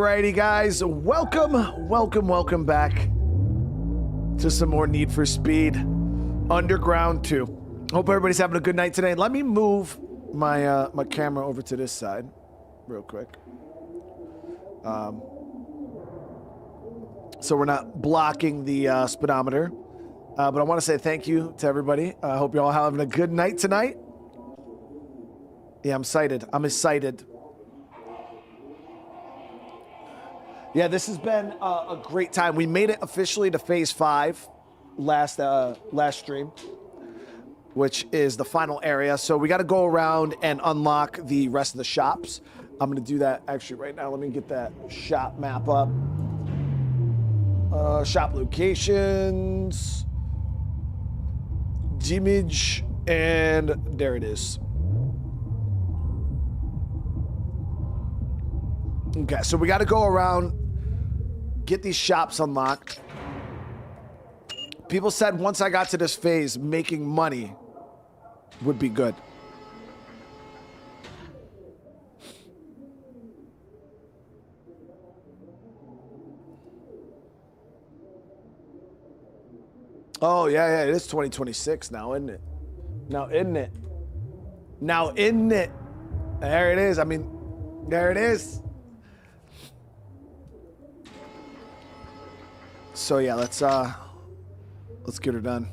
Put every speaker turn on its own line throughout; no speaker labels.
Alrighty, guys, welcome back to some more Need for Speed Underground 2. Hope everybody's having a good night today. Let me move my my camera over to this side real quick, so we're not blocking the speedometer. But I want to say thank you to everybody. I hope you're all having a good night tonight. Yeah, I'm excited. Yeah, this has been a great time. We made it officially to Phase 5 last stream, which is the final area. So we got to go around and unlock the rest of the shops. I'm going to do that actually right now. Let me get that shop map up. Shop locations, image, and there it is. Okay, so we got to go around, get these shops unlocked. People said once I got to this phase, making money would be good. Oh, yeah, it is 2026 now, isn't it? Now, isn't it? There it is. I mean, there it is. So yeah, let's get her done.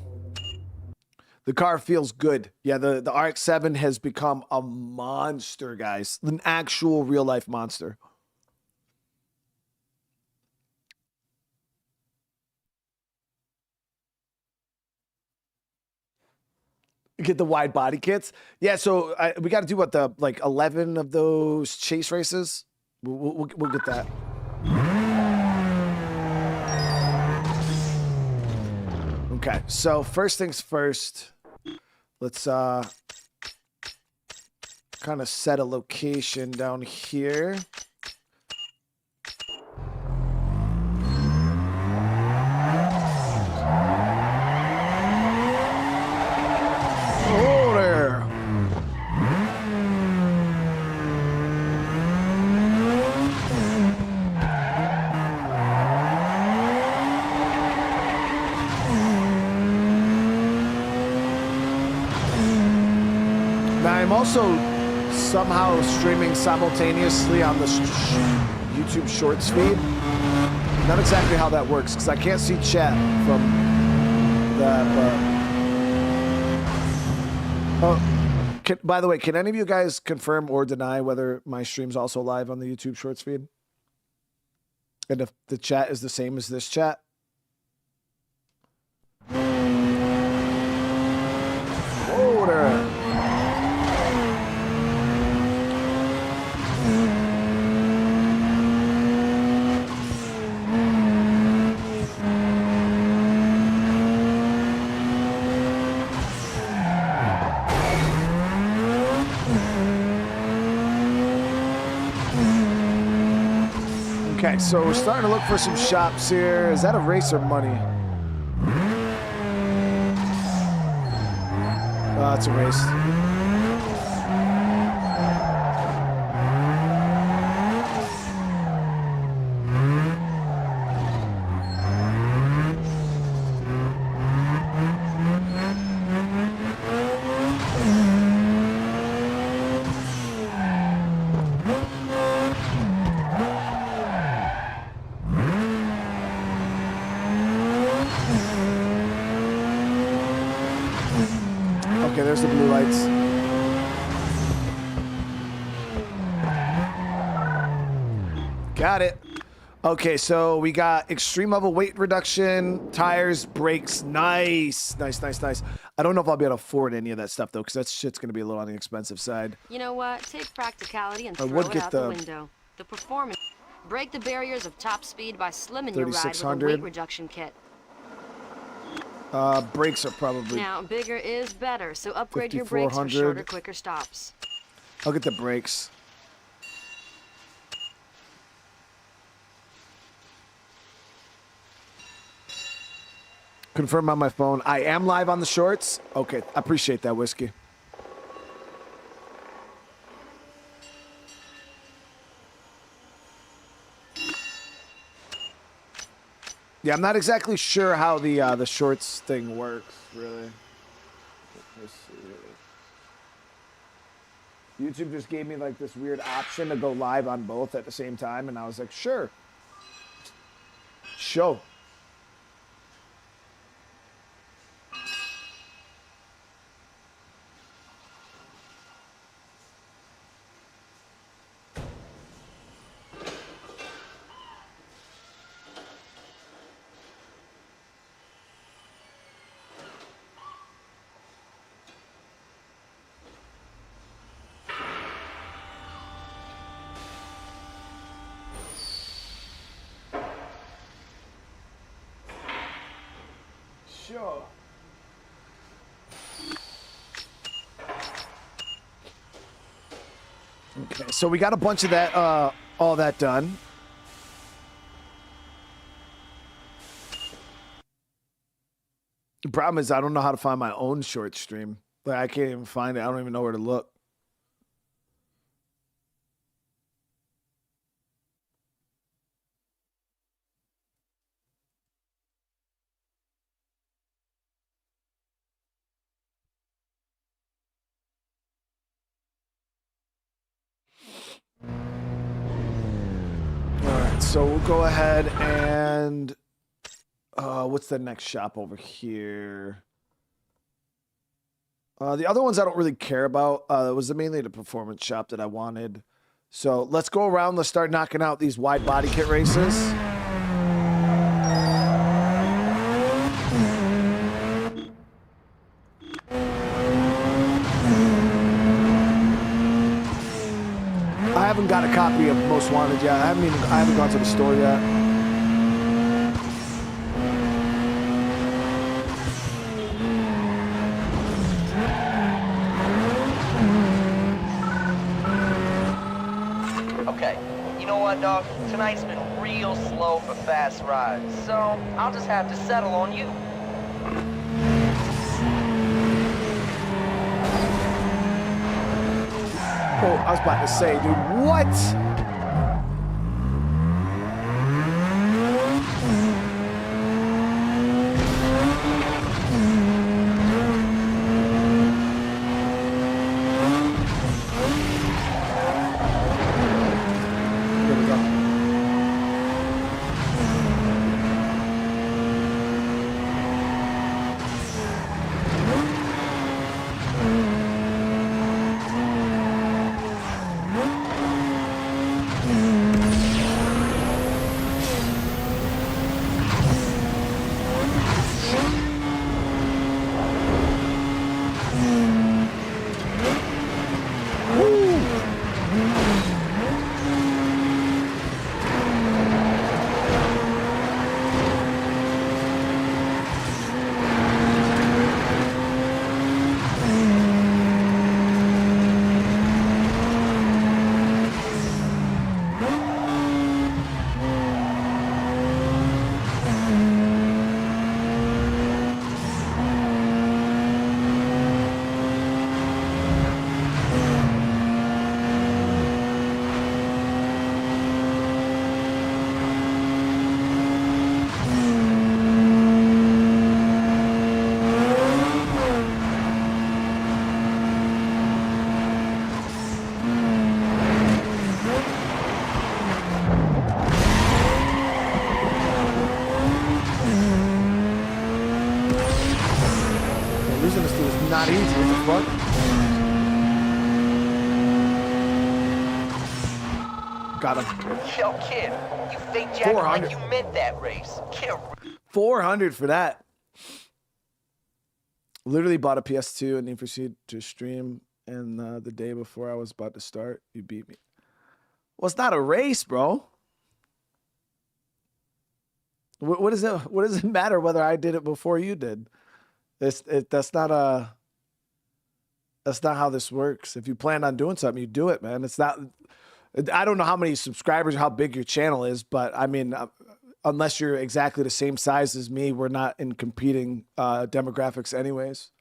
The car feels good. Yeah, the RX-7 has become a monster, guys. An actual real life monster. Get the wide body kits. Yeah, so we got to do what, like 11 of those chase races. We'll get that. Okay, so first things first, let's kind of set a location down here. Oh, there. I'm also somehow streaming simultaneously on the YouTube Shorts feed. Not exactly how that works, because I can't see chat from that. By the way, can any of you guys confirm or deny whether my stream's also live on the YouTube Shorts feed? And if the chat is the same as this chat? Whoa there. Okay, so we're starting to look for some shops here. Is that a race or money? It's a race. Okay, there's the blue lights. Got it. Okay, so we got extreme level weight reduction, tires, brakes. Nice. I don't know if I'll be able to afford any of that stuff, though, because that shit's going to be a little on the expensive side.
You know what? Take practicality and throw it out the window. The performance. Break the barriers of top speed by slimming your ride with a weight reduction kit.
Brakes are probably...
Now, bigger is better, so upgrade your brakes for shorter, quicker stops.
I'll get the brakes. Confirm on my phone. I am live on the shorts. Okay, I appreciate that, Whiskey. Yeah, I'm not exactly sure how the shorts thing works, really. Let's see. YouTube just gave me like this weird option to go live on both at the same time, and I was like, sure. Show. Sure. Okay, so we got a bunch of that, all that done. The problem is I don't know how to find my own short stream. Like, I can't even find it. I don't even know where to look. All right, so we'll go ahead and what's the next shop over here? The other ones I don't really care about. It was mainly the performance shop that I wanted. So let's go around. Let's start knocking out these wide body kit races. I haven't got a copy of Most Wanted yet. I haven't gone to the store yet.
Okay, you know what, dog? Tonight's been real slow for fast rides, so I'll just have to settle on you.
Oh, I was about to say, dude, what? Here we go. Losing this dude is not easy. What the fuck? Got him.
Yo, kid, you fake jacket like you meant that race. Kid.
400 for that. Literally bought a PS2 and then proceeded to stream, and the day before I was about to start, you beat me. Well, it's not a race, bro. What does it matter whether I did it before you did? That's not how this works. If you plan on doing something, you do it, man. It's not. I don't know how many subscribers or how big your channel is, but I mean, unless you're exactly the same size as me, we're not in competing demographics anyways.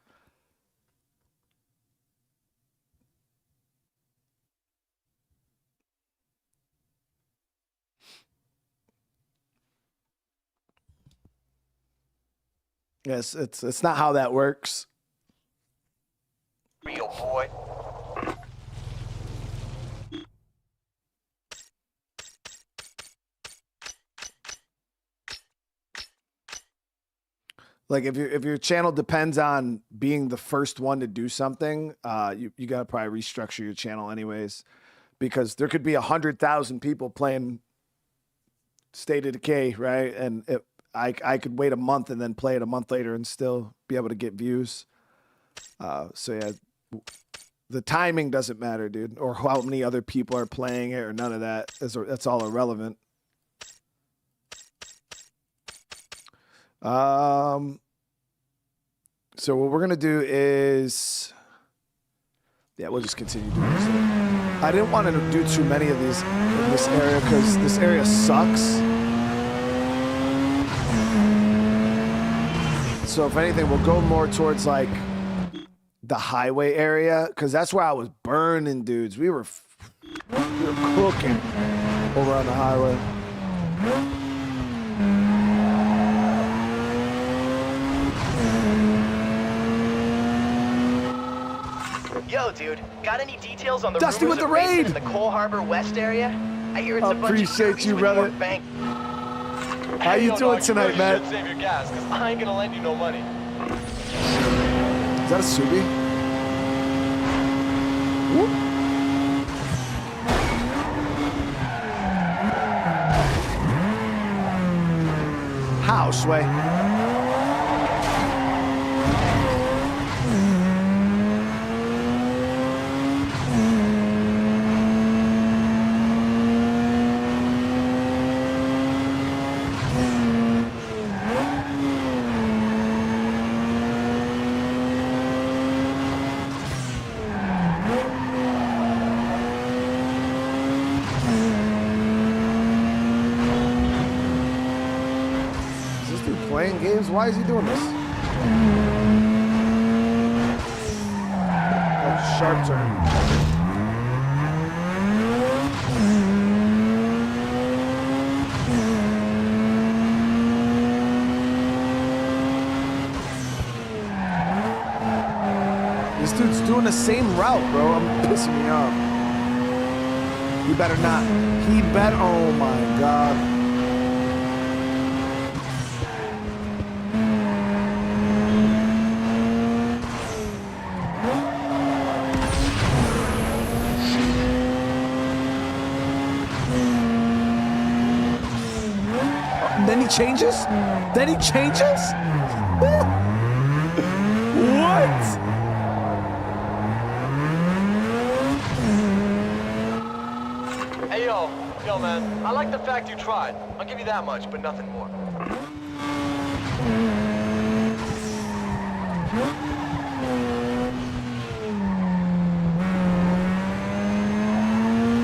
Yes, it's not how that works.
Real boy.
Like if your channel depends on being the first one to do something, you gotta probably restructure your channel anyways, because there could be 100,000 people playing State of Decay, right? And I could wait a month and then play it a month later and still be able to get views. So yeah, the timing doesn't matter, dude, or how many other people are playing it or none of that. That's all irrelevant. So what we're gonna do is, yeah, we'll just continue doing this. I didn't want to do too many of these in this area because this area sucks. So if anything, we'll go more towards like the highway area because that's where I was burning dudes. We were cooking over on the highway.
Yo, dude, got any details on the
Dusty
rumors
with
of
the
racing
raid?
in the Cole Harbor West area? I hear it's a bunch of
Appreciate you, brother.
Bank.
How you doing tonight, man?
You save your gas, because I ain't gonna lend you no money.
Is that a Subi? Whoop. How, Sway? Playing games? Why is he doing this? That's a sharp turn. This dude's doing the same route, bro. I'm pissing me off. He better not. He better. Oh my God. Then he changes? Then he changes? What?
Hey, yo, man, I like the fact you tried. I'll give you that much, but nothing more.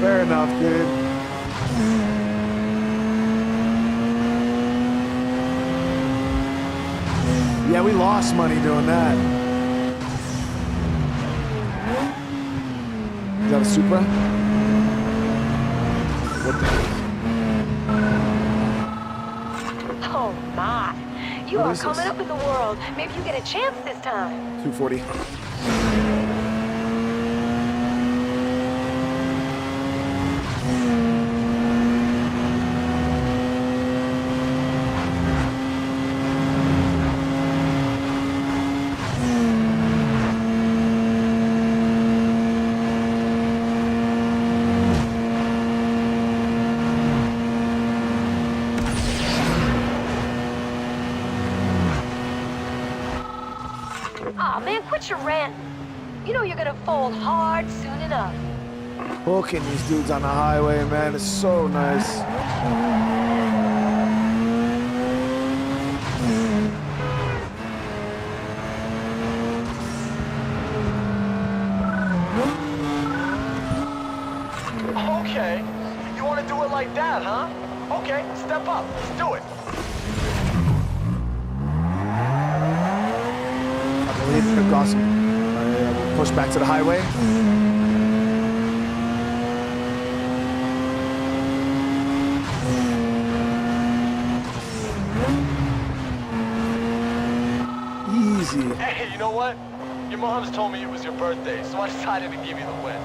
Fair enough, dude. Yeah, we lost money doing that. Is that a Supra? What the?
Oh my, you
What
are
is
coming
this?
up in the world. Maybe you get a chance this time.
240.
Aw, man, quit your ranting. You know you're gonna fold hard soon enough.
Hooking these dudes on the highway, man, it's so nice.
Okay, you want to do it like that, huh? Okay, step up. Let's do it.
I believe it's awesome. We'll push back to the highway.
know what? Your mom's told me it was your birthday, so I decided to give you the win.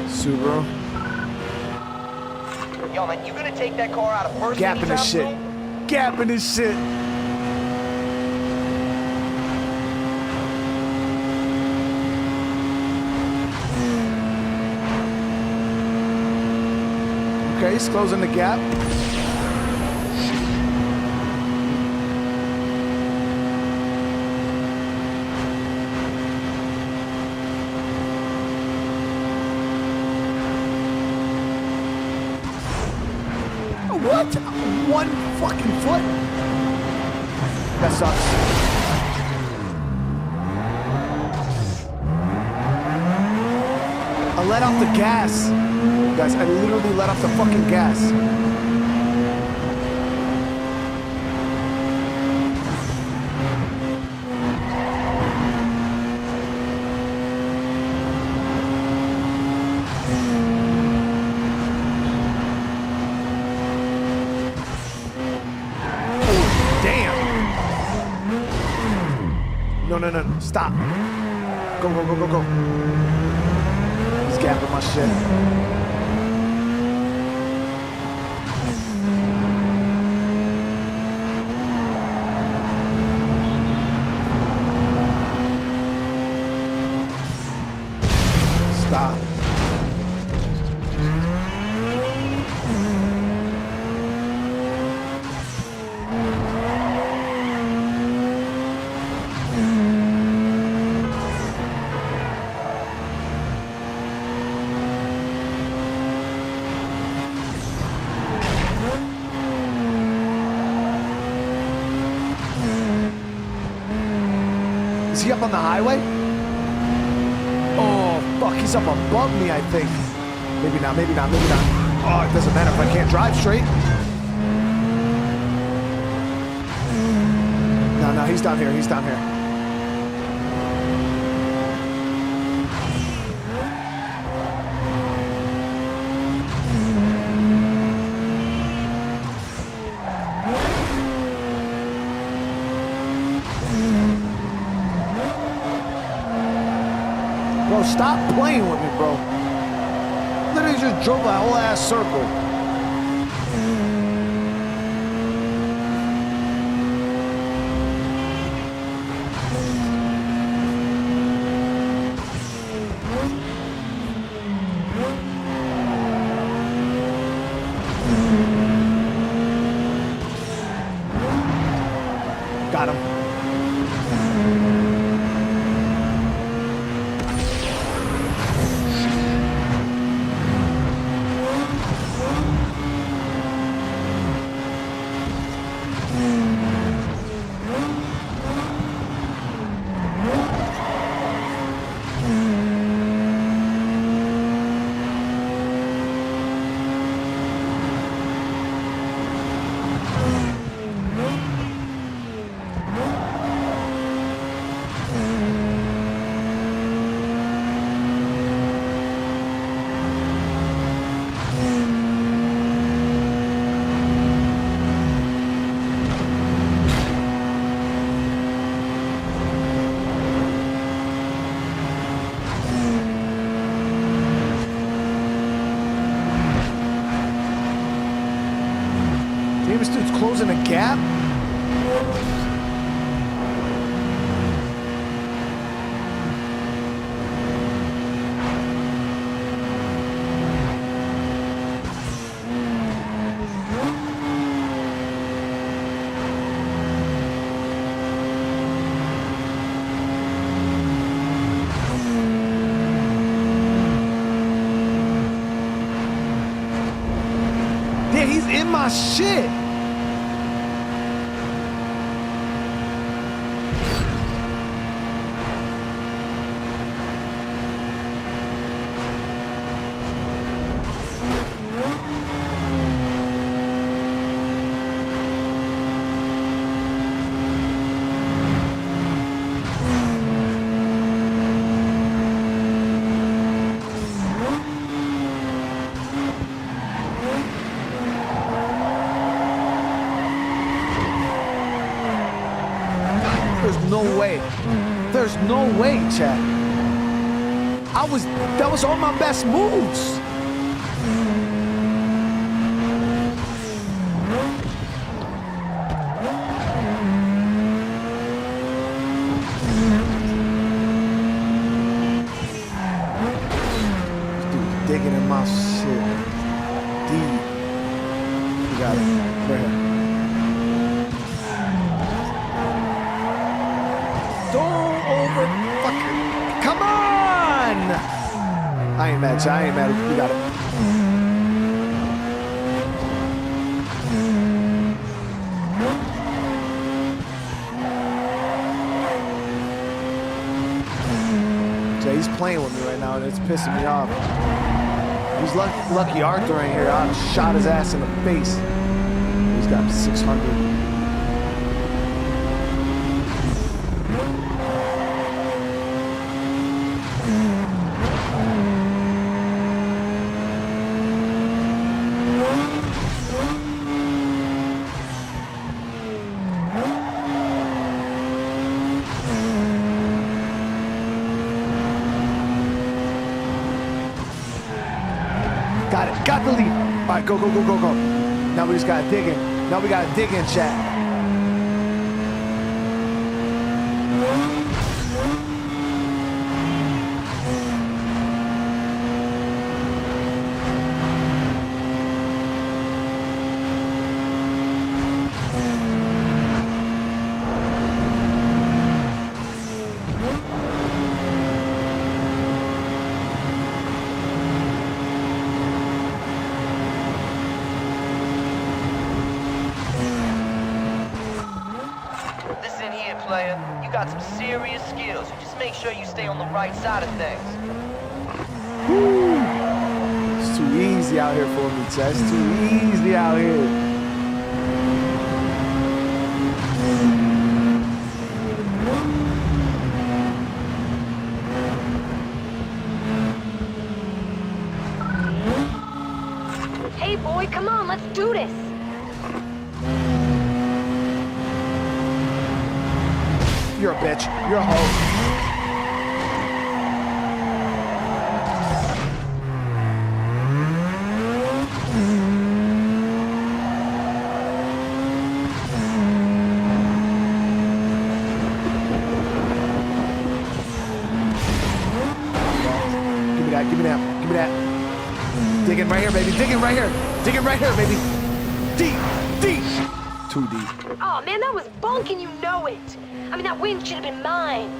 Subaru.
Yo, man, you gonna take that car out of first
Gap in
anytime
this shit.
soon?
Gap in this shit. Okay, he's closing the gap. What? 1 fucking foot? That sucks. I let off the gas. Guys, I literally let off the fucking gas. No, stop. Go. He's gapping my shit. Stop. Is he up on the highway? Oh, fuck, he's up above me, I think. Maybe not. Oh, it doesn't matter if I can't drive straight. No, he's down here. Bro, stop playing with me, bro. Literally just drove that whole ass circle. Got him. Damn, this dude's closing a gap. Yeah, he's in my shit. no way, chat. That was all my best moves. Dude, digging in my shit. Deep. You got it. Right here. Don't over fucking. Come on! I ain't mad, chat. I ain't mad. You got it. He's playing with me right now, and it's pissing me off. He's lucky Arthur ain't here. I shot his ass in the face. He's got 600. Got it. Got the lead. All right, go, go, go, go, go. Now we just got to dig in. Now we got to dig in, chat.
Player, you got some serious skills. You just make sure you stay on the right side of things.
Woo. It's too easy out here for me, Chad. It's too easy out here.
Hey, boy, come on, let's do this.
You're a bitch. You're a hoe. Give me that. Give me that. Give me that. Digging right here, baby. Digging right here. Digging right here, baby. Deep. Deep. Too deep.
Oh, man, that was bunk and you know it. I mean, that win should have been mine.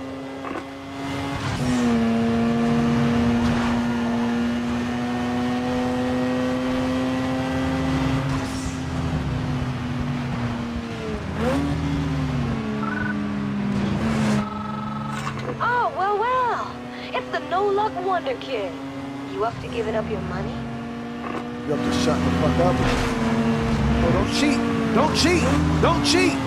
Oh, well, well. It's the no-luck wonder kid. You up to giving up your money?
You up to shutting the fuck up? Oh, don't cheat. Don't cheat. Don't cheat.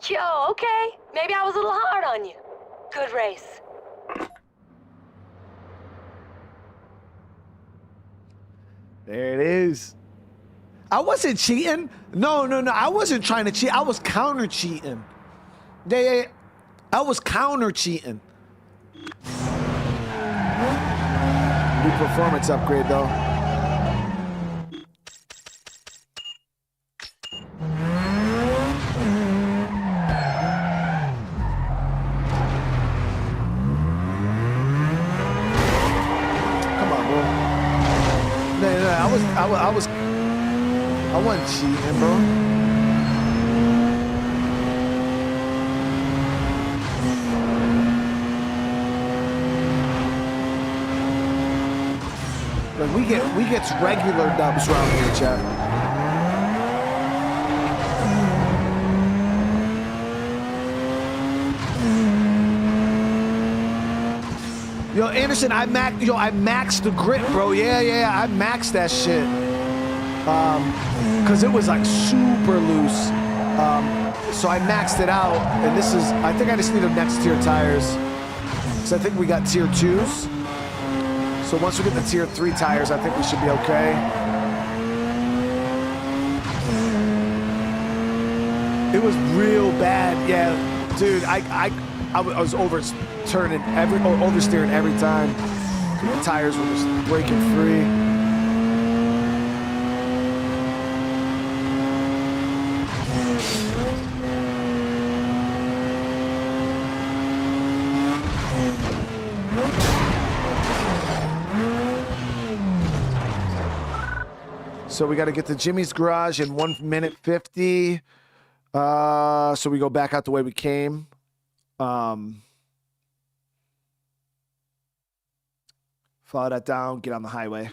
Yo, okay. Maybe I was a little hard on you. Good race.
There it is. I wasn't cheating. No. I wasn't trying to cheat. I was counter cheating. I was counter cheating. New performance upgrade though. I wasn't cheating, bro. Like we get regular dubs around here, chat. Yo, Anderson, I maxed the grip, bro. Yeah, I maxed that shit. Cause it was like super loose. So I maxed it out, and this is, I think I just need the next tier tires. So I think we got tier 2s. So once we get the tier 3 tires, I think we should be okay. It was real bad, yeah, dude. I was oversteering every time. The tires were just breaking free. So we got to get to Jimmy's garage in 1 minute 50. So we go back out the way we came. Follow that down, get on the highway.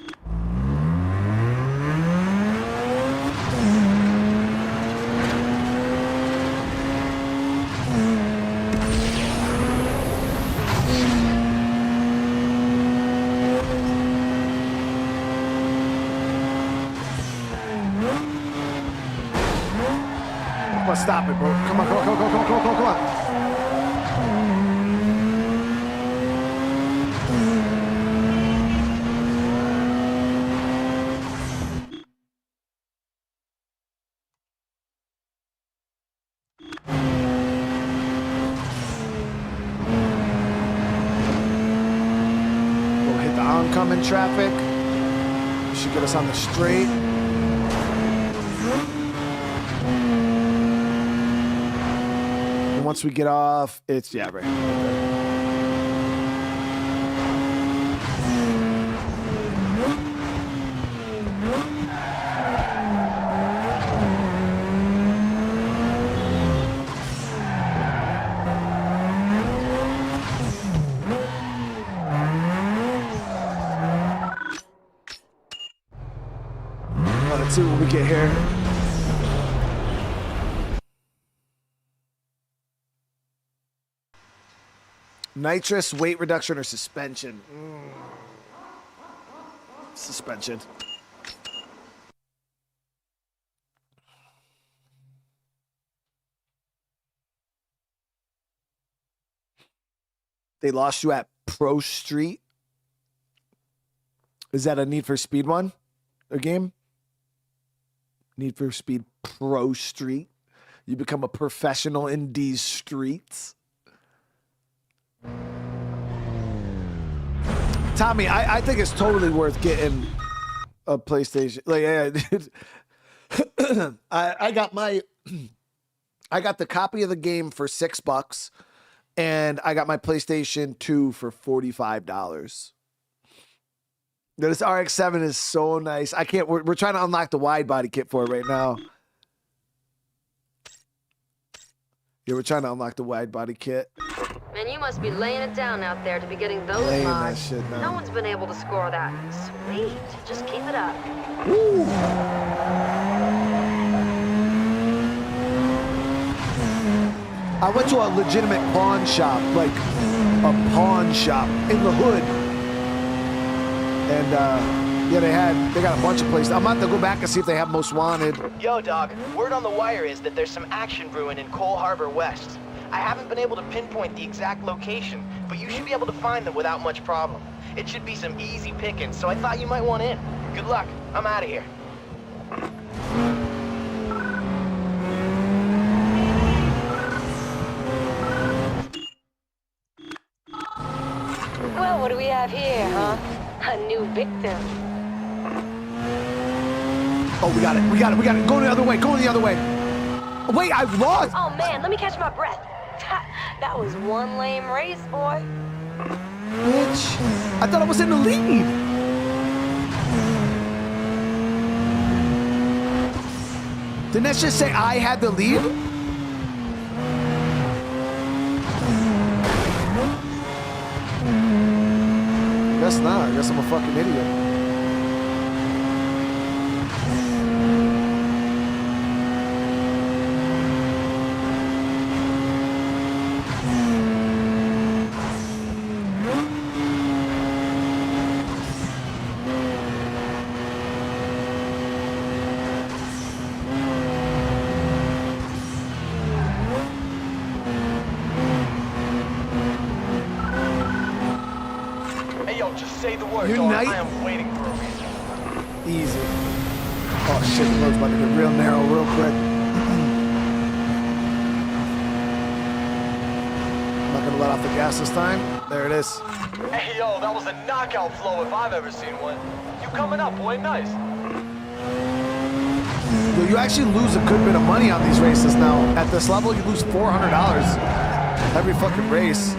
Come on, stop it, bro. Come on. We'll hit the oncoming traffic. Should get us on the straight. Once we get off, it's, yeah, right. Let's see what we get here. Nitrous, weight reduction, or suspension? Suspension. They lost you at Pro Street? Is that a Need for Speed one? A game? Need for Speed Pro Street? You become a professional in these streets? Tommy, I think it's totally worth getting a PlayStation. Like, yeah, dude. I got the copy of the game for $6, and I got my PlayStation 2 for $45. This RX-7 is so nice. We're trying to unlock the wide body kit for it right now. Yeah, we're trying to unlock the wide body kit.
Man, you must be laying it down out there to be getting those mods. No one's been able to score that. Sweet. Just keep it up.
Woo. I went to a legitimate pawn shop, like a pawn shop in the hood. And yeah, they got a bunch of places. I'm about to go back and see if they have Most Wanted.
Yo, dog, word on the wire is that there's some action brewing in Cole Harbor West. I haven't been able to pinpoint the exact location, but you should be able to find them without much problem. It should be some easy pickings, so I thought you might want in. Good luck. I'm out of here.
Well, what do we have here, huh? A new victim.
Oh, we got it. Go the other way. Wait, I lost.
Oh, man, let me catch my breath. That was one lame race, boy.
Bitch, I thought I was in the lead. Didn't that just say I had the lead? Guess not. I guess I'm a fucking idiot.
say the word,
Unite?
dog. I am waiting for a reason.
Easy. Oh shit, the road's about to get real narrow real quick. Not gonna let off the gas this time. There it is.
Hey, yo, that was a knockout flow if I've ever seen one. You coming up, boy, nice.
Yo, you actually lose a good bit of money on these races now. At this level, you lose $400 every fucking race.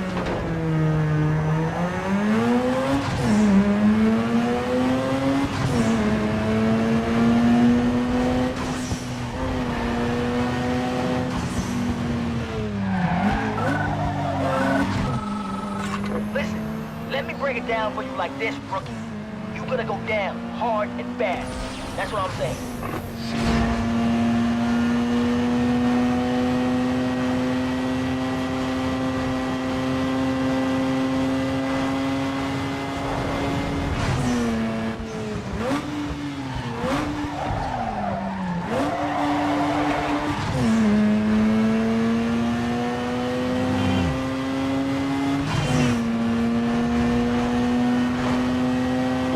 Break it down for you like this, rookie. You gonna go down hard and fast. That's what I'm saying.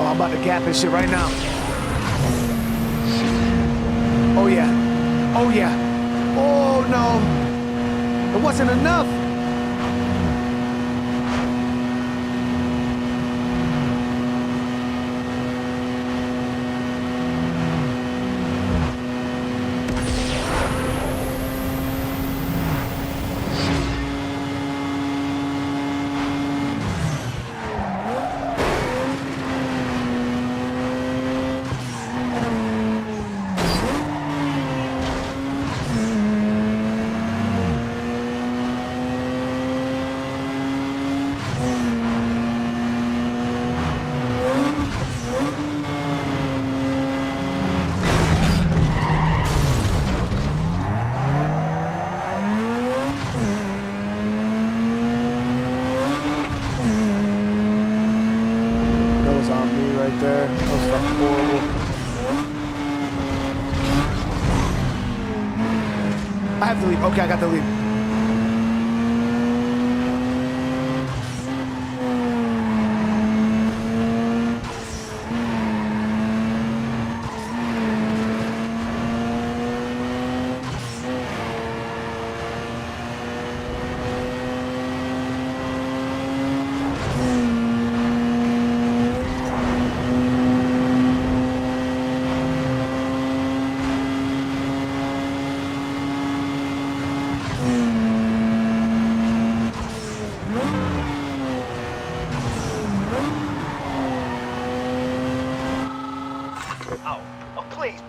I'm about to gap this shit right now. Oh yeah. Oh yeah. Oh no. It wasn't enough. There. That was fucking horrible. I have to leave. Okay, I got to leave.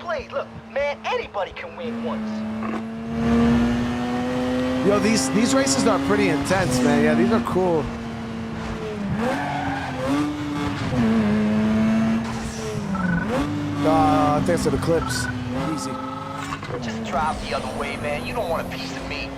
Please, look, man, anybody can win once.
Yo, these races are pretty intense, man. Yeah, these are cool. Thanks to the clips. Easy.
Just drive the other way, man. You don't want a piece of me.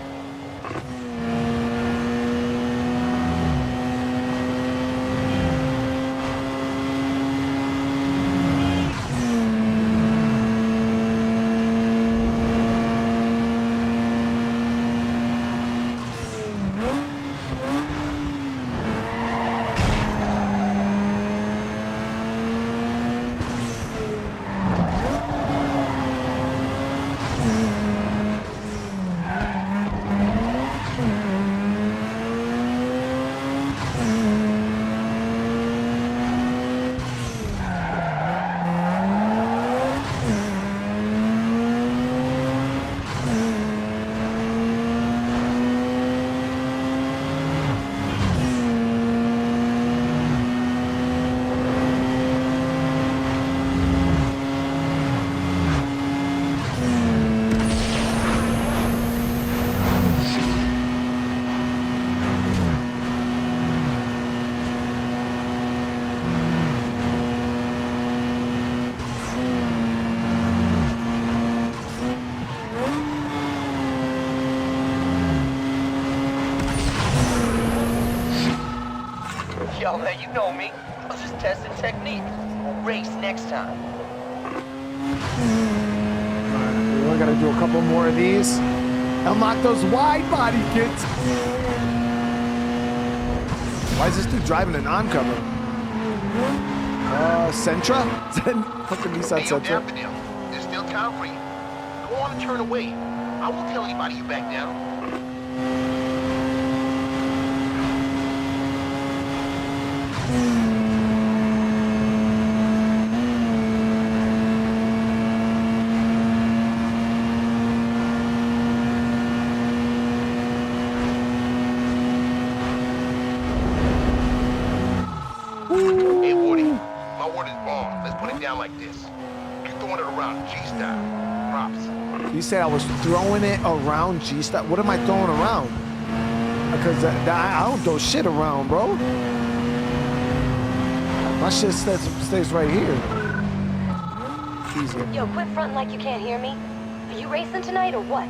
Yo, man, you know me. I was just testing technique. We'll race next time.
We only gotta do a couple more of these. Unlock those wide body kits. Why is this dude driving an oncoming? Sentra? Fucking Nissan
Hey, yo,
Sentra.
Daffodil, there's still time for you. Go on and turn away. I won't tell anybody you back down. Hey, Woody, my word is bond. Let's put it down like this. You're throwing it around G-style. Props.
You say I was throwing it around G-style? What am I throwing around? Because I don't throw shit around, bro. My shit stays right here. Easy.
Yo, quit fronting like you can't hear me. Are you racing tonight or what?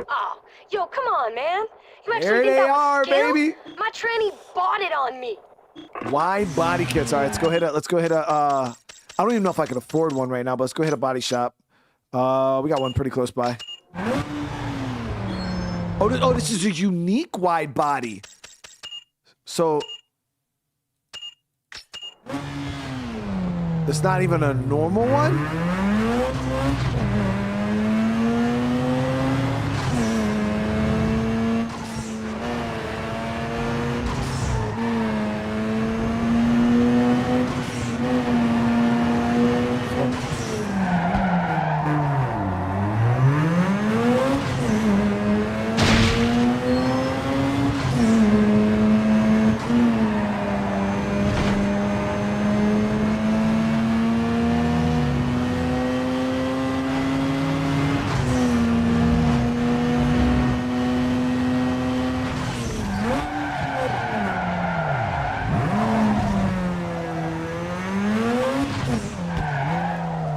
Oh, yo, come on, man. You actually
There
think
they
that was
are,
skill?
baby.
My tranny bought it on me.
Wide body kits. All right, let's go hit a. I don't even know if I can afford one right now, but let's go hit a body shop. We got one pretty close by. Oh, this is a unique wide body. So it's not even a normal one.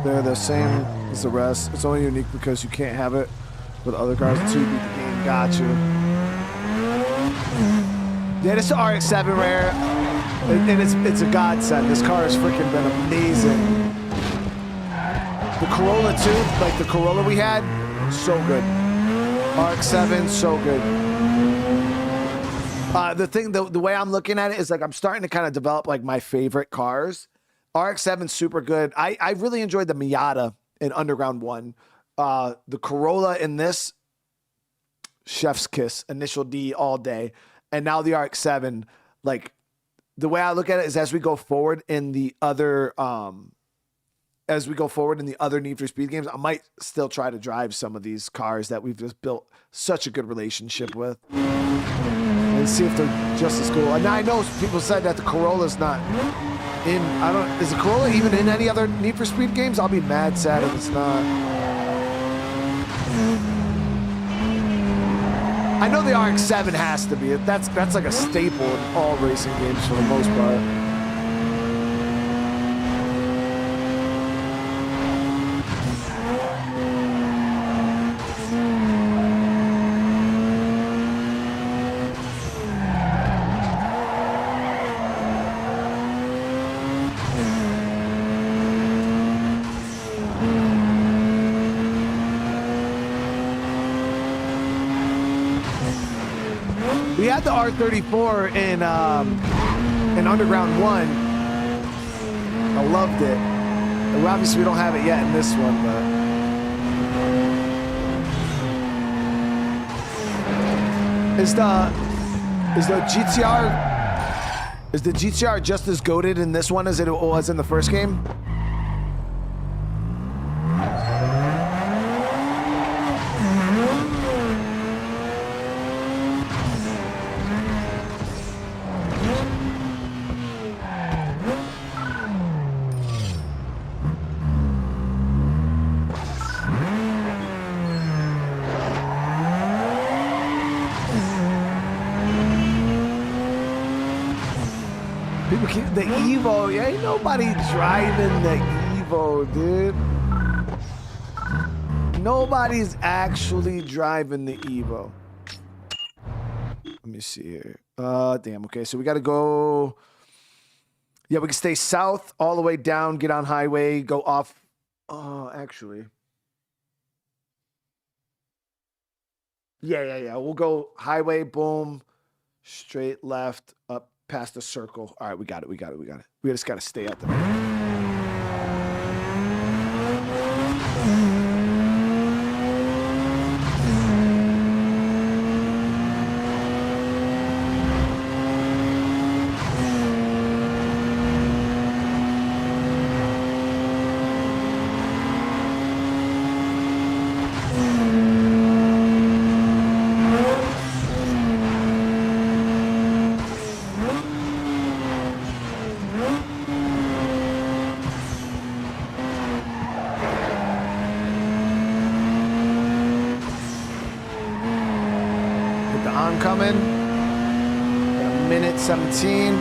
They're the same as the rest. It's only unique because you can't have it with other cars until you beat the game. Got you. Yeah, this is the RX-7 rare, and it's a godsend. This car has freaking been amazing. The Corolla too, like the Corolla we had, so good. RX-7, so good. The way I'm looking at it is like I'm starting to kind of develop like my favorite cars. RX-7 super good. I really enjoyed the Miata in Underground 1. The Corolla in this, chef's kiss, initial D all day. And now the RX-7, like the way I look at it is as we go forward in the other Need for Speed games, I might still try to drive some of these cars that we've just built such a good relationship with. And see if they're just as cool. And I know people said that the Corolla's not in, is the Corolla even in any other Need for Speed games? I'll be mad sad if it's not. I know the RX-7 has to be. That's like a staple in all racing games for the most part. We had the R34 in Underground 1. I loved it. And obviously, we don't have it yet in this one, but is the GTR just as goated in this one as it was in the first game? The Evo, yeah, ain't nobody driving the Evo, dude. Nobody's actually driving the Evo. Let me see here. Damn, okay, so we gotta go. Yeah, we can stay south all the way down, get on highway, go off. Actually. Yeah. We'll go highway, boom, straight left, up past the circle. All right, we got it. We just got to stay up there. Coming. Got a minute 17.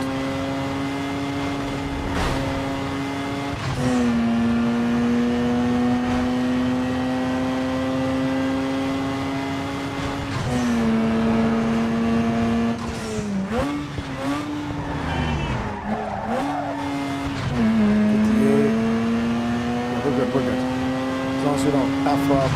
We're good. As long as we don't F up.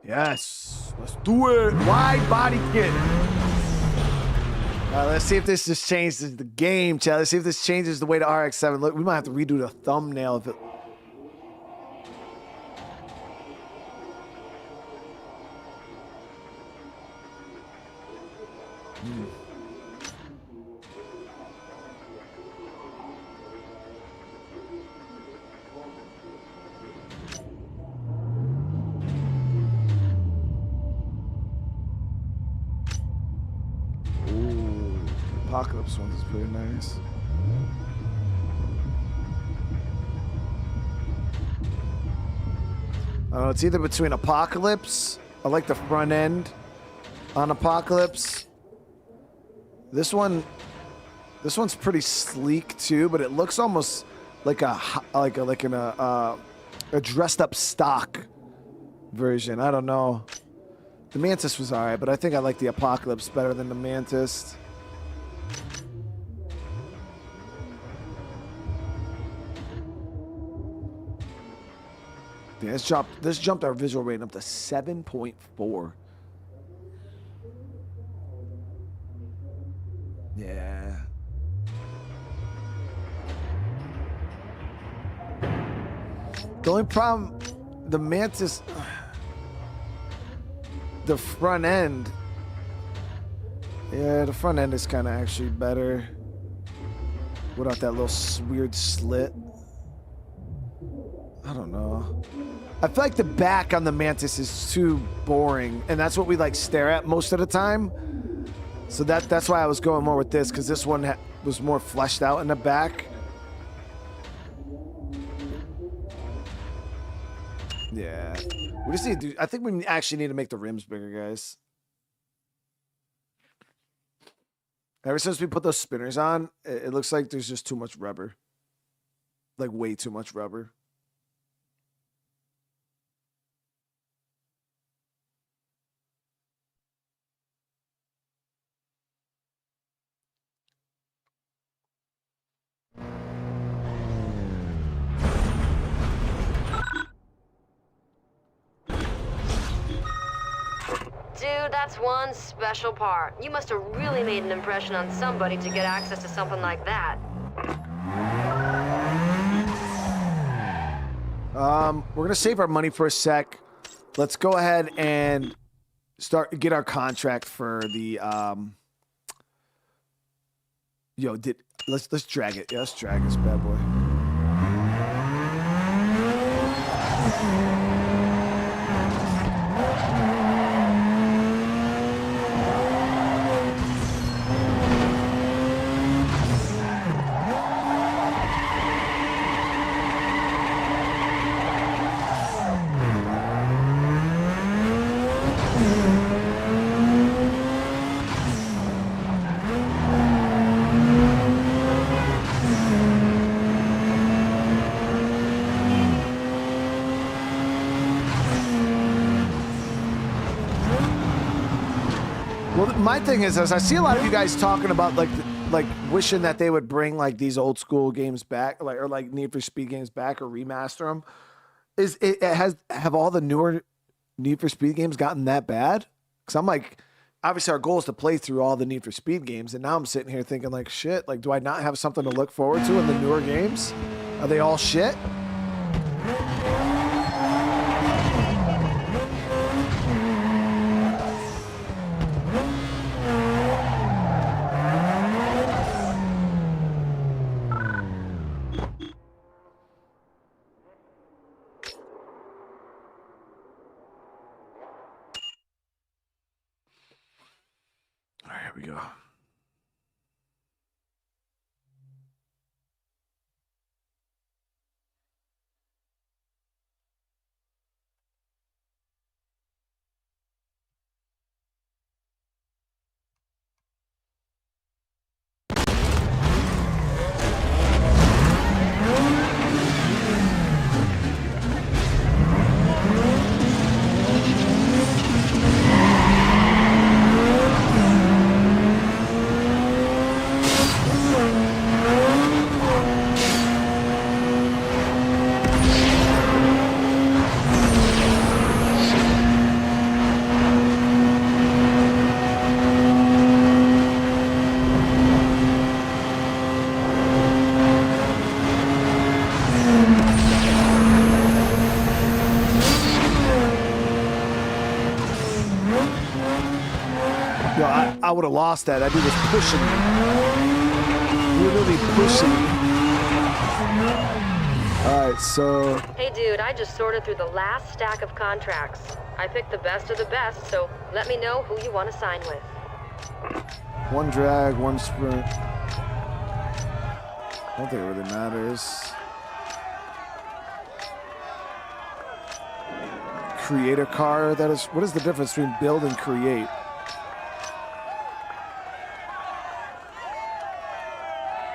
Yes, let's do it. Wide body kit. Let's see if this just changes the game, Chad. Let's see if this changes the way the RX-7 look. We might have to redo the thumbnail of it. Apocalypse one is pretty nice. I don't know, it's either between Apocalypse. I like the front end on Apocalypse. This one's pretty sleek too, but it looks almost like a dressed up stock version. I don't know. The Mantis was alright, but I think I like the Apocalypse better than the Mantis. Yeah, this jumped our visual rating up to 7.4. Yeah. The only problem, the Mantis, the front end. Yeah, the front end is kind of actually better without that little weird slit. I don't know. I feel like the back on the Mantis is too boring, and that's what we like stare at most of the time. So that's why I was going more with this, because this one was more fleshed out in the back. Yeah. We just need to I think we actually need to make the rims bigger, guys. Ever since we put those spinners on, it looks like there's just too much rubber. Like way too much rubber.
Dude, that's one special part. You must have really made an impression on somebody to get access to something like that.
We're gonna save our money for a sec. Let's go ahead and get our contract for the let's drag it. Yeah, let's drag this bad boy. Well, my thing is I see a lot of you guys talking about like wishing that they would bring like these old school games back, like or like Need for Speed games back or remaster them. Have all the newer Need for Speed games gotten that bad? Because I'm like, obviously our goal is to play through all the Need for Speed games, and now I'm sitting here thinking like, shit, like do I not have something to look forward to in the newer games? Are they all shit? All right, here we go. Yo, I would have lost that. That dude was pushing me. Literally pushing me. All right, so...
Hey, dude, I just sorted through the last stack of contracts. I picked the best of the best, so let me know who you want to sign with.
One drag, one sprint. I don't think it really matters. Create a car that is... What is the difference between build and create?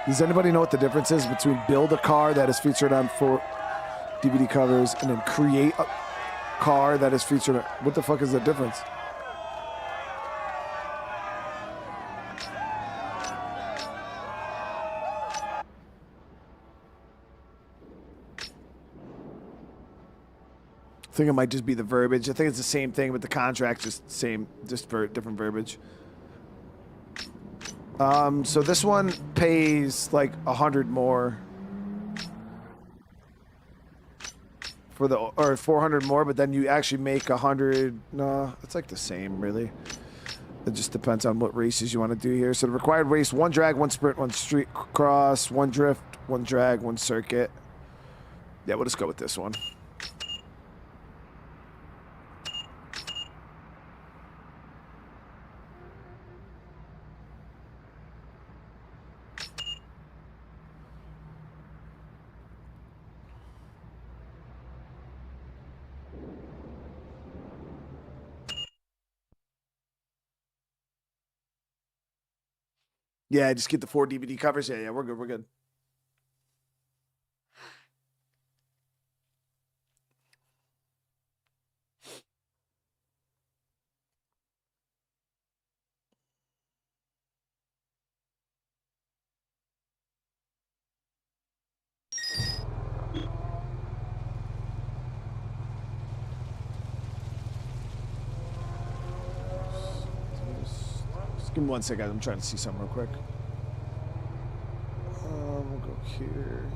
Does anybody know what the difference is between build a car that is featured on 4 DVD covers and then create a car that is featured on... What the fuck is the difference? I think it might just be the verbiage. I think it's the same thing with the contract, just different verbiage. So this one pays like 100 more for the, or 400 more, but then you actually make 100. No, it's like the same, really. It just depends on what races you want to do here. So the required race: 1 drag, 1 sprint, 1 street cross, 1 drift, 1 drag, 1 circuit. Yeah, we'll just go with this one. Yeah, just get the 4 DVD covers. Yeah, we're good. We're good. Just give me 1 second. I'm trying to see something real quick. We'll go here.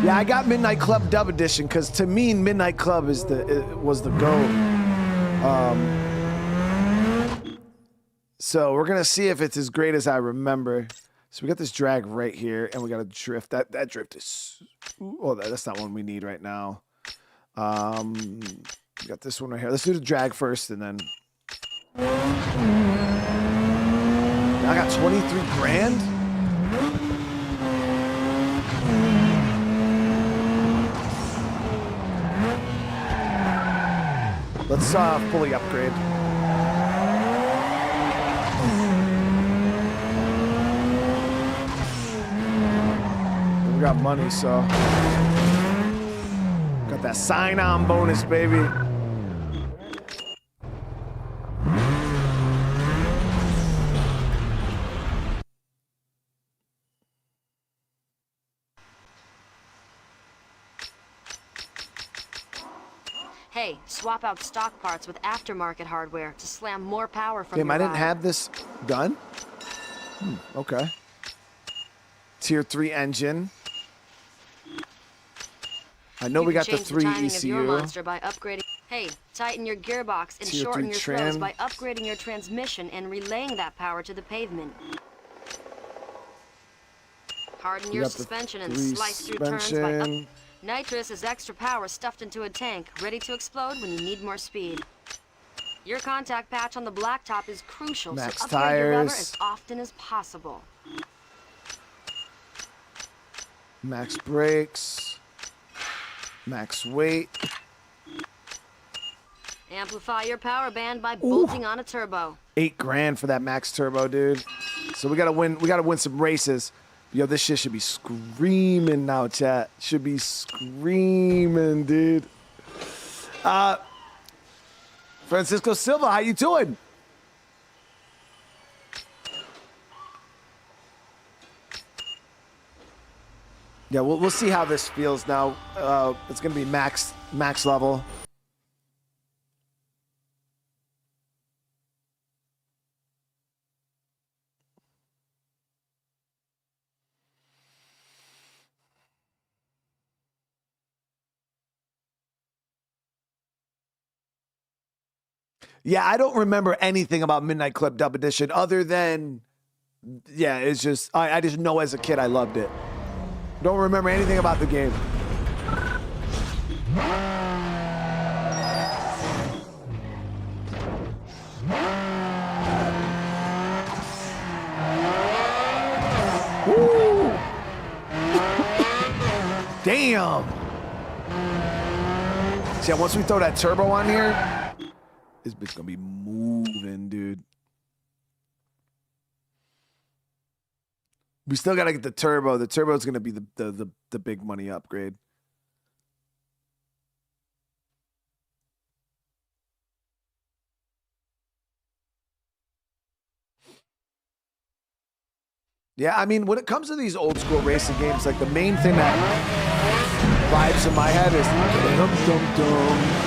Yeah, I got Midnight Club Dub Edition because to me, Midnight Club was the GOAT. So we're gonna see if it's as great as I remember. So we got this drag right here, and we got a drift. That drift is, oh, that's not one we need right now. We got this one right here. Let's do the drag first, and then I got 23 grand. Let's fully upgrade. We got money, so got that sign-on bonus, baby.
Hey, swap out stock parts with aftermarket hardware to slam more power from
Damn,
your
I didn't
ride.
have this done? Okay. Tier 3 engine. I know we got the 3
timing of your
ECU.
monster by upgrading. Hey, tighten your gearbox and
Tier
shorten
3
your
trim.
throws by upgrading your transmission and relaying that power to the pavement. Harden
We
your
got the
suspension and
3
slice through turns by
suspension.
Nitrous is extra power stuffed into a tank, ready to explode when you need more speed. Your contact patch on the blacktop is crucial,
Max
so upgrade your rubber
tires.
as often as possible.
Max brakes. Max weight.
Amplify your power band by bolting on a turbo.
$8 grand for that max turbo, dude. So we gotta win. We gotta win some races. Yo, this shit should be screaming now, chat. Should be screaming, dude. Francisco Silva, how you doing? Yeah, we'll see how this feels now. It's gonna be max level. Yeah, I don't remember anything about Midnight Club Dub Edition other than, yeah, it's just, I just know as a kid I loved it. Don't remember anything about the game. Woo! Damn. See, once we throw that turbo on here, this bitch gonna be moving, dude. We still gotta get the turbo. The turbo is gonna be the big money upgrade. Yeah, I mean, when it comes to these old school racing games, like the main thing that vibes in my head is dum dum dum.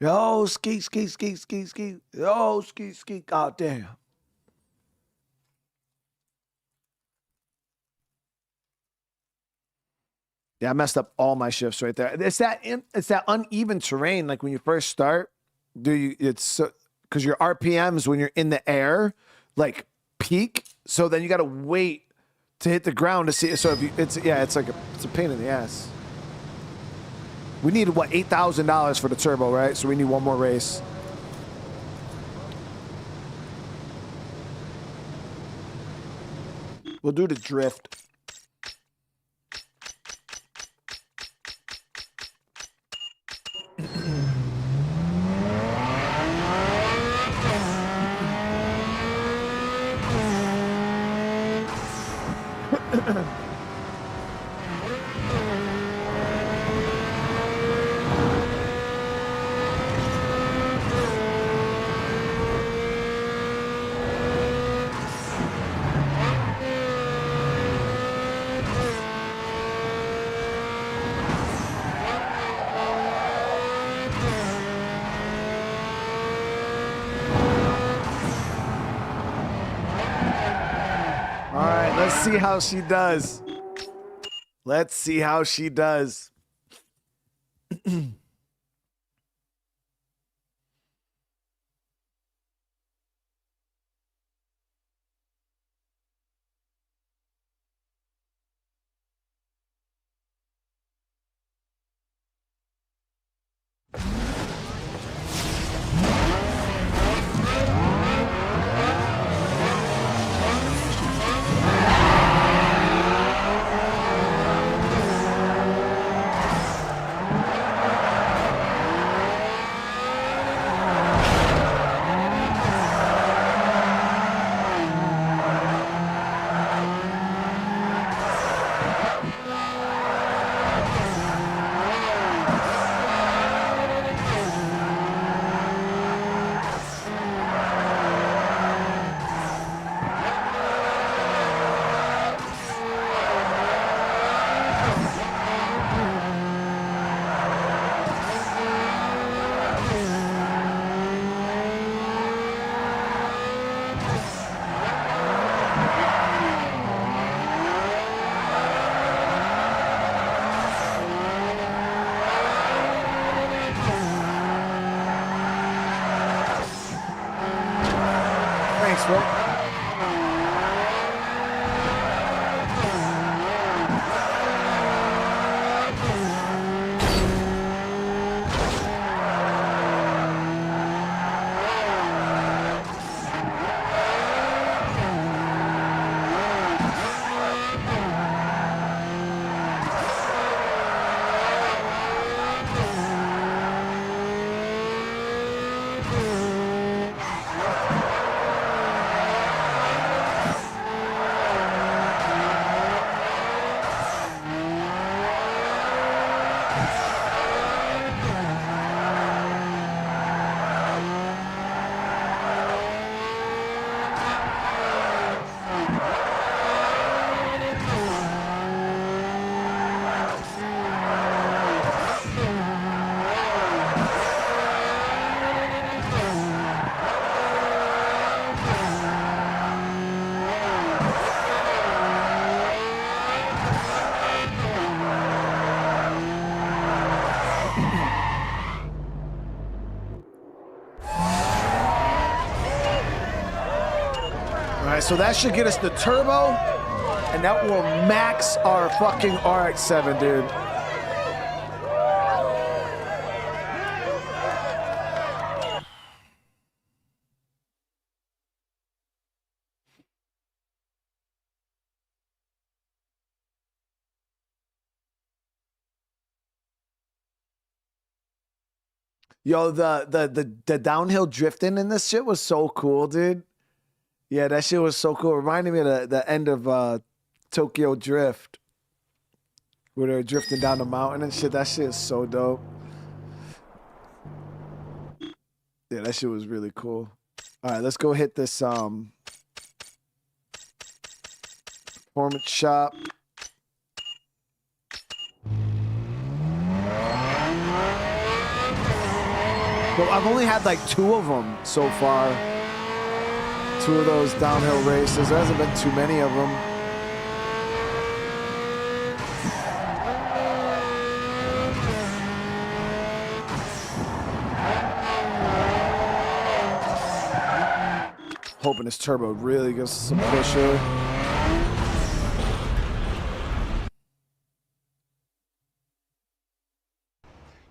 Yo, ski. Yo, ski. God damn. Yeah, I messed up all my shifts right there. It's that uneven terrain. Like when you first start, it's because your RPMs when you're in the air, like peak. So then you got to wait to hit the ground to see. So if it's a pain in the ass. We needed, what, $8,000 for the turbo, right? So we need one more race. We'll do the drift. Let's see how she does. Let's see how she does. Thanks, Will. So that should get us the turbo, and that will max our fucking RX-7, dude. Yo, the downhill drifting in this shit was so cool, dude. Yeah, that shit was so cool. Reminded me of the end of Tokyo Drift, where they're drifting down the mountain and shit. That shit is so dope. Yeah, that shit was really cool. All right, let's go hit this performance shop. Well, I've only had like 2 of them so far. 2 of those downhill races. There hasn't been too many of them. Hoping this turbo really gives us some push here.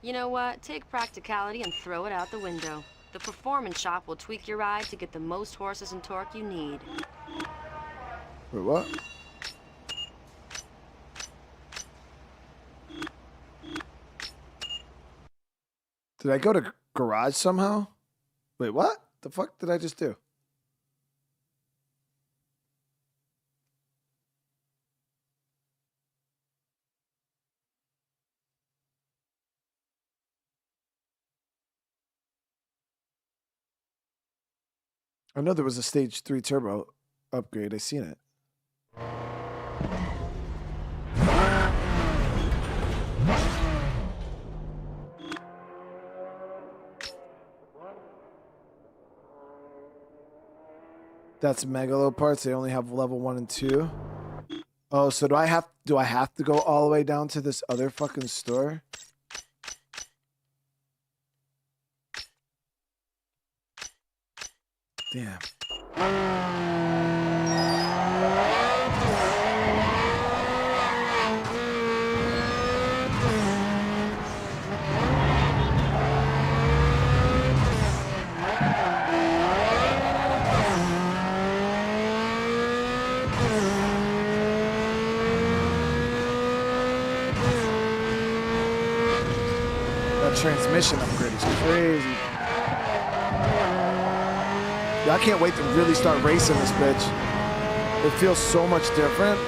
You know what? Take practicality and throw it out the window. The performance shop will tweak your ride to get the most horses and torque you need.
Wait, what? Did I go to garage somehow? Wait, what? The fuck did I just do? I know there was a stage 3 turbo upgrade. I seen it. That's Megalo parts. They only have level 1 and 2. Oh, so do I have to go all the way down to this other fucking store? Damn. That transmission upgrade is crazy. Yeah, I can't wait to really start racing this bitch. It feels so much different.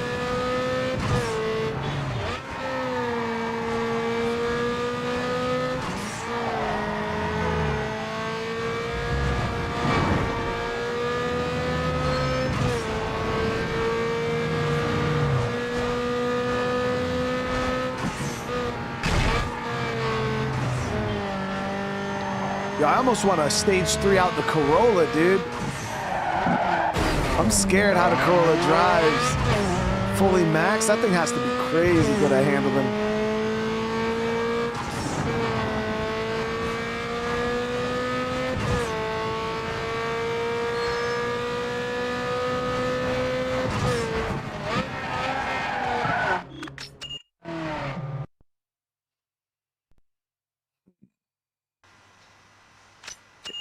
Yeah, I almost want to stage 3 out the Corolla, dude. I'm scared how the Corolla drives. Fully maxed, that thing has to be crazy good at handling.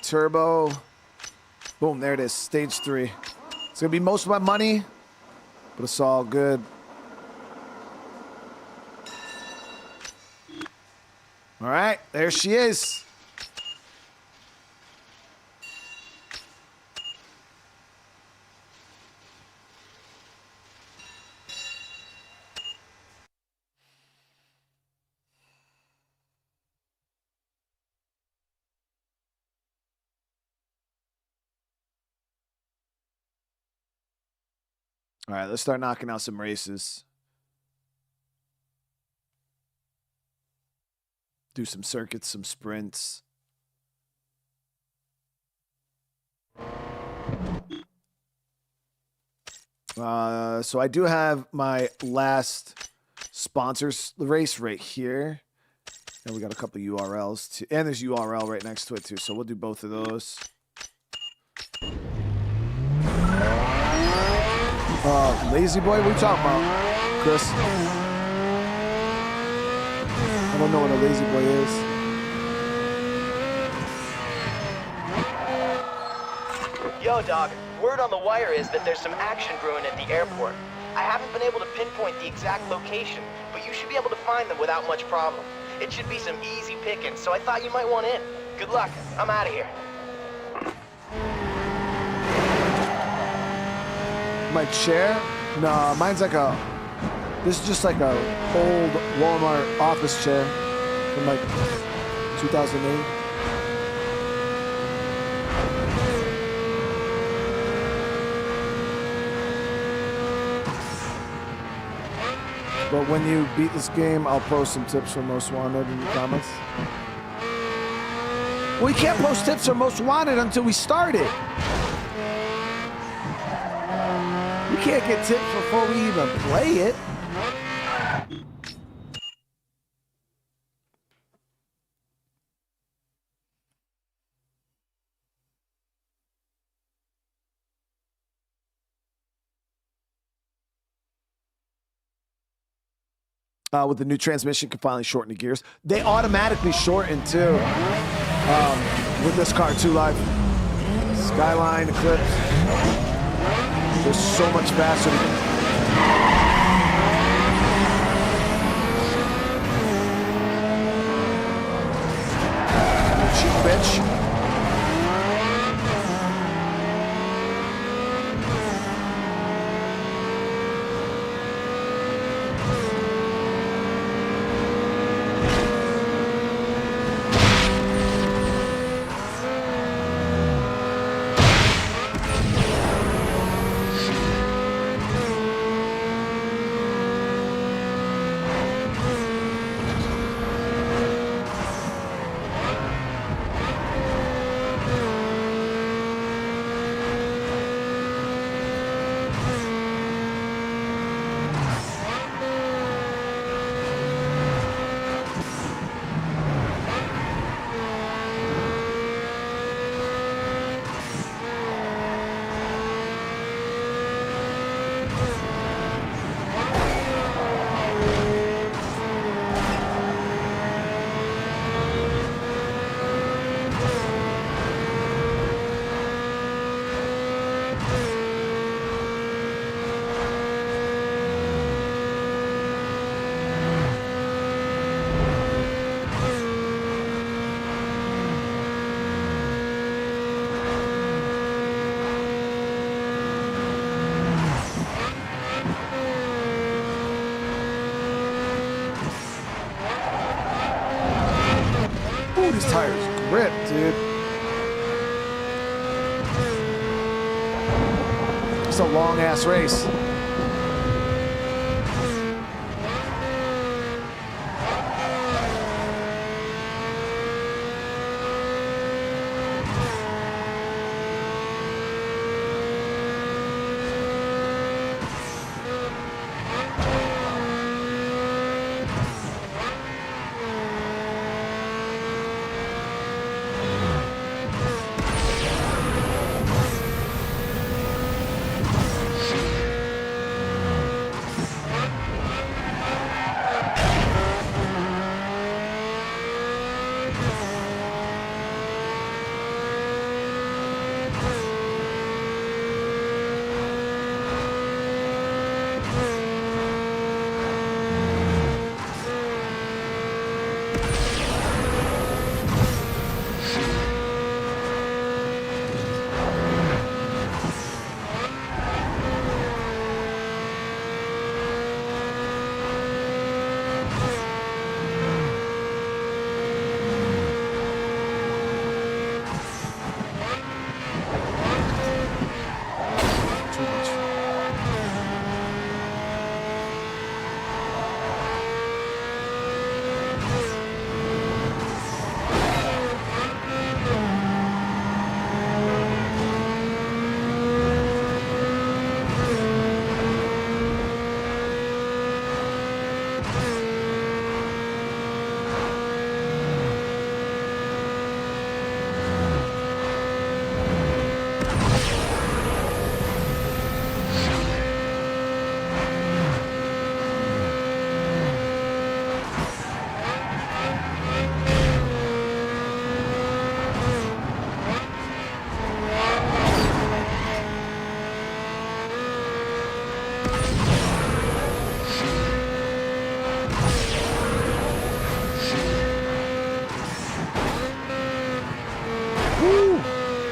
Turbo. Boom, there it is. Stage 3. It's gonna be most of my money, but it's all good. All right, there she is. All right, let's start knocking out some races. Do some circuits, some sprints. So I do have my last sponsors race right here. And we got a couple URLs too. And there's URL right next to it too. So we'll do both of those. Lazy boy, what are you talking about, Chris? I don't know what a lazy boy is.
Yo, dog. Word on the wire is that there's some action brewing at the airport. I haven't been able to pinpoint the exact location, but you should be able to find them without much problem. It should be some easy picking, so I thought you might want in. Good luck. I'm out of here.
My chair? No, mine's like a... This is just like a old Walmart office chair from like 2008. But when you beat this game, I'll post some tips for Most Wanted in the comments. We can't post tips for Most Wanted until we start it. We can't get tips before we even play it. With the new transmission, you can finally shorten the gears. They automatically shorten too. With this car, 2 Live. Skyline, Eclipse. They're so much faster. Cheap bitch. These tires grip, dude. It's a long ass race.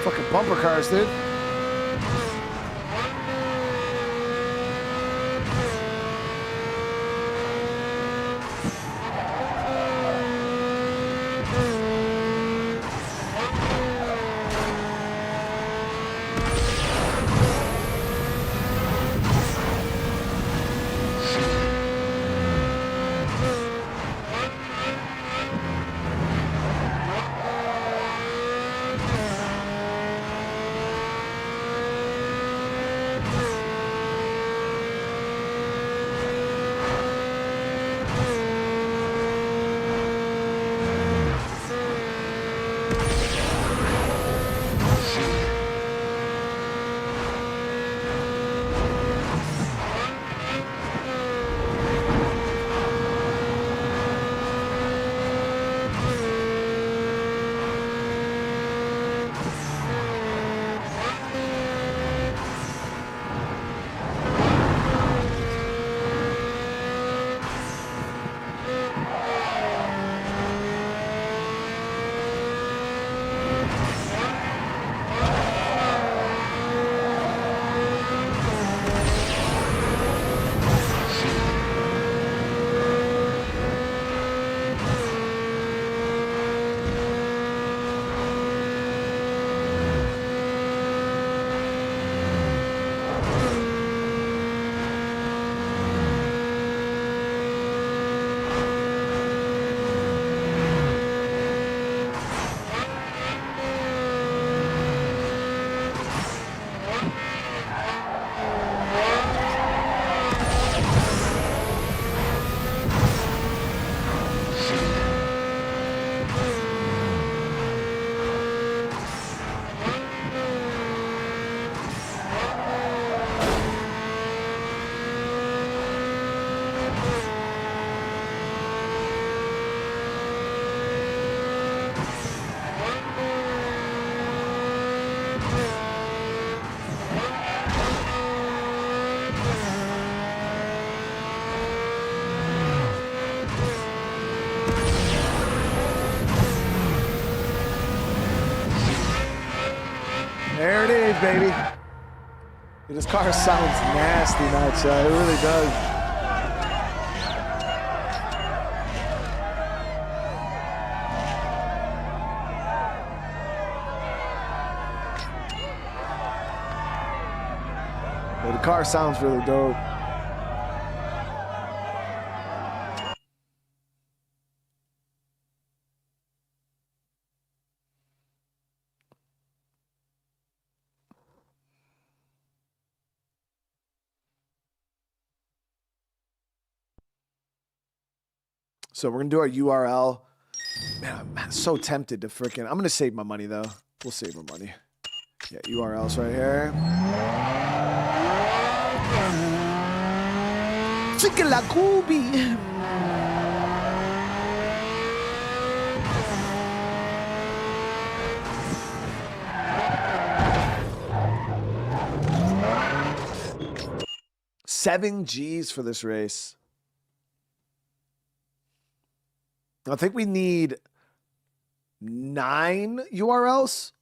Fucking bumper cars, dude. There it is, baby. This car sounds nasty, Nacha. It really does. car sounds really dope. So we're gonna do our URL. Man, I'm so tempted to freaking. I'm gonna save my money though. We'll save our money. Yeah, URLs right here. Chicken la cubi. $7 for this race. I think we need 9 URLs.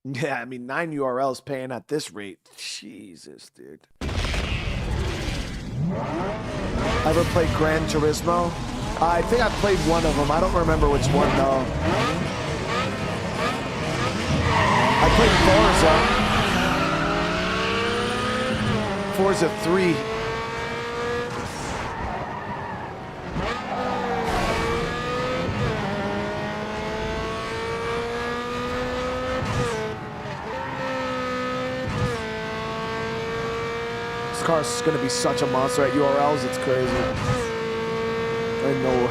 Yeah, I mean, 9 URLs paying at this rate. Jesus, dude. Ever played Gran Turismo? I think I played one of them. I don't remember which one, though. I played Forza. Forza 3. This car's gonna be such a monster at URLs, it's crazy. I know.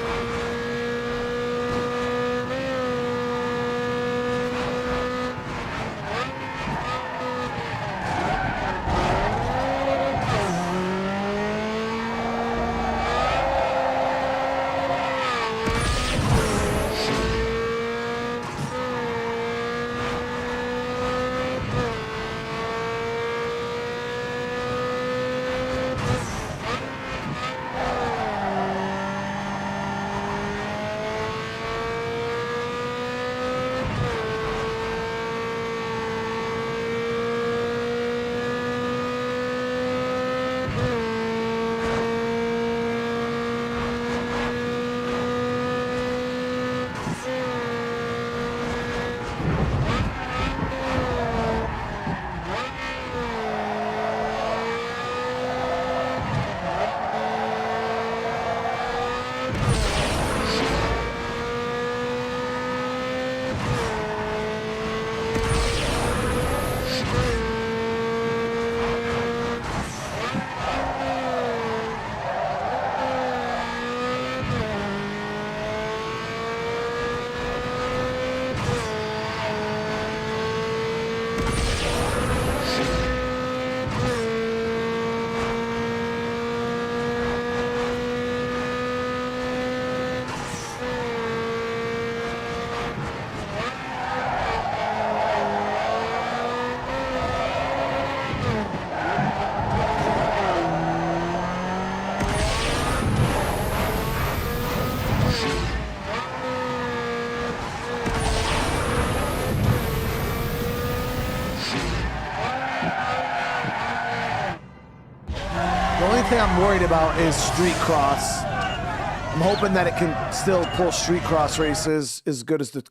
Thing I'm worried about is street cross. I'm hoping that it can still pull street cross races as good as the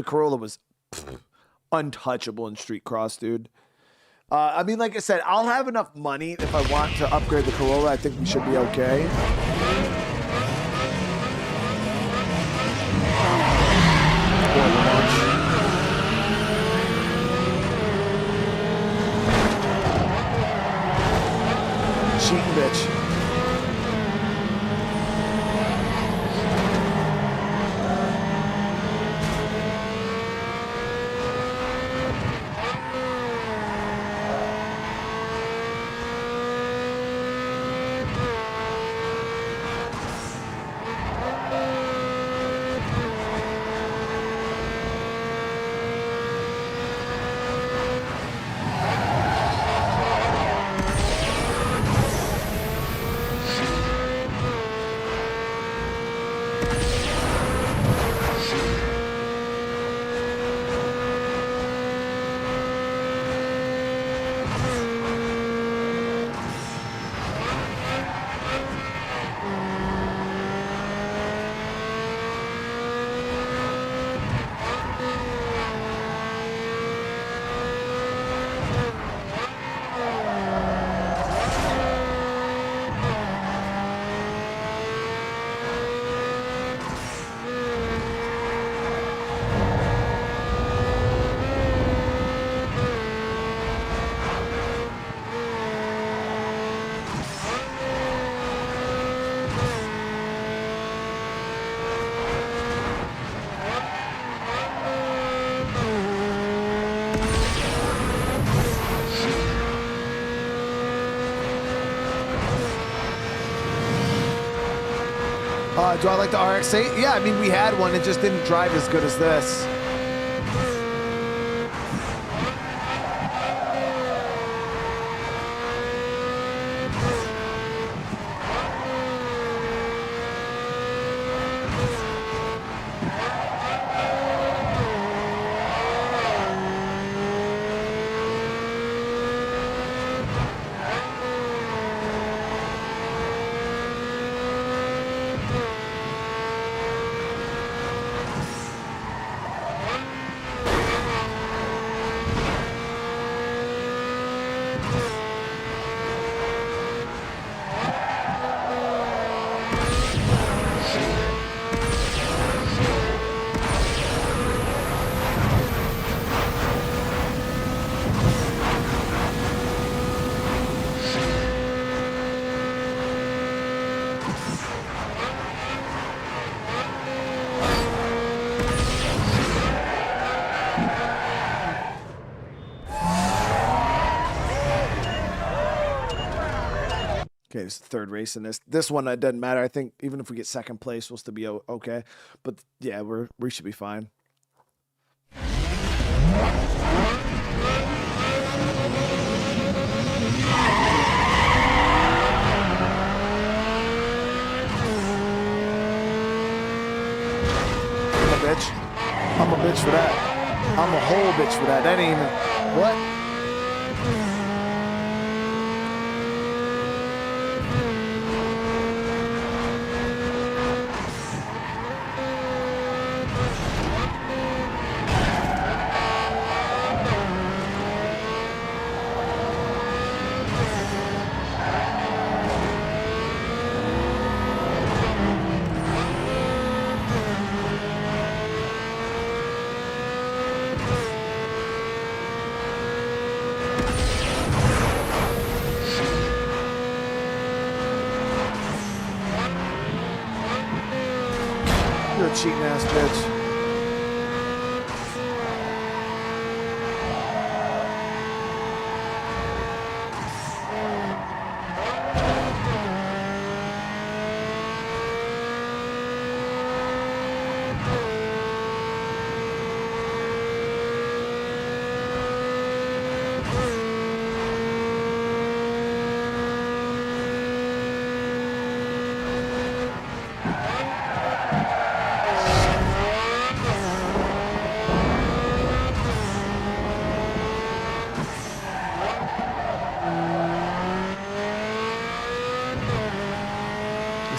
Corolla was untouchable in street cross, dude. I mean, like I said, I'll have enough money if I want to upgrade the Corolla. I think we should be okay. Cheating bitch. Do I like the RX-8? Yeah, I mean, we had one. It just didn't drive as good as this. Okay, it's the third race in this. This one, it doesn't matter. I think even if we get second place, we'll still be okay. But yeah, we should be fine. I'm a bitch. I'm a bitch for that. I'm a whole bitch for that. That ain't even... What? You're a cheating ass bitch.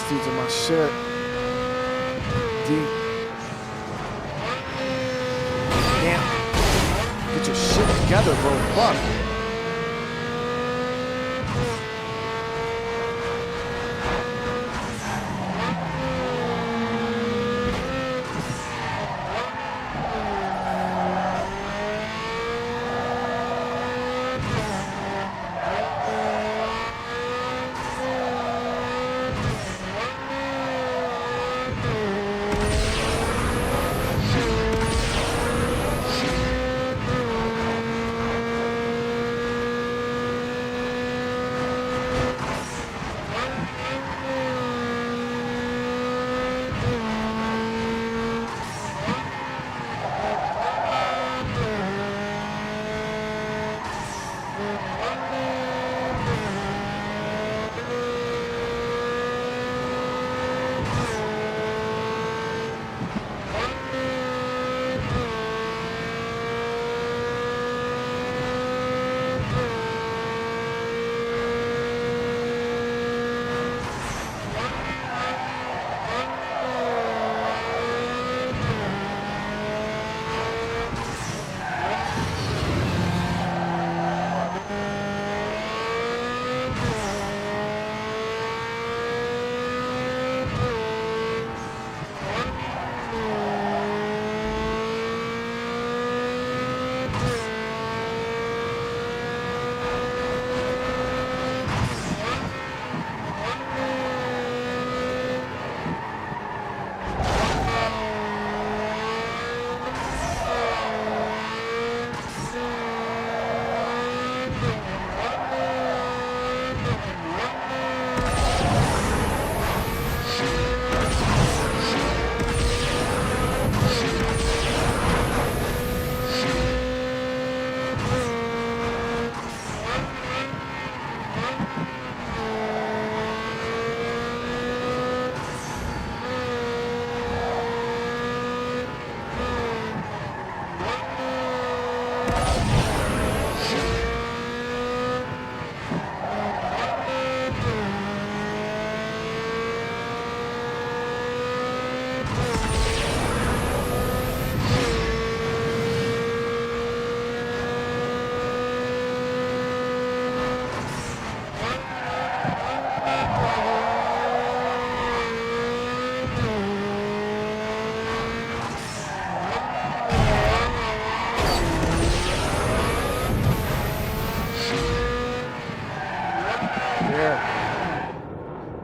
These are my shit. Deep. Damn. Get your shit together, bro. Fuck.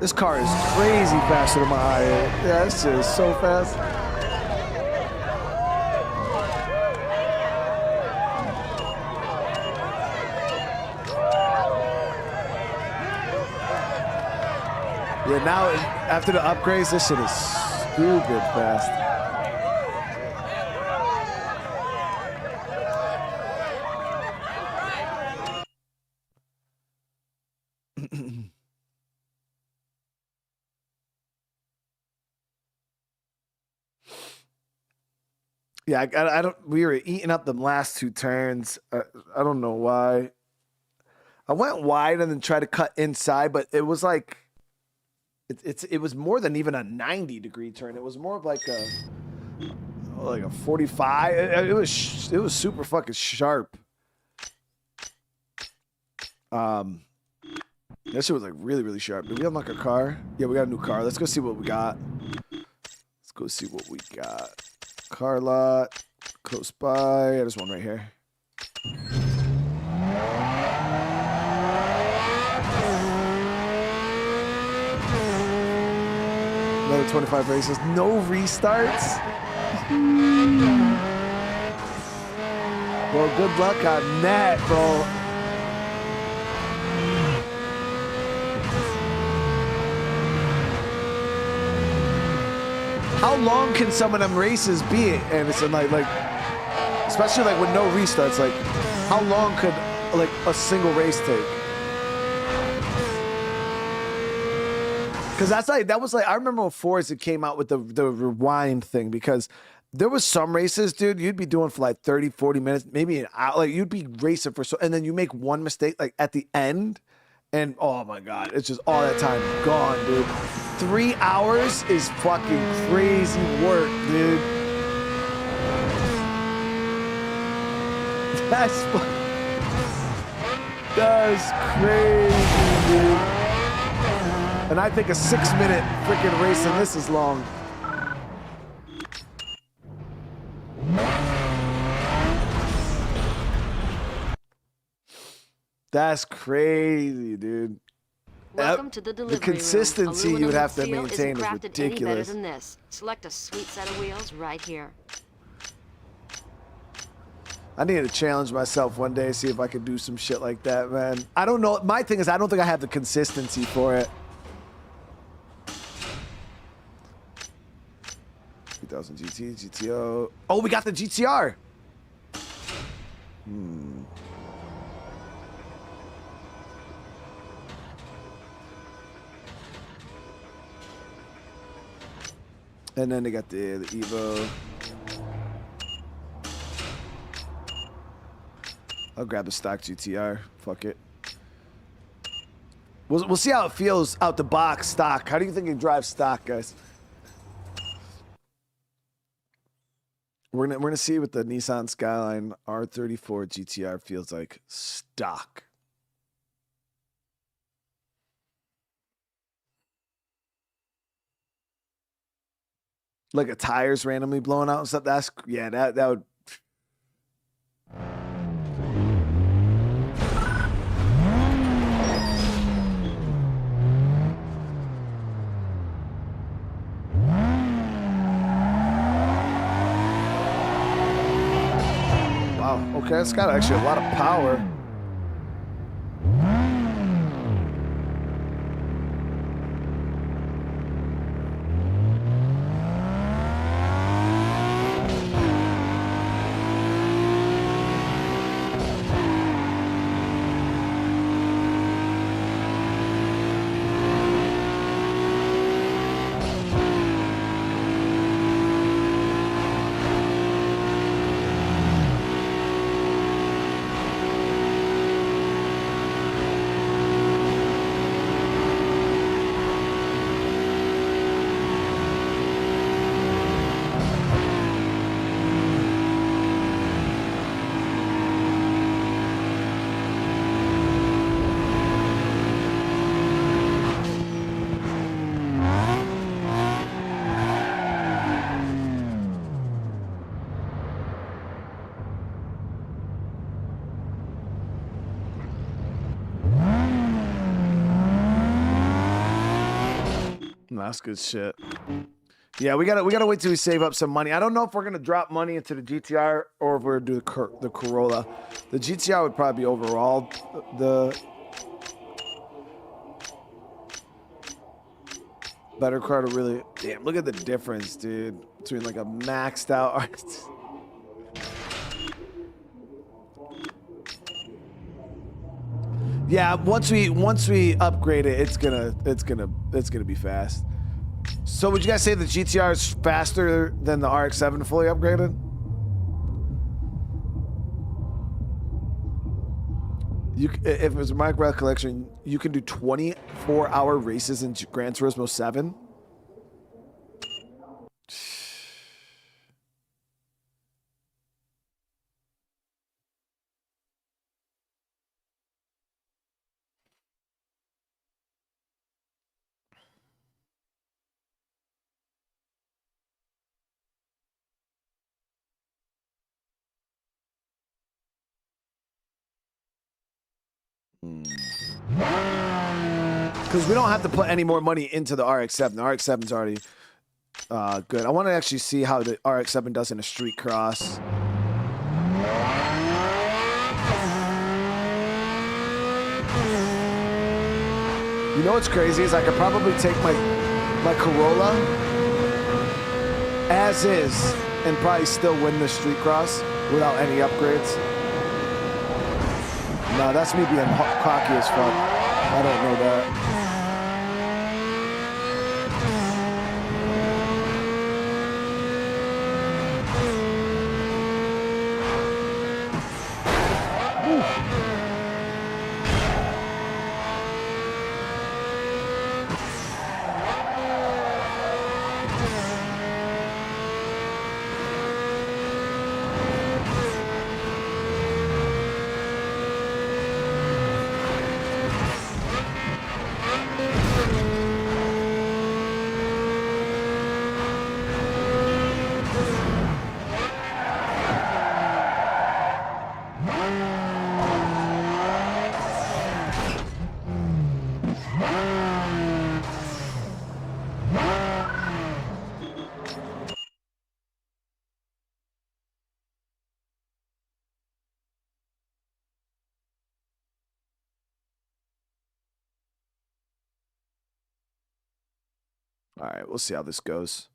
This car is crazy faster than my eye. Yeah, this shit is so fast. Yeah, now after the upgrades, this shit is stupid fast. Yeah, I don't. We were eating up the last two turns. I don't know why. I went wide and then tried to cut inside, but it was like it was more than even a 90-degree turn. It was more of like a 45. It was super fucking sharp. That shit was like really, really sharp. Did we unlock a car? Yeah, we got a new car. Let's go see what we got. Let's go see what we got. Car lot, close by. There's one right here. Another 25 races. No restarts? Well, good luck on that, bro. How long can some of them races be? And it's like, especially like with no restarts, like how long could like a single race take? Because that was like, I remember when Forza came out with the rewind thing, because there was some races, dude, you'd be doing for like 30, 40 minutes, maybe an hour, like you'd be racing for and then you make one mistake like at the end, and oh my God, it's just all that time gone, dude. 3 hours is fucking crazy work, dude. That's crazy, dude. And I think a 6-minute freaking race in this is long. That's crazy, dude.
Welcome to the delivery
The consistency
room.
you would have to
Aluminum
maintain
isn't
is
crafted any better
ridiculous.
than this. Select a sweet set of wheels right here.
I need to challenge myself one day, see if I could do some shit like that, man. I don't know. My thing is, I don't think I have the consistency for it. 3000 GT, GTO. Oh, we got the GTR. And then they got the Evo. I'll grab the stock GTR. Fuck it. We'll see how it feels out the box stock. How do you think it drives stock, guys? We're gonna see what the Nissan Skyline R34 GTR feels like stock. Like a tires randomly blowing out and stuff. That's that would. Wow. Okay, it's got actually a lot of power. That's good shit. Yeah, we gotta wait till we save up some money. I don't know if we're gonna drop money into the GTR or if we're gonna do the Corolla. The GTR would probably be overall the better car to really. Damn, look at the difference, dude, between like a maxed out. Yeah, once we upgrade it, it's gonna be fast. So would you guys say the GTR is faster than the RX-7 fully upgraded? If it was my recollection, you can do 24-hour races in Gran Turismo 7. Because we don't have to put any more money into the RX-7. The RX-7's already good. I want to actually see how the RX-7 does in a street cross. You know what's crazy is I could probably take my Corolla as is and probably still win the street cross without any upgrades. Nah, that's me being cocky as fuck. I don't know that. All right, we'll see how this goes.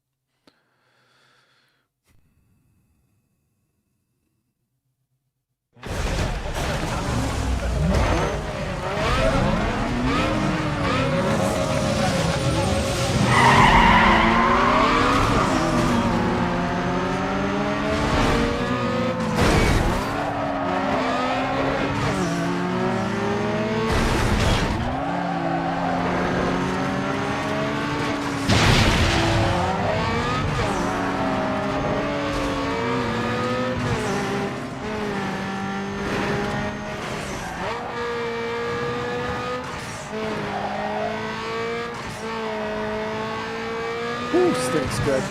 Stinks good.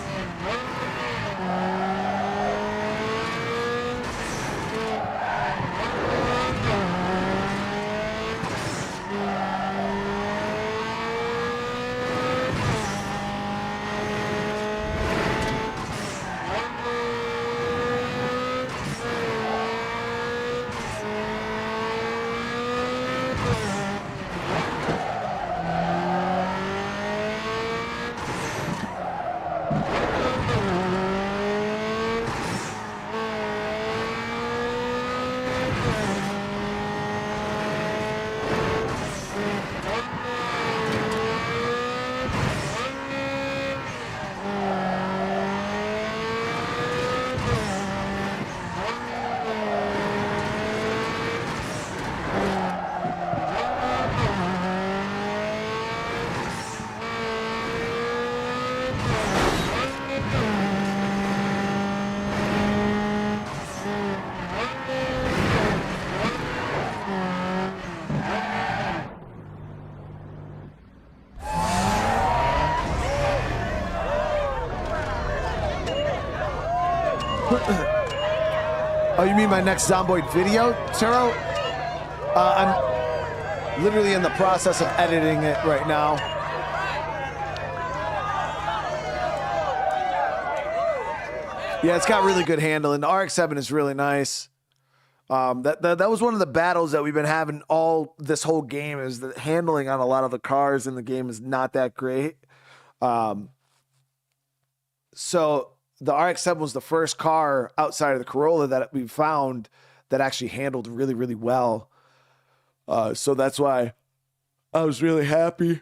Oh, you mean my next Zomboid video, Turo? I'm literally in the process of editing it right now. Yeah, it's got really good handling. The RX-7 is really nice. That was one of the battles that we've been having all this whole game, is the handling on a lot of the cars in the game is not that great. So the RX-7 was the first car outside of the Corolla that we found that actually handled really, really well. So that's why I was really happy.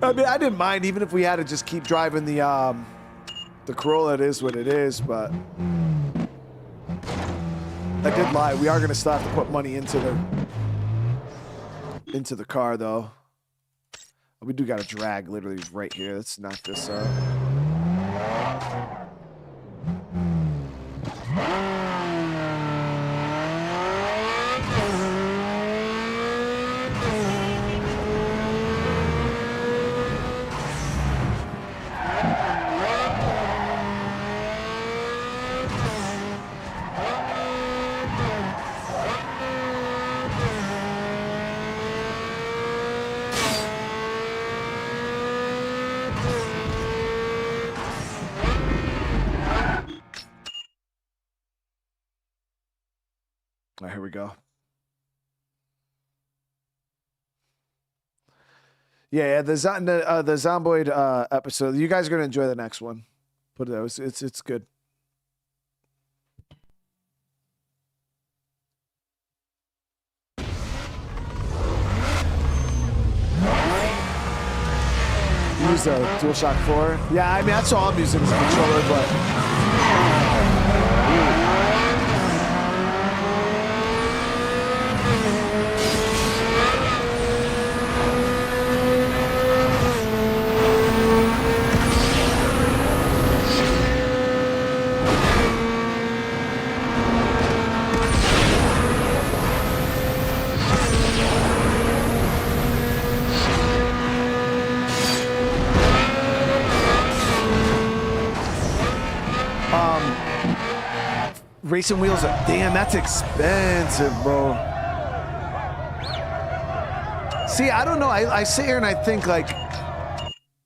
I mean, I didn't mind even if we had to just keep driving the Corolla. It is what it is, but I did lie. We are going to still have to put money into the car, though. We do got a drag literally right here. Let's knock this up. All right, here we go. Yeah, the Zomboid episode. You guys are gonna enjoy the next one. Put it. It's good. Use a DualShock 4. Yeah, I mean that's all I'm using as a controller, but. Racing wheels are, damn, that's expensive, bro. See, I don't know. I sit here and I think, like,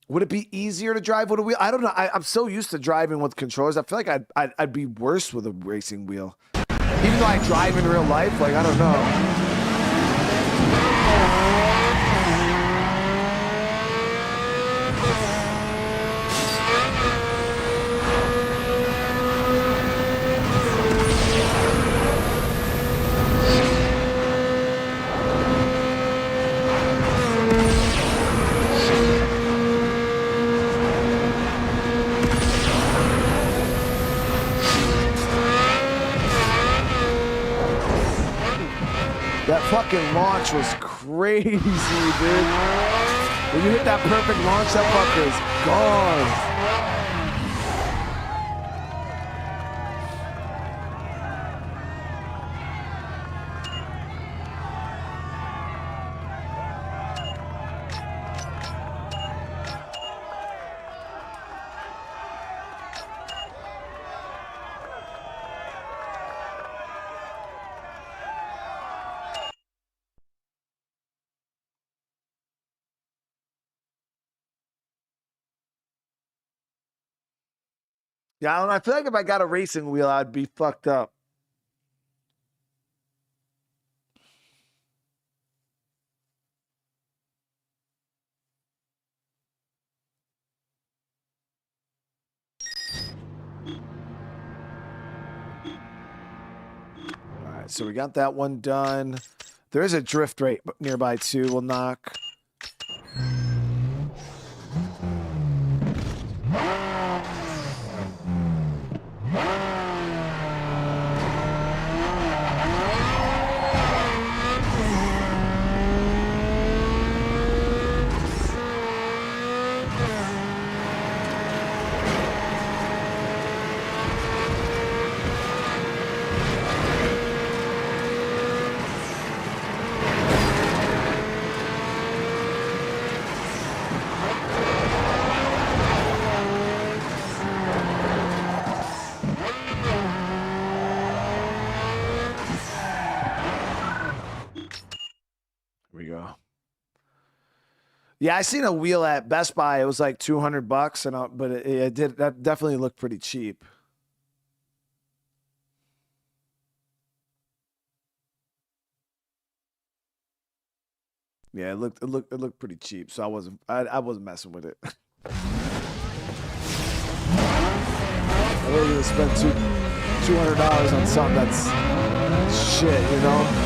would it be easier to drive with a wheel? I don't know. I'm so used to driving with controllers. I feel like I'd be worse with a racing wheel. Even though I drive in real life, like, I don't know. That fucking launch was crazy, dude. When you hit that perfect launch, that fucker is gone. Yeah, I don't know. I feel like if I got a racing wheel, I'd be fucked up. All right, so we got that one done. There is a drift rate nearby too. We'll knock. Yeah, I seen a wheel at Best Buy. It was like $200, but that definitely looked pretty cheap. Yeah, it looked pretty cheap, so I wasn't messing with it. I wasn't gonna spend $200 on something that's shit, you know.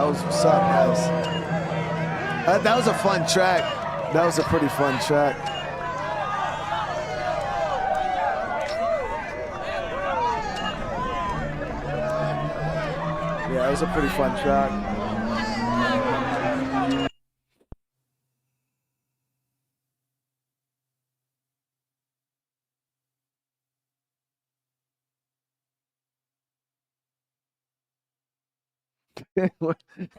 That was what's up, guys. That was a fun track. That was a pretty fun track. Yeah, that was a pretty fun track.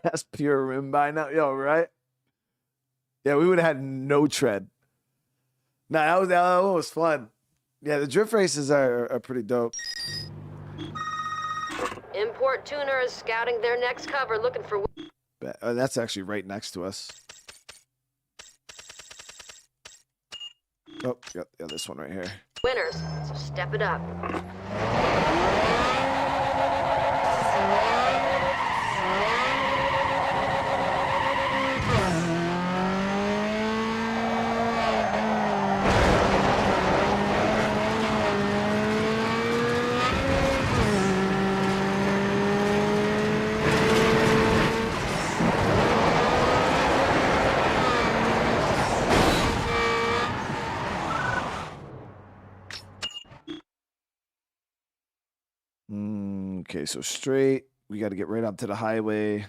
That's pure rim by now. Yo, right? Yeah, we would have had no tread. Nah, that one was fun. Yeah, the drift races are pretty dope.
Import tuner is scouting their next cover, looking for...
That's actually right next to us. Oh, yeah, this one right here.
Winners, so step it up.
Okay, so straight. We got to get right onto the highway.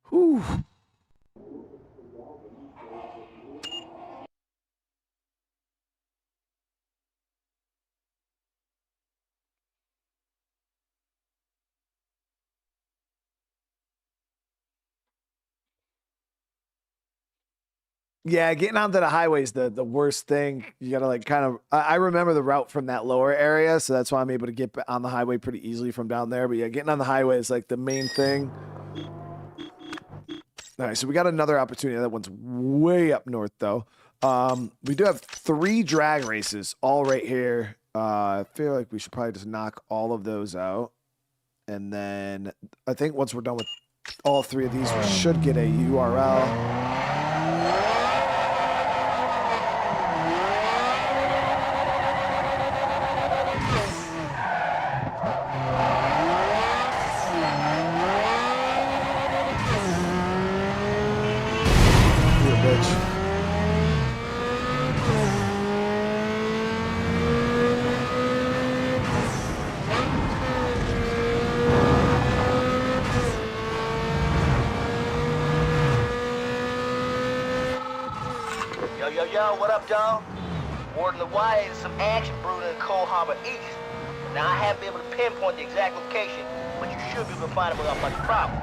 Whew. Yeah, getting onto the highway is the worst thing. You gotta like kind of. I remember the route from that lower area, so that's why I'm able to get on the highway pretty easily from down there. But yeah, getting on the highway is like the main thing. All right, so we got another opportunity. That one's way up north though. We do have 3 drag races all right here. I feel like we should probably just knock all of those out, and then I think once we're done with all 3 of these, we should get a URL.
Yo, what up, dawg? Word on the wire is some action brewing in Coal Harbor East. Now, I haven't been able to pinpoint the exact location, but you should be able to find it without much problem.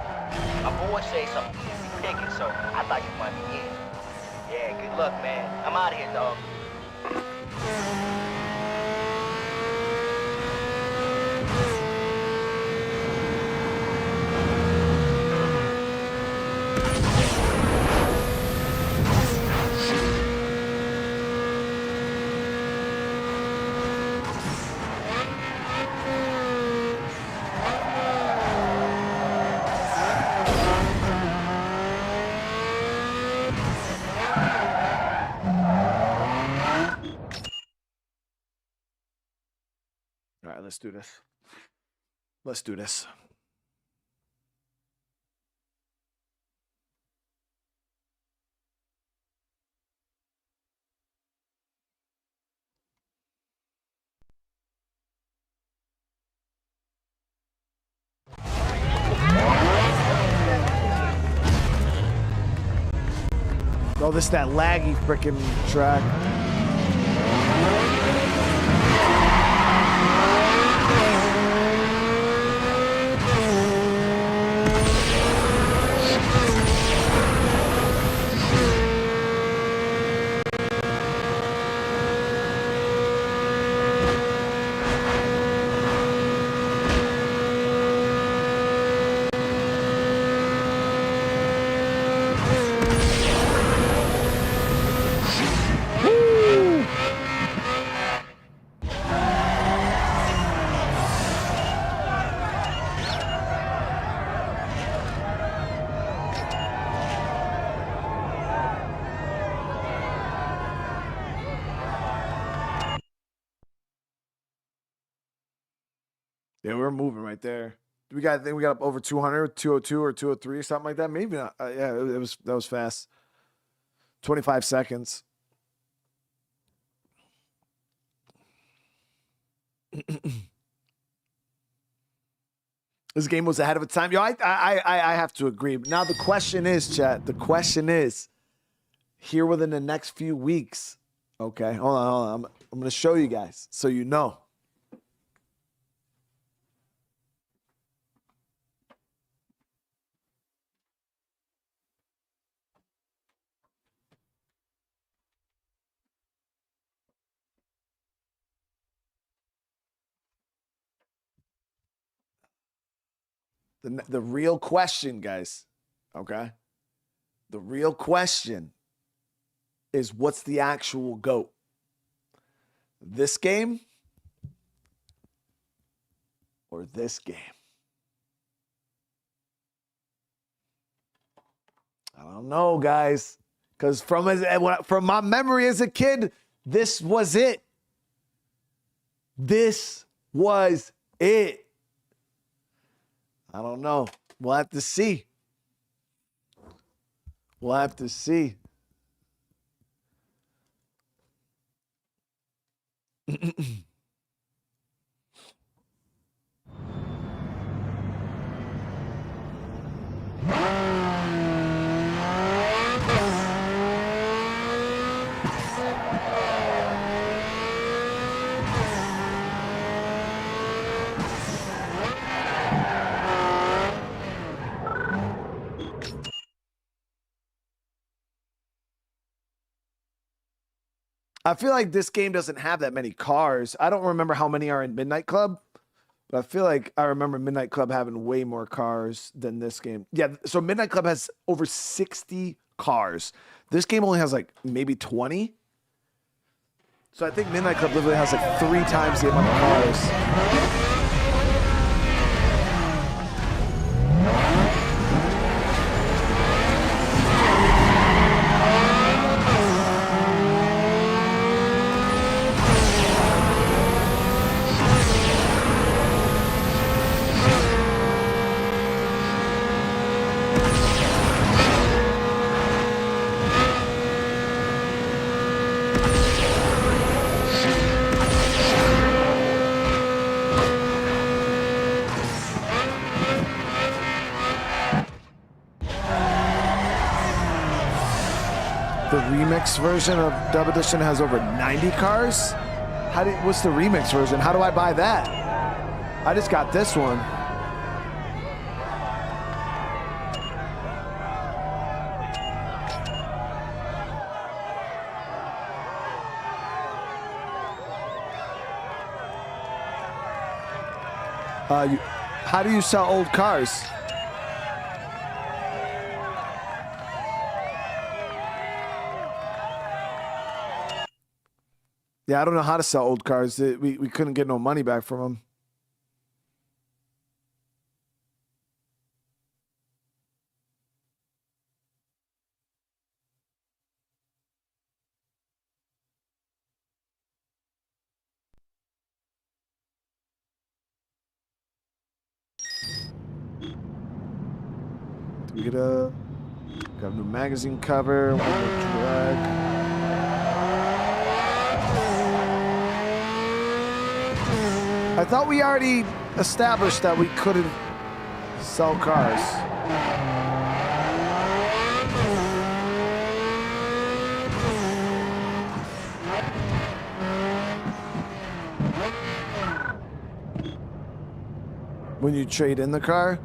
My boys say something easy picking, so I thought you might be in. Yeah, good luck, man. I'm out of here, dawg.
Let's do this. Let's do this. Oh, this is that laggy freaking track. Yeah, we're moving right there. I think we got up over 200, 202 or 203 or something like that. Maybe not. Yeah, that was fast. 25 seconds. This game was ahead of its time. Yo, I have to agree. Now the question is, chat. The question is, here within the next few weeks. Okay, hold on. I'm gonna show you guys so you know. The real question, guys, okay? The real question is what's the actual GOAT? This game or this game? I don't know, guys. Because from my memory as a kid, this was it. This was it. I don't know. We'll have to see. We'll have to see. I feel like this game doesn't have that many cars. I don't remember how many are in Midnight Club, but I feel like I remember Midnight Club having way more cars than this game. Yeah, so Midnight Club has over 60 cars. This game only has like maybe 20. So I think Midnight Club literally has like 3 times the amount of cars. The remix version of Dub Edition has over 90 cars? What's the remix version? How do I buy that? I just got this one. How do you sell old cars? Yeah, I don't know how to sell old cars. We couldn't get no money back from them. We get a got a new magazine cover. One more drag. I thought we already established that we couldn't sell cars. When you trade in the car?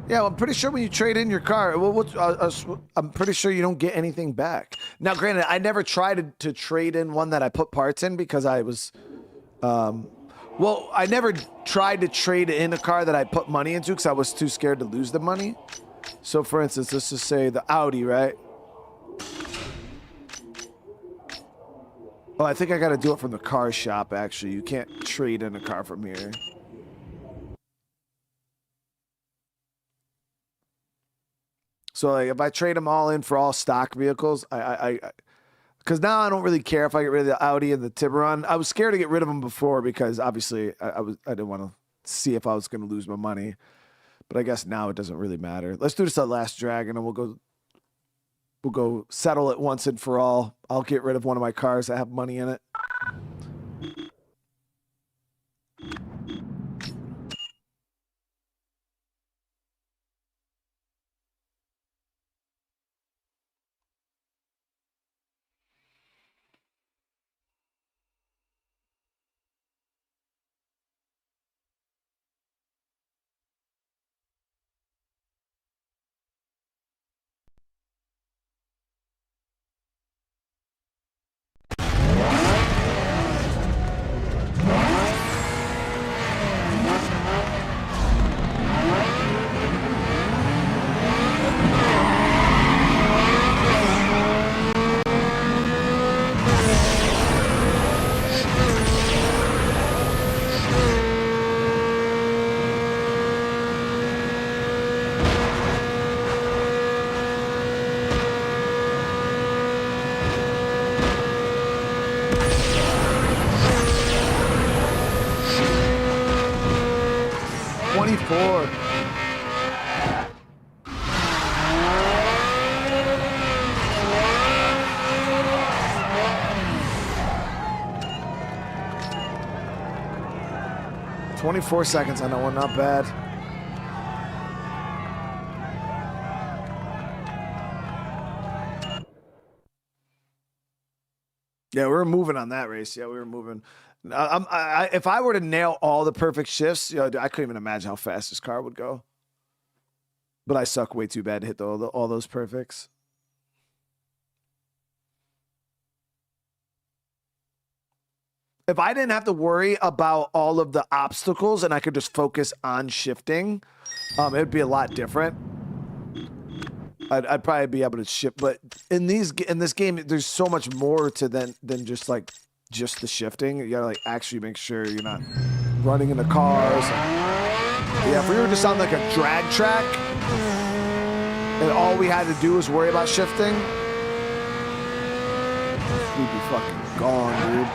Yeah, well, I'm pretty sure when you trade in your car, well, I'm pretty sure you don't get anything back. Now, granted, I never tried to trade in one that I put parts in because I was, well, I never tried to trade in a car that I put money into because I was too scared to lose the money. So, for instance, let's just say the Audi, right? Oh, I think I got to do it from the car shop, actually. You can't trade in a car from here. So like, if I trade them all in for all stock vehicles, because now I don't really care if I get rid of the Audi and the Tiburon. I was scared to get rid of them before because obviously I didn't want to see if I was going to lose my money. But I guess now it doesn't really matter. Let's do this at last drag, and then we'll go settle it once and for all. I'll get rid of one of my cars that have money in it. $24 seconds on that one, not bad. Yeah, we were moving on that race. Yeah, we were moving. If I were to nail all the perfect shifts, you know, I couldn't even imagine how fast this car would go. But I suck way too bad to hit all those perfects. If I didn't have to worry about all of the obstacles and I could just focus on shifting, it'd be a lot different. I'd probably be able to shift, but in this game, there's so much more to than just the shifting. You gotta like actually make sure you're not running into cars. Yeah, if we were just on like a drag track and all we had to do was worry about shifting, we'd be fucking gone, dude.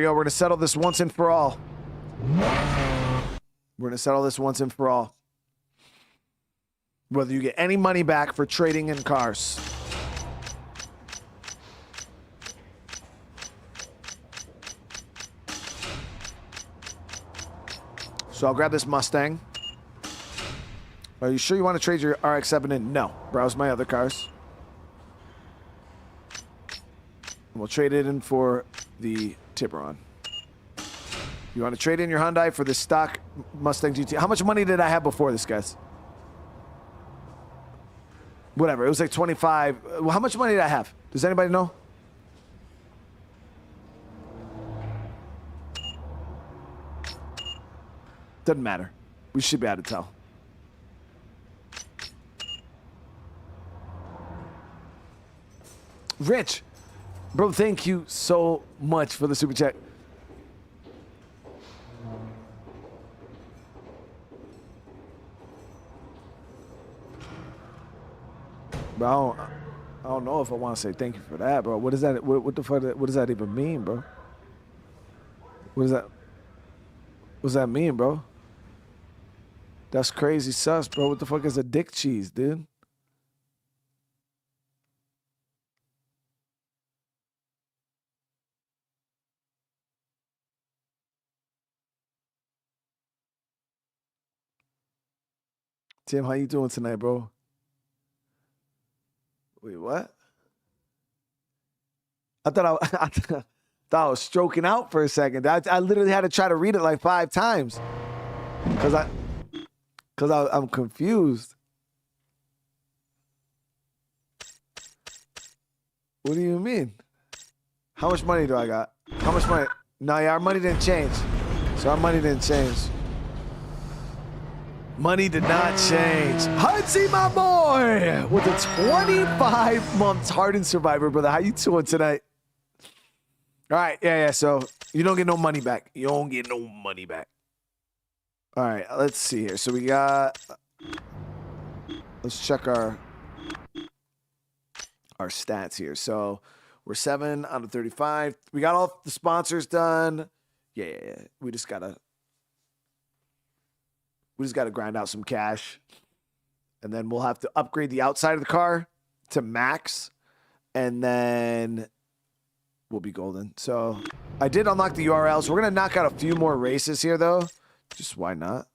We're going to settle this once and for all. We're going to settle this once and for all. Whether you get any money back for trading in cars. So I'll grab this Mustang. Are you sure you want to trade your RX-7 in? No. Browse my other cars. And we'll trade it in for the Tiburon. You want to trade in your Hyundai for the stock Mustang GTR? How much money did I have before this, guys? Whatever. It was like 25. Well, how much money did I have? Does anybody know? Doesn't matter. We should be able to tell. Rich, bro, thank you so much for the super chat. Bro, I don't know if I want to say thank you for that, bro. What is that? What the fuck? What does that even mean, bro? What is that? What does that mean, bro? That's crazy sus, bro. What the fuck is a dick cheese, dude? Tim, how you doing tonight, bro? Wait, what? I thought I was stroking out for a second. I literally had to try to read it like 5 times because I'm confused. What do you mean? How much money do I got? How much money? No, yeah, our money didn't change. So our money didn't change. Money did not change. Hudsy, my boy, with a 25 months hardened survivor, brother. How you doing tonight? All right, yeah. So you don't get no money back. You don't get no money back. All right, let's see here. So we got. Let's check our stats here. So we're 7 out of 35. We got all the sponsors done. Yeah. We just gotta grind out some cash, and then we'll have to upgrade the outside of the car to max, and then we'll be golden. So I did unlock the URLs. We're gonna knock out a few more races here, though. Just why not?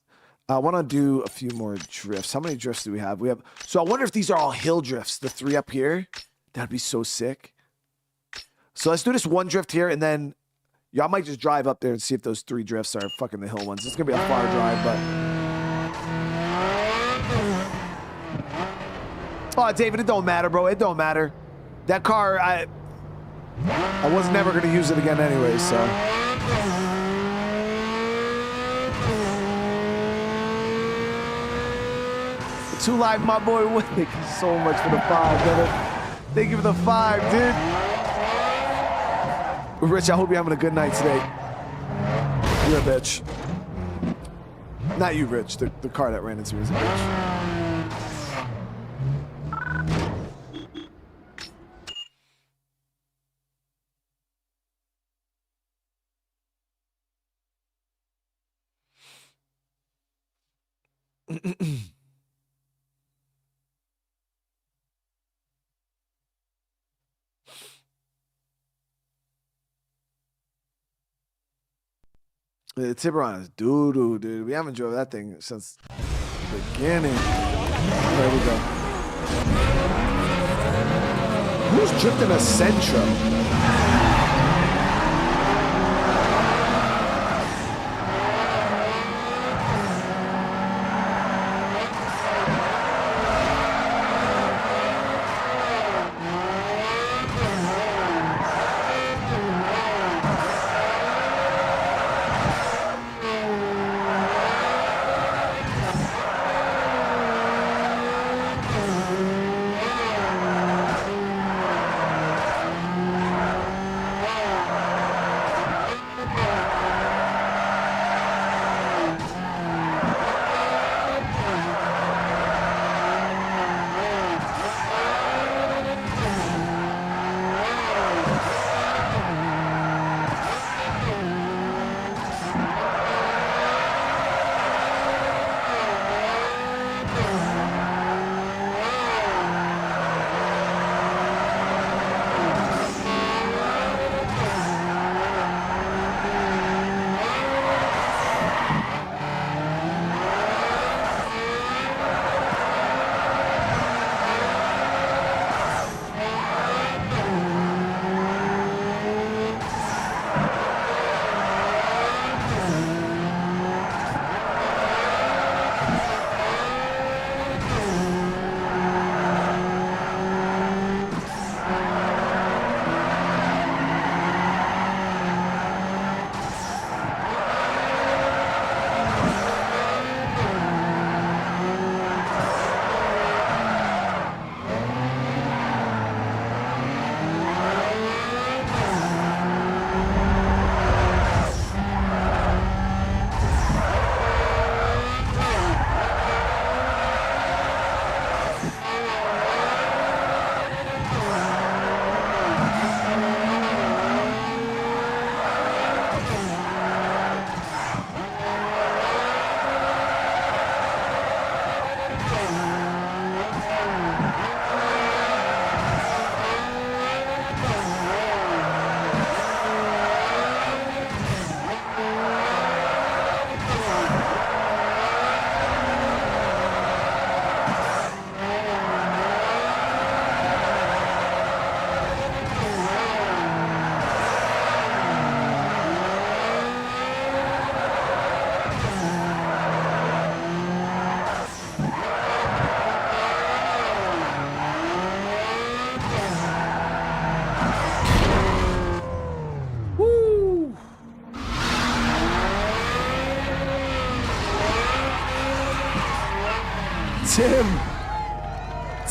I want to do a few more drifts. How many drifts do we have? So I wonder if these are all hill drifts. The 3 up here. That'd be so sick. So let's do this 1 drift here, and then y'all might just drive up there and see if those 3 drifts are fucking the hill ones. It's gonna be a far drive, but. Oh, David, it don't matter, bro. It don't matter. That car, I was never going to use it again anyway, so. Too Live, my boy. Thank you so much for the 5, brother. Thank you for the 5, dude. Rich, I hope you're having a good night today. You're a bitch. Not you, Rich. The car that ran into me is a bitch. The Tiburon is doo-doo, dude. We haven't drove that thing since the beginning. There we go. Who's drifting a Sentra?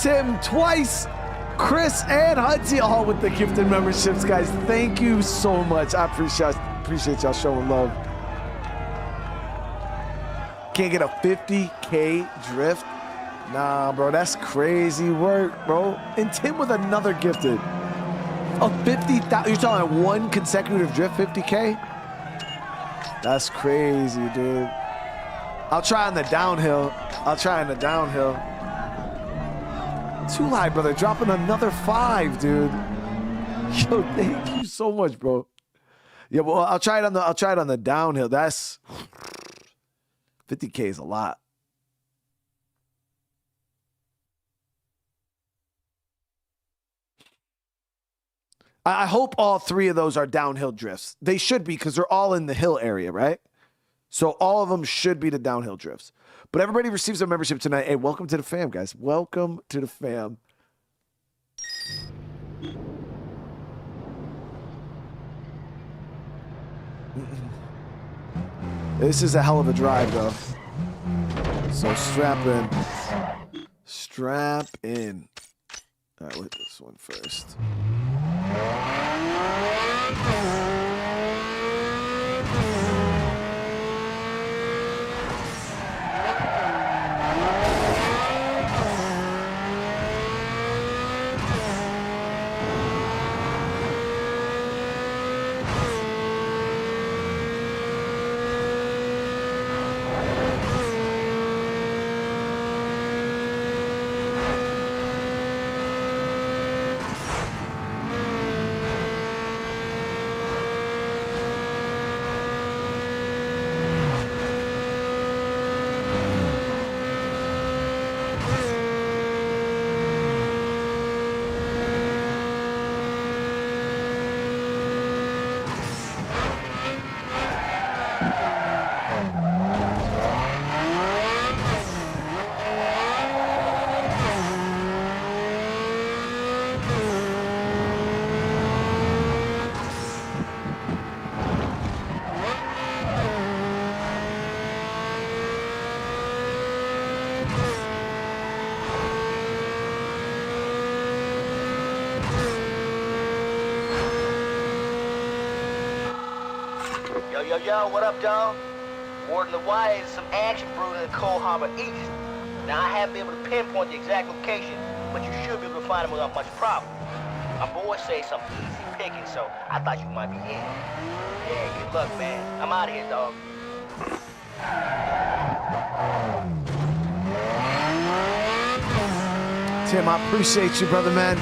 Tim twice. Chris and Hudzy all with the gifted memberships, guys. Thank you so much. I appreciate y'all showing love. Can't get a 50K drift? Nah, bro, that's crazy work, bro. And Tim with another gifted. A 50,000, you're talking one consecutive drift, 50K? That's crazy, dude. I'll try on the downhill. Too high, brother. Dropping another 5, dude. Yo, thank you so much, bro. Yeah, well, I'll try it on the downhill. That's 50K is a lot. I hope all 3 of those are downhill drifts. They should be because they're all in the hill area, right? So all of them should be the downhill drifts. But everybody receives a membership tonight. Hey, welcome to the fam, guys. Welcome to the fam. This is a hell of a drive, though. So strap in. Strap in. All right, look at this one first.
Yo, what up, dog? Word on the wire is some action brewing in Coal Harbor East. Now, I haven't been able to pinpoint the exact location, but you should be able to find them without much problem. My boys say some easy picking, so I thought you might be in. Yeah, good luck, man. I'm out of here, dog.
Tim, I appreciate you, brother, man.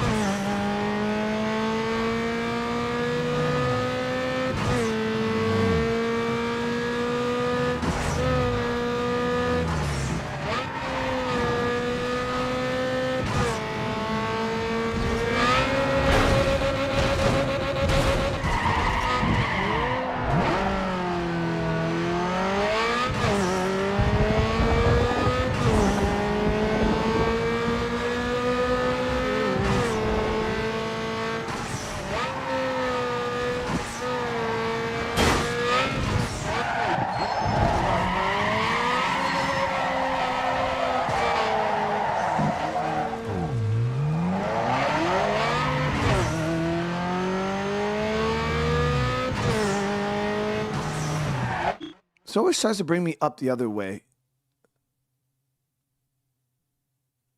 So it always tries to bring me up the other way.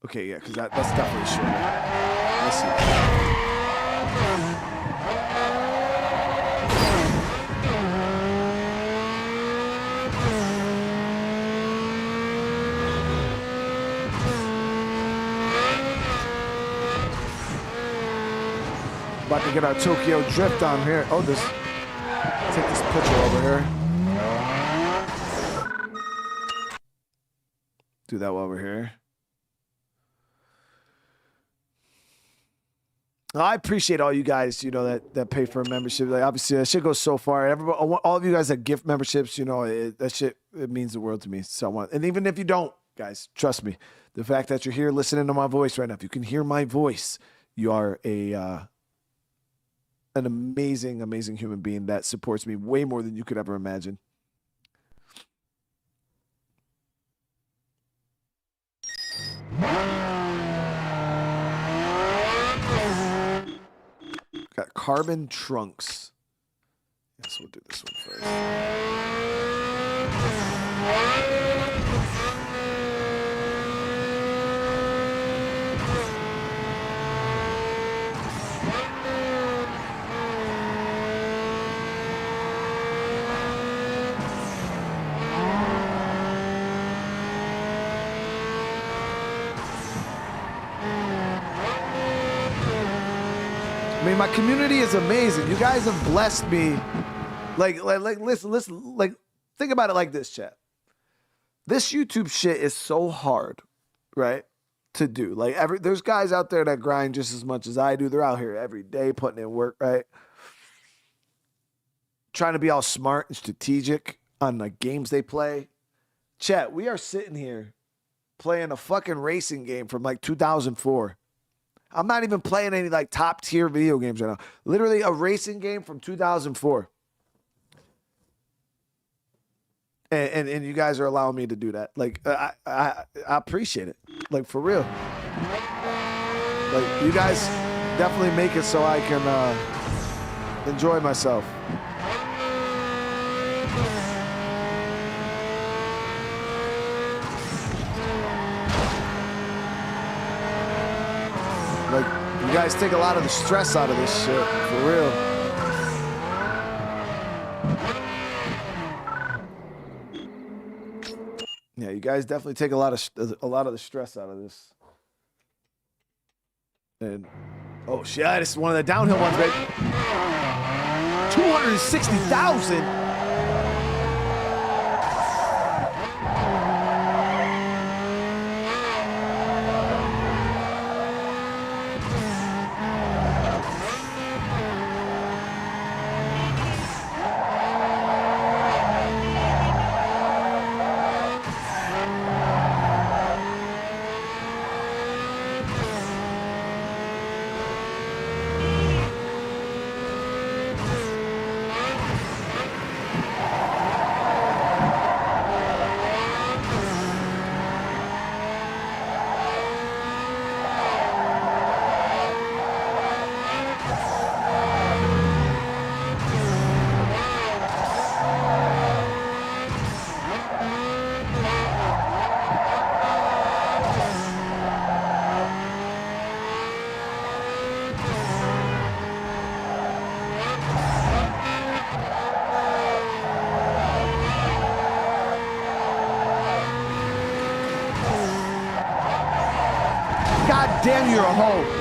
Okay, yeah, because that's definitely shorter. Let's see. About to get our Tokyo drift on here. Oh, take this picture over here. Do that while we're here. I appreciate all you guys, that pay for a membership. Like, obviously, that shit goes so far. Everybody, all of you guys that gift memberships, that shit, it means the world to me. So, and even if you don't, guys, trust me, the fact that you're here listening to my voice right now, if you can hear my voice, you are an amazing, amazing human being that supports me way more than you could ever imagine. carbon trunks. Yes, we'll do this one first. I mean, my community is amazing. You guys have blessed me. Like, listen, like, think about it like this, chat. This YouTube shit is so hard, right, to do. Like, there's guys out there that grind just as much as I do. They're out here every day putting in work, right? Trying to be all smart and strategic on the games they play. Chat, we are sitting here playing a fucking racing game from like 2004. I'm not even playing any like top tier video games right now. Literally a racing game from 2004. And you guys are allowing me to do that. Like, I appreciate it. Like, for real. Like, you guys definitely make it so I can enjoy myself. Like, you guys take a lot of the stress out of this shit, for real. Yeah, you guys definitely take a lot of the stress out of this. And oh shit, this is one of the downhill ones, baby. 260,000. God damn, you're a hoe.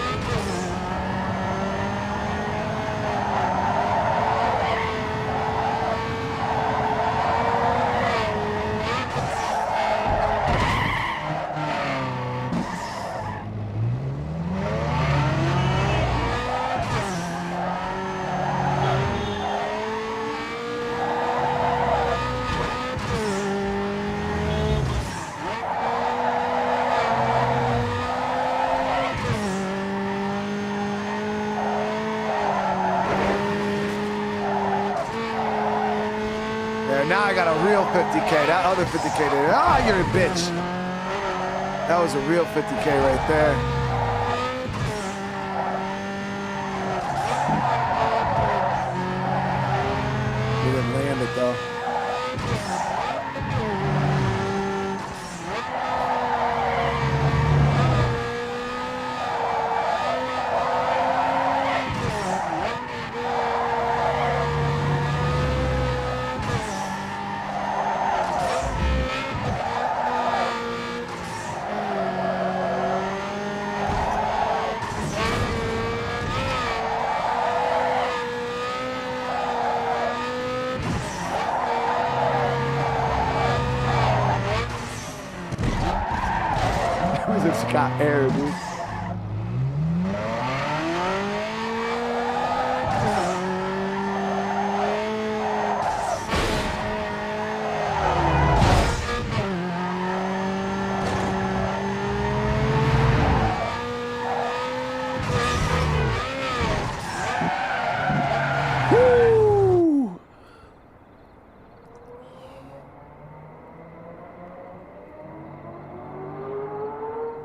Now I got a real 50K. That other 50K there. Ah, you're a bitch. That was a real 50K right there. He didn't land it though. Got air, dude. Woo!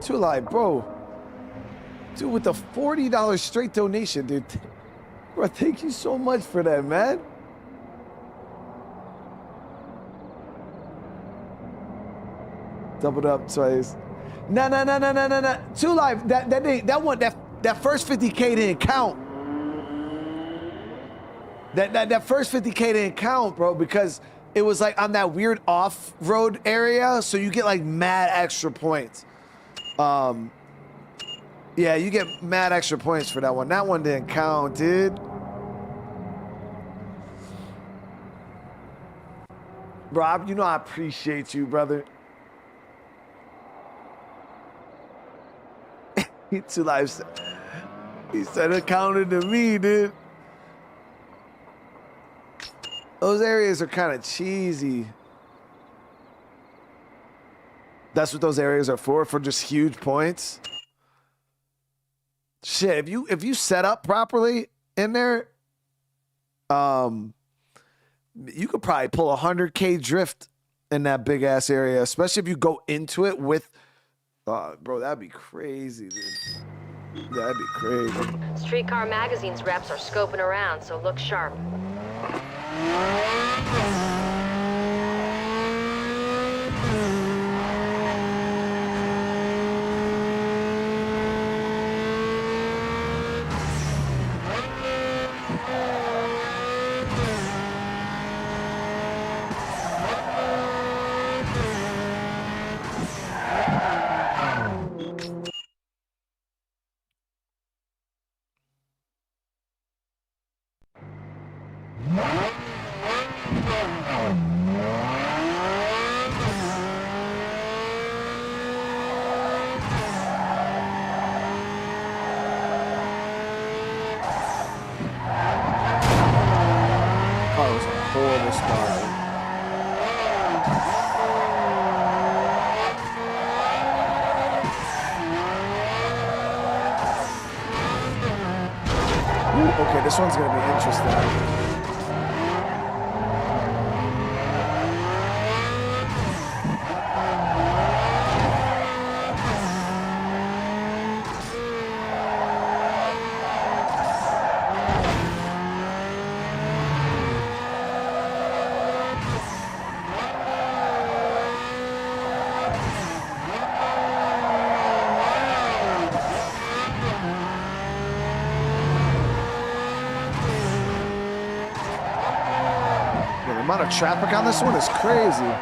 Too live, bro. Dude, with the $40 straight donation, dude. Bro, thank you so much for that, man. Doubled up twice. No. 2 Live. That first 50K didn't count. That first 50K didn't count, bro, because it was like on that weird off-road area, so you get like mad extra points. Yeah, you get mad extra points for that one. That one didn't count, dude. Rob, you know I appreciate you, brother. 2 Lives. He said it counted to me, dude. Those areas are kind of cheesy. That's what those areas are for just huge points. Shit, if you set up properly in there, you could probably pull a 100K drift in that big ass area, especially if you go into it with, bro, that'd be crazy, dude. That'd be crazy.
Streetcar Magazine's reps are scoping around, so look sharp.
Okay, this one's gonna be interesting. The amount of traffic on this one is crazy.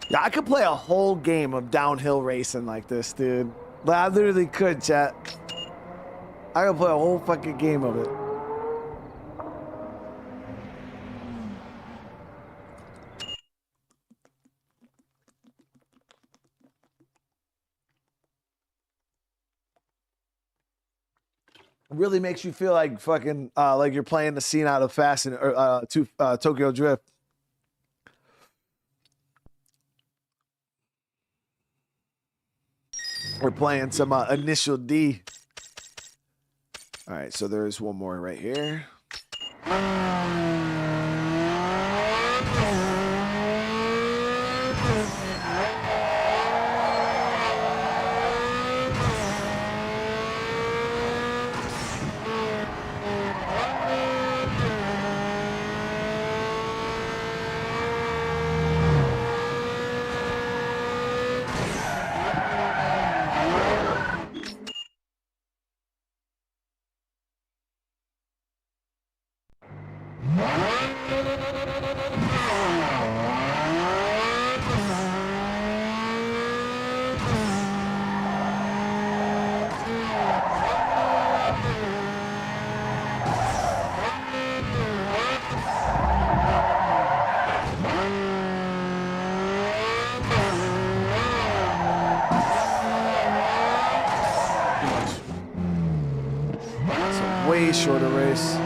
Yeah, I could play a whole game of downhill racing like this, dude. Like, I literally could, chat. I could play a whole fucking game of it. Really makes you feel like fucking like you're playing the scene out of Fast and Tokyo Drift. We're playing some Initial D. All right, so there is one more right here. Way shorter race.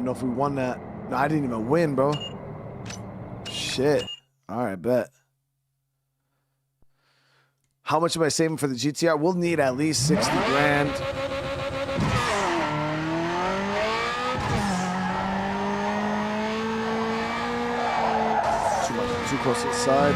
If we won that. No, I didn't even win, bro. Shit. All right, bet. How much am I saving for the GTR? We'll need at least 60 grand. Too close to the side.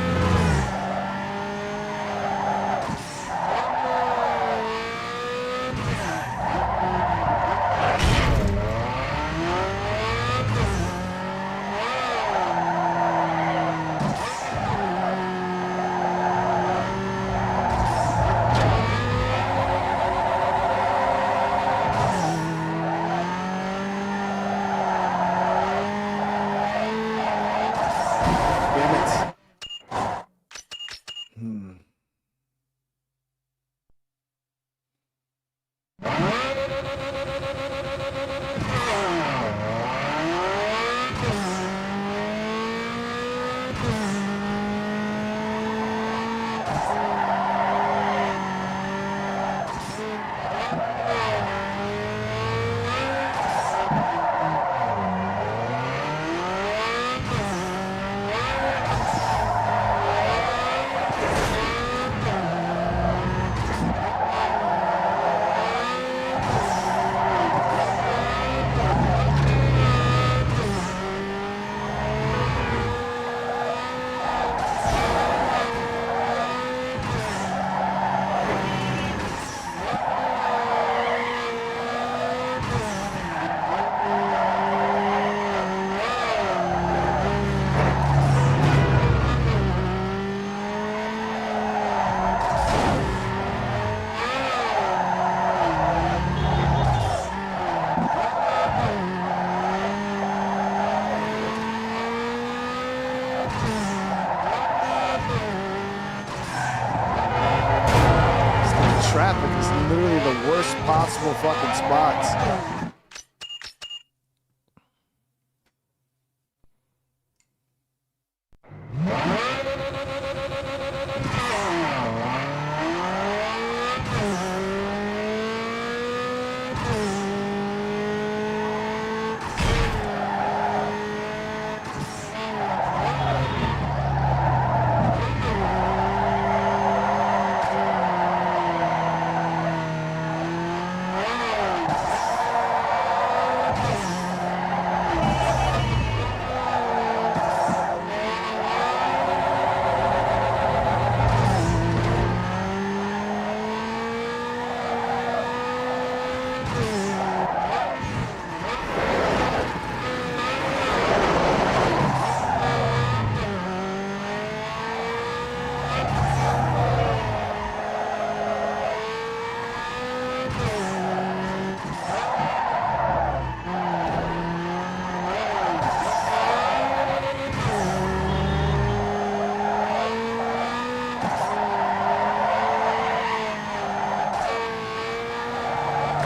Possible fucking spots.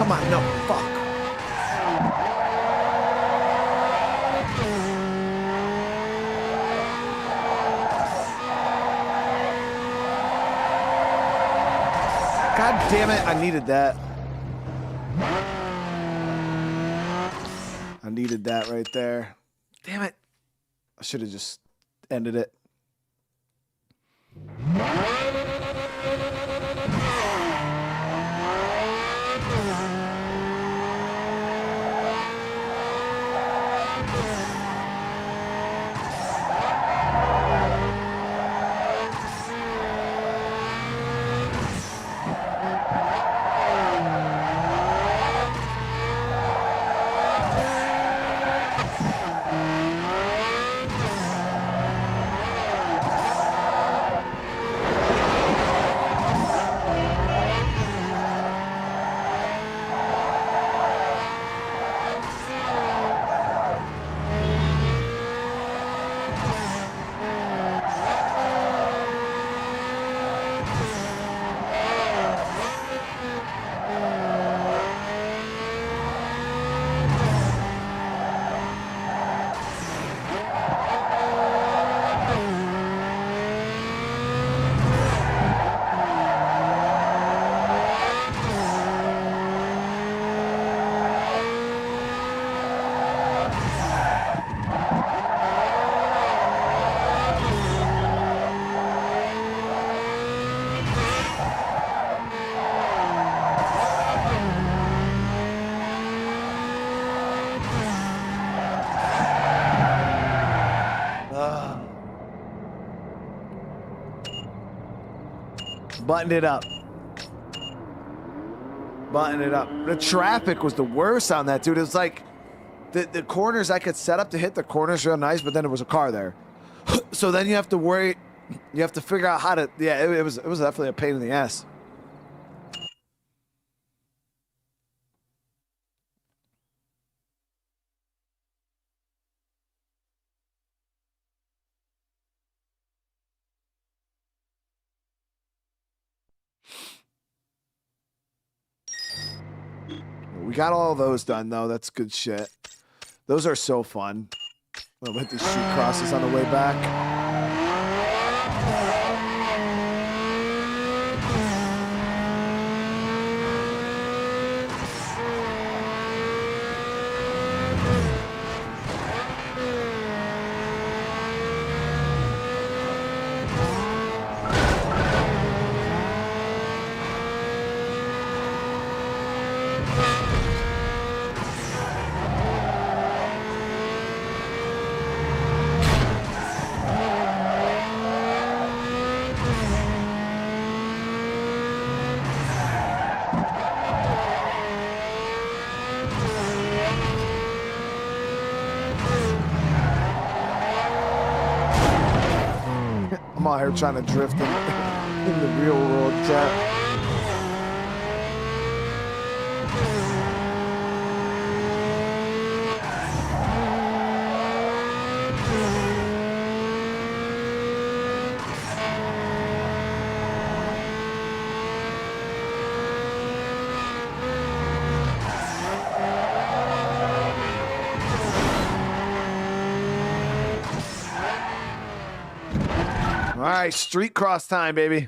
Come on, no, fuck. God damn it, I needed that. I needed that right there. Damn it. I should have just ended it. Button it up. Button it up. The traffic was the worst on that, dude. It was like the corners I could set up to hit the corners real nice, but then there was a car there. So then you have to worry. You have to figure out how to. Yeah, it was definitely a pain in the ass. We got all those done, though. That's good shit. Those are so fun. We'll hit these street crosses on the way back. I'm out here trying to drift in the real world, chat. All right, street cross time, baby.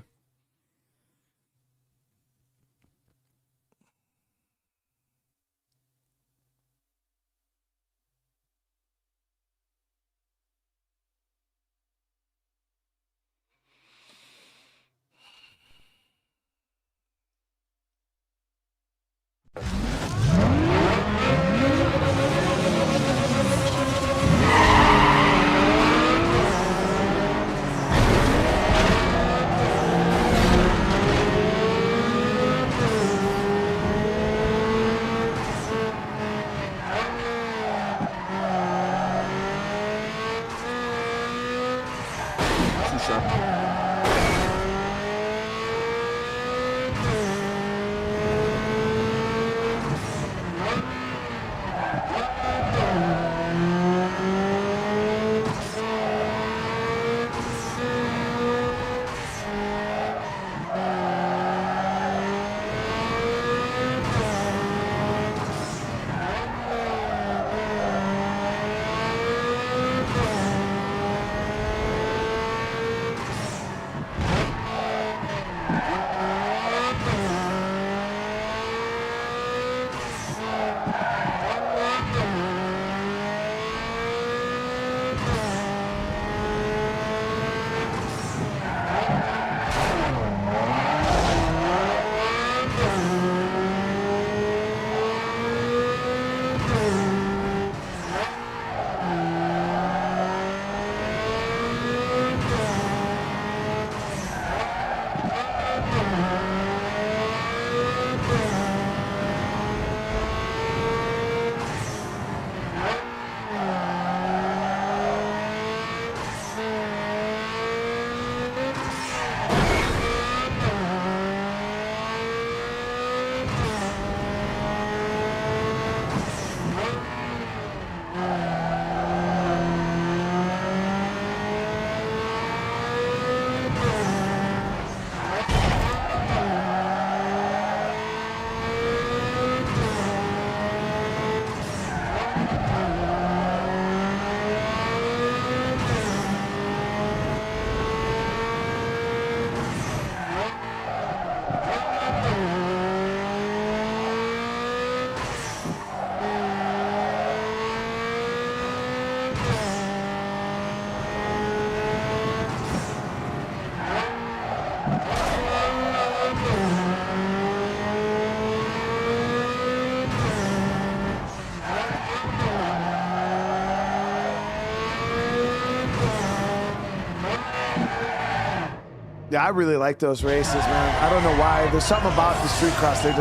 Yeah, I really like those races, man. I don't know why. There's something about the street cross. They're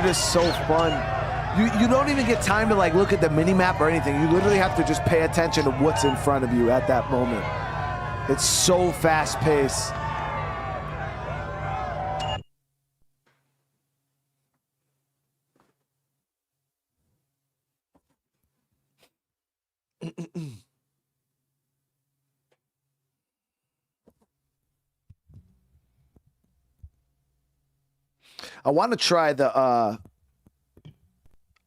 just so fun. You don't even get time to like look at the mini map or anything. You literally have to just pay attention to what's in front of you at that moment. It's so fast paced. I want to try the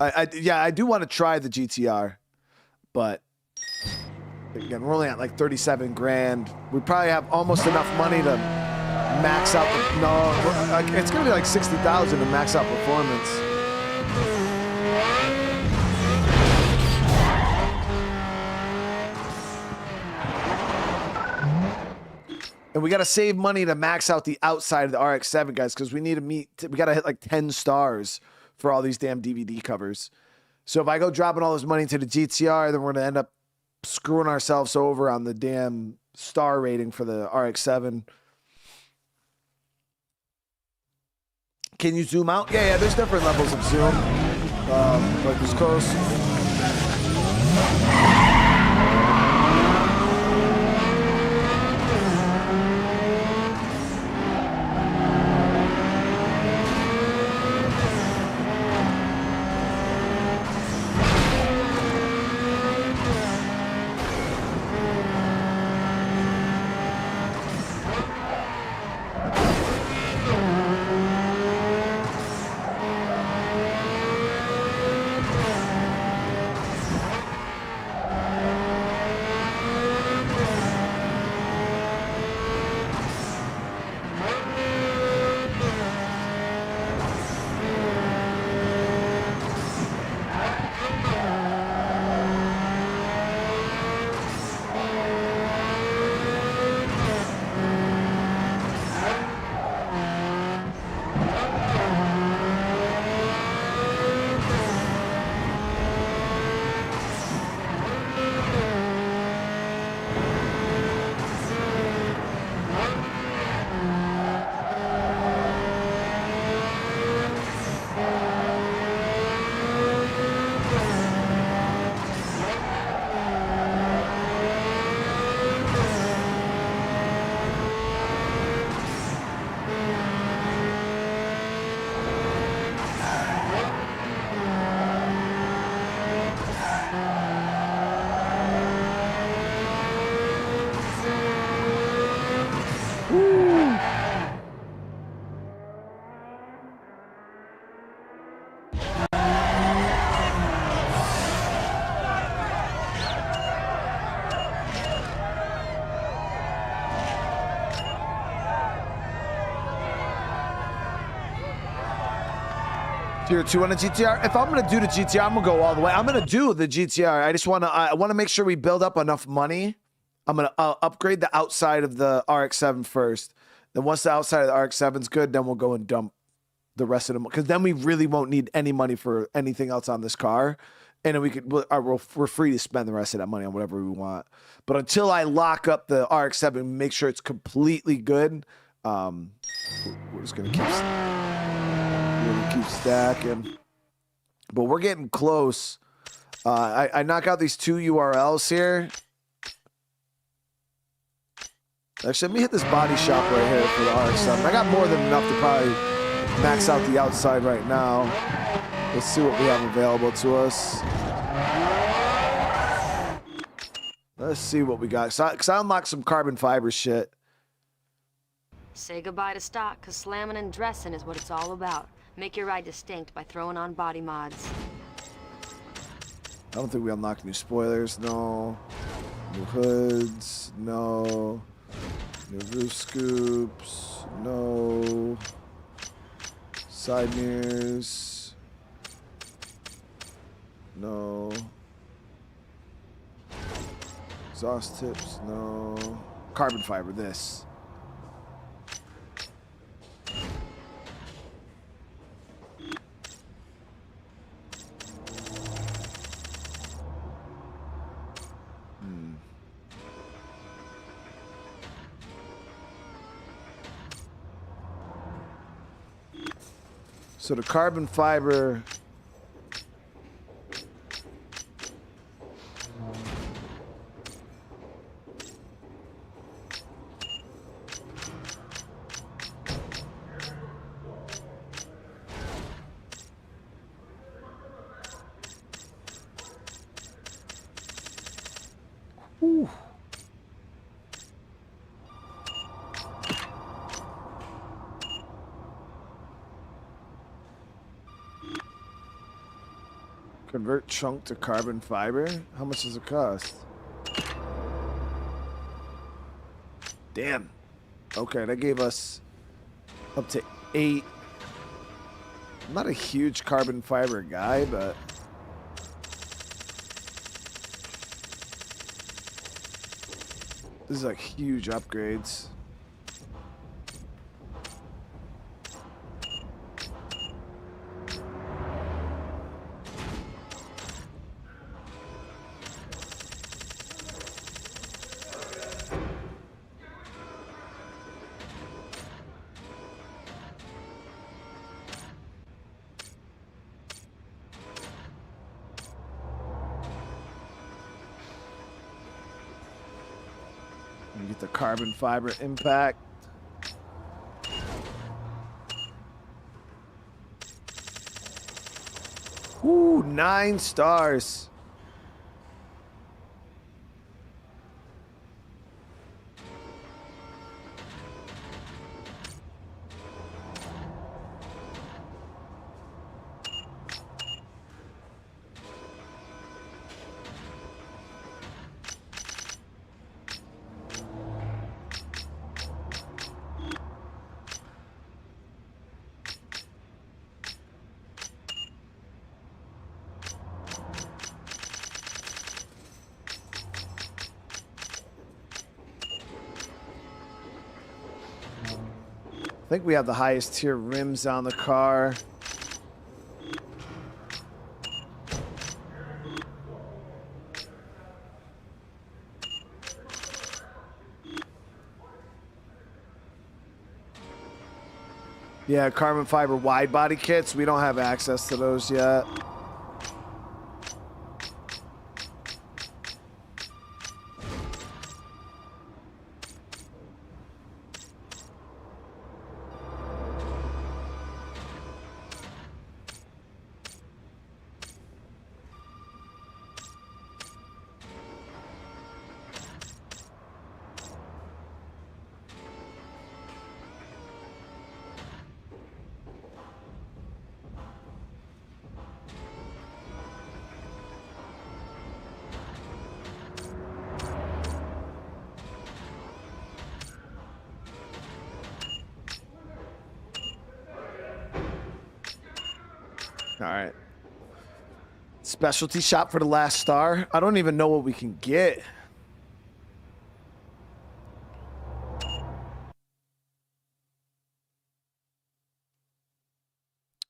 I do want to try the GTR, but again, we're only at like 37 grand. We probably have almost enough money to max out the, no, it's gonna be like 60,000 to max out performance. And we got to save money to max out the outside of the RX-7, guys, because we need to we got to hit like 10 stars for all these damn DVD covers. So if I go dropping all this money into the GTR, then we're going to end up screwing ourselves over on the damn star rating for the RX-7. Can you zoom out? Yeah, there's different levels of zoom. Like this close. Tier 2 on the GTR. If I'm going to do the GTR, I'm going to go all the way. I'm going to do the GTR. I just want to, I want to make sure we build up enough money. I'm going to upgrade the outside of the RX-7 first. Then once the outside of the RX-7 is good, then we'll go and dump the rest of them. Because then we really won't need any money for anything else on this car. And then we're free to spend the rest of that money on whatever we want. But until I lock up the RX-7, make sure it's completely good, we're just going to keep stacking. But we're getting close. I knock out these 2 URLs here. Actually, let me hit this body shop right here for the RX-7. I got more than enough to probably max out the outside right now. Let's see what we have available to us. Let's see what we got. Because I unlocked some carbon fiber shit.
Say goodbye to stock, because slamming and dressing is what it's all about. Make your ride distinct by throwing on body mods.
I don't think we unlocked new spoilers. No. New hoods. No. New roof scoops. No. Side mirrors. No. Exhaust tips. No. Carbon fiber. This. So the carbon fiber. Ooh. Convert chunk to carbon fiber. How much does it cost? Damn. Okay, that gave us up to 8. I'm not a huge carbon fiber guy, but this is like huge upgrades. Get the carbon fiber impact. Ooh, 9 stars. I think we have the highest tier rims on the car. Yeah, carbon fiber wide body kits. We don't have access to those yet. All right. Specialty shop for the last star. I don't even know what we can get.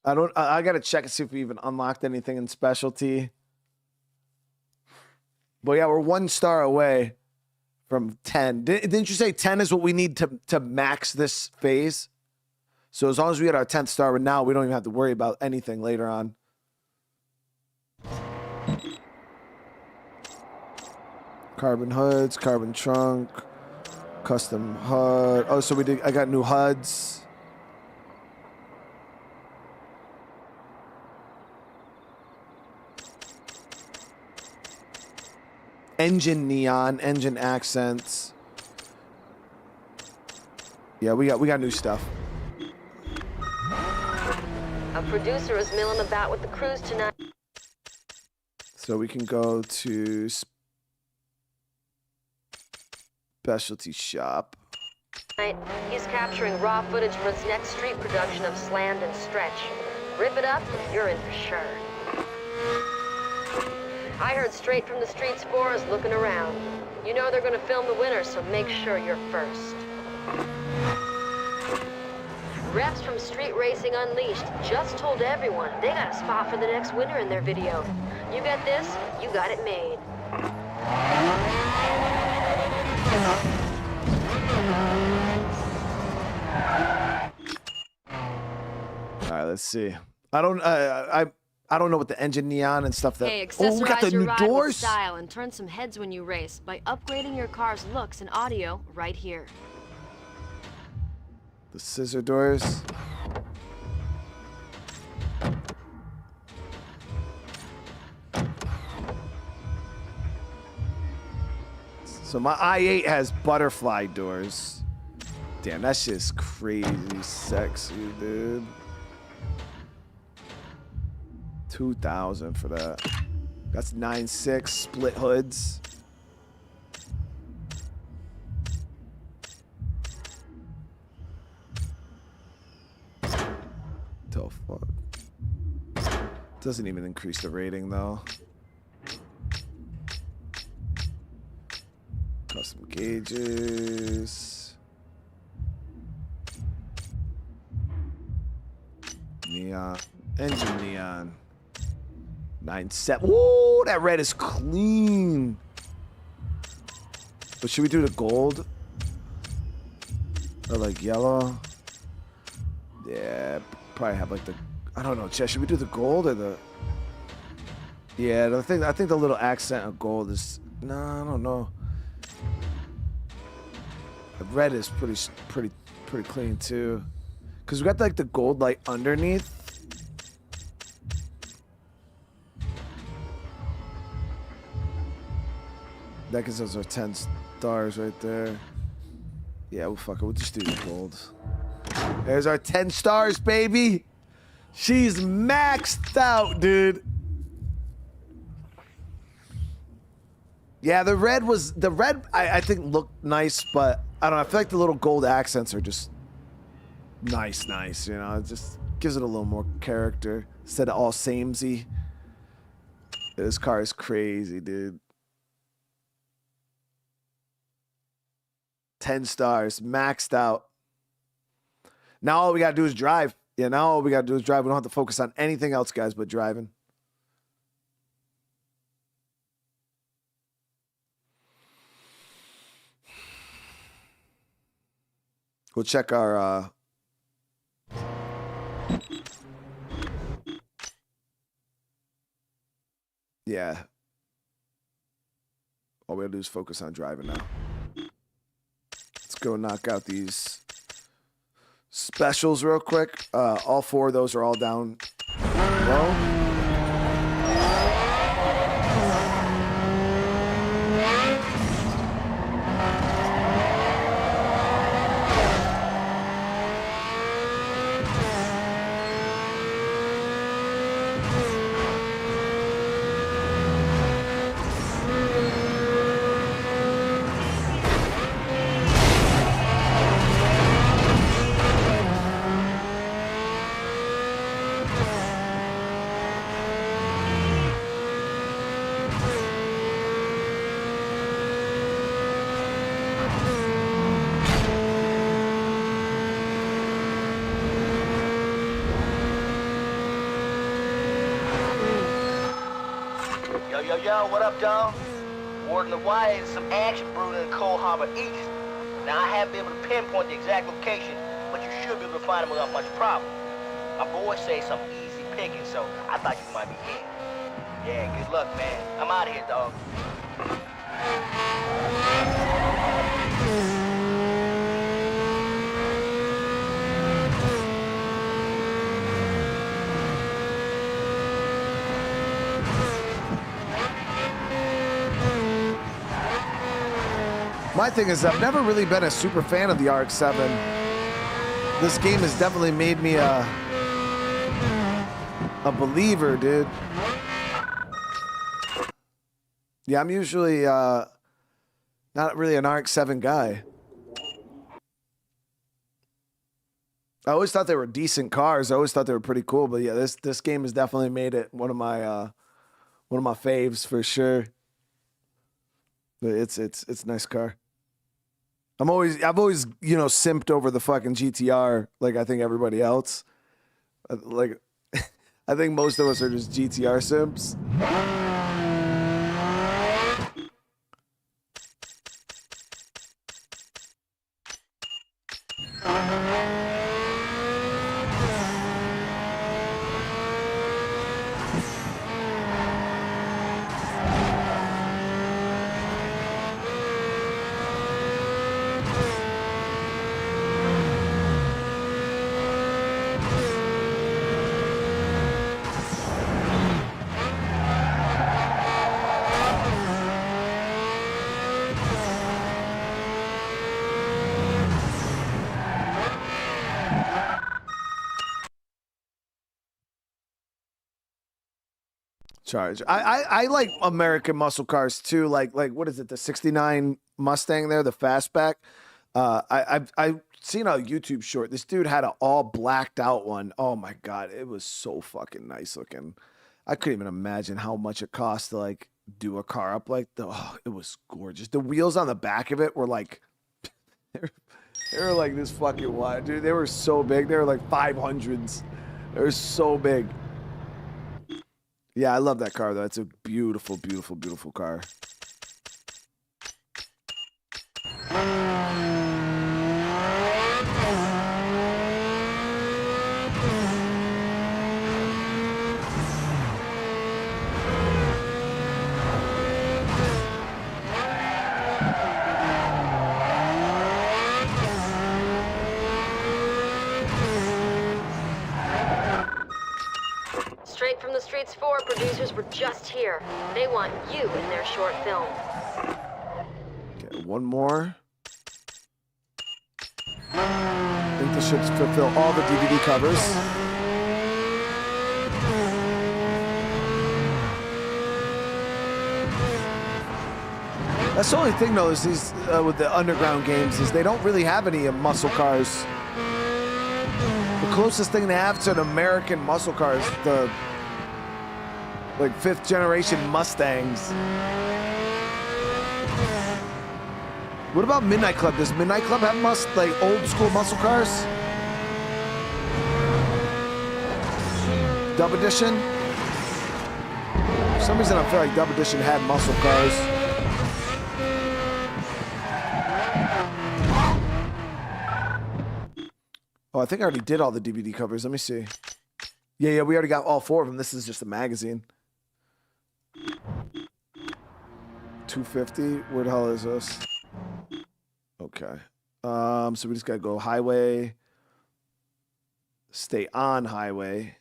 I gotta check and see if we even unlocked anything in specialty. But yeah, we're 1 star away from 10. Didn't you say 10 is what we need to max this phase? So as long as we get our 10th star now, we don't even have to worry about anything later on. Carbon hoods, carbon trunk, custom HUD. Oh, so I got new HUDs. Engine neon, engine accents. Yeah, we got new stuff.
A producer is milling about with the crews tonight.
So we can go to specialty shop.
He's capturing raw footage for his next street production of Slammed and Stretch. Rip it up, you're in for sure. I heard straight from the streets forest looking around. You know they're gonna film the winner, so make sure you're first. Reps from Street Racing Unleashed just told everyone they got a spot for the next winner in their video. You got this, you got it made.
All right, let's see. I don't know what the engine neon and stuff that.
Hey,
Oh, we got the
accessorize your
new
ride with
doors.
style and turn some heads when you race by upgrading your car's looks and audio right here.
The scissor doors. So my i8 has butterfly doors. Damn, that's just crazy sexy, dude. 2,000 for that. That's 9.6 split hoods. The fuck? Doesn't even increase the rating though. Custom gauges. Neon. Engine neon. 9.7. Whoa, that red is clean. But should we do the gold? Or like yellow? Yeah, probably have like the, I don't know, Chess, should we do the gold or the, yeah, I think the little accent of gold is, no, I don't know. The red is pretty clean too. Cause we got like the gold light underneath. That gives us our 10 stars right there. Yeah, well, fuck it. We'll just do the gold. There's our 10 stars, baby. She's maxed out, dude. Yeah, the red I think looked nice, but I don't know. I feel like the little gold accents are just nice, you know? It just gives it a little more character instead of all samey. This car is crazy, dude. 10 stars, maxed out. Now all we gotta do is drive. Yeah, now all we gotta do is drive. We don't have to focus on anything else, guys, but driving. We'll check our yeah. All we gotta do is focus on driving now. Let's go knock out these specials real quick. All 4 of those are all down low.
Yo, what up, dog? Ward the wire is some action brewing in Coal Harbor East. Now, I haven't been able to pinpoint the exact location, but you should be able to find them without much problem. My boys say some easy picking, so I thought you might be here. Yeah, good luck, man. I'm out of here, dog.
My thing is, I've never really been a super fan of the RX-7. This game has definitely made me a believer, dude. Yeah, I'm usually not really an RX-7 guy. I always thought they were decent cars. I always thought they were pretty cool, but yeah, this game has definitely made it one of my faves for sure. But it's a nice car. I've always, you know, simped over the fucking GTR like I think everybody else. Like, I think most of us are just GTR simps. charge. I like American muscle cars too. Like what is it? The '69 Mustang there, the fastback. I've seen a YouTube short. This dude had an all blacked out one. Oh my god, it was so fucking nice looking. I couldn't even imagine how much it cost to like do a car up like the. Oh, it was gorgeous. The wheels on the back of it were like, they were like this fucking wide, dude. They were so big. They were like 500s. They were so big. Yeah, I love that car though. It's a beautiful, beautiful, beautiful car.
Straight from the Streets 4, producers were just here. They want you in their short film.
Okay, one more. I think this should fulfill all the DVD covers. That's the only thing though is these with the underground games is they don't really have any muscle cars. The closest thing they have to an American muscle car is the like 5th generation Mustangs. What about Midnight Club? Does Midnight Club have like old school muscle cars? Dub Edition? For some reason I feel like Dub Edition had muscle cars. Oh, I think I already did all the DVD covers. Let me see. Yeah, we already got all 4 of them. This is just a magazine. 250. Where the hell is this? Okay. So we just gotta go highway. Stay on highway.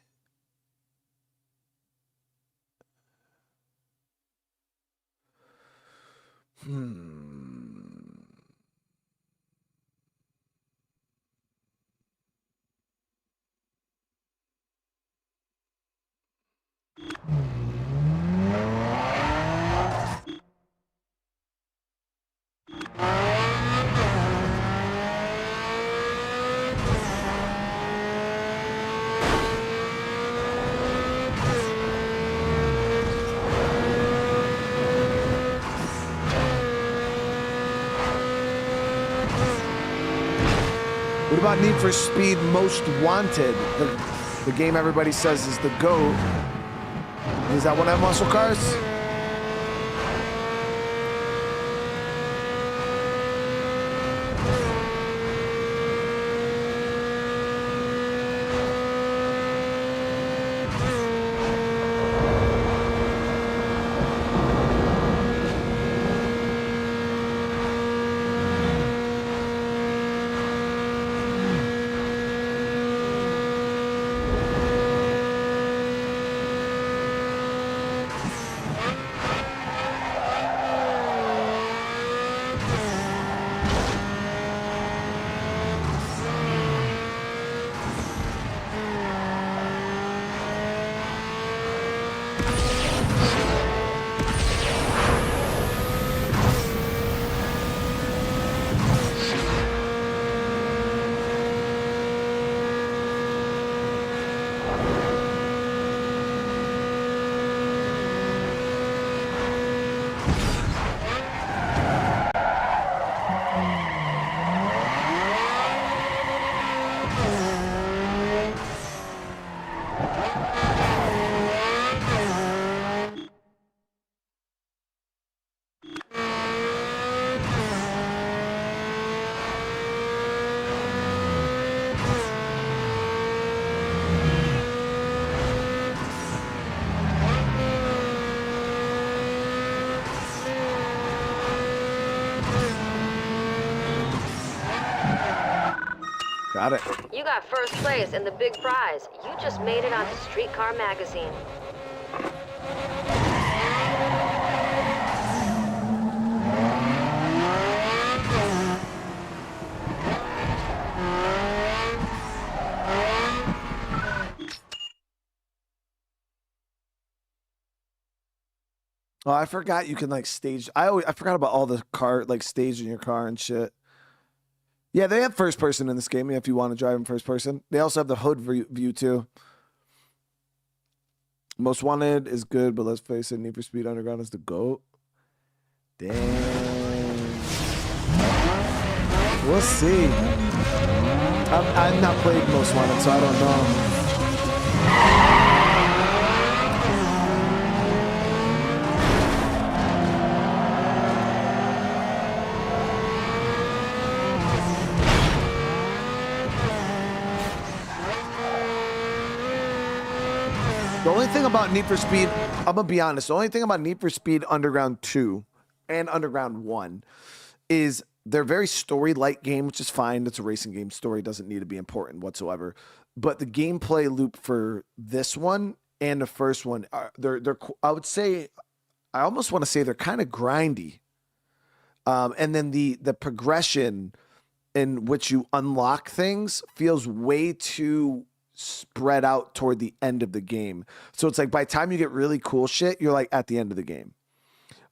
What about Need for Speed Most Wanted? The game everybody says is the GOAT. Is that one of muscle cars? Got it.
You got first place in the big prize. You just made it onto Streetcar Magazine.
Oh, I forgot you can like stage. I forgot about all the car like staging your car and shit. Yeah, they have first person in this game. If you want to drive in first person, they also have the hood view too. Most Wanted is good, but let's face it, Need for Speed Underground is the GOAT. Damn. We'll see. I've not played Most Wanted, so I don't know. The only thing about Need for Speed, I'm going to be honest, the only thing about Need for Speed Underground 2 and Underground 1 is they're very story-light game, which is fine. It's a racing game. Story doesn't need to be important whatsoever. But the gameplay loop for this one and the first one, they're I would say, I almost want to say they're kind of grindy. And then the progression in which you unlock things feels way too spread out toward the end of the game. So it's like by the time you get really cool shit, you're like at the end of the game.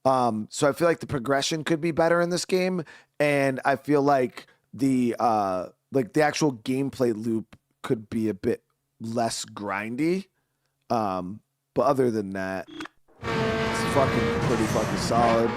So I feel like the progression could be better in this game, and I feel like the actual gameplay loop could be a bit less grindy. But other than that, it's pretty fucking solid.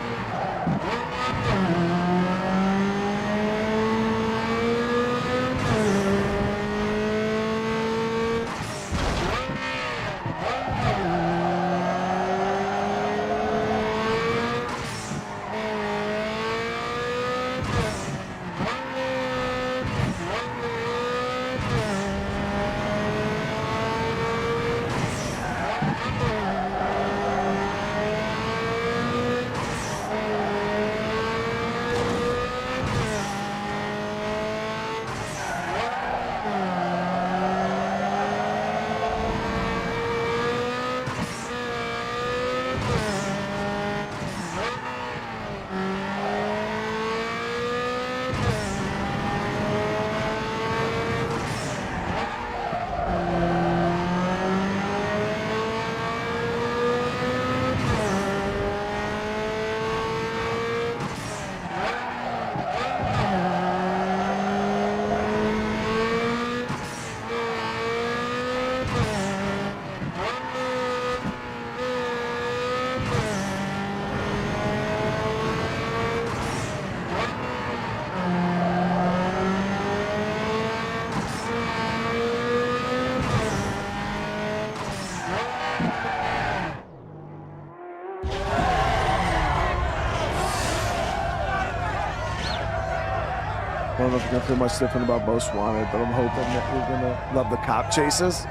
I don't know if you're going to feel much different about Most Wanted, but I'm hoping that you're going to love the cop chases.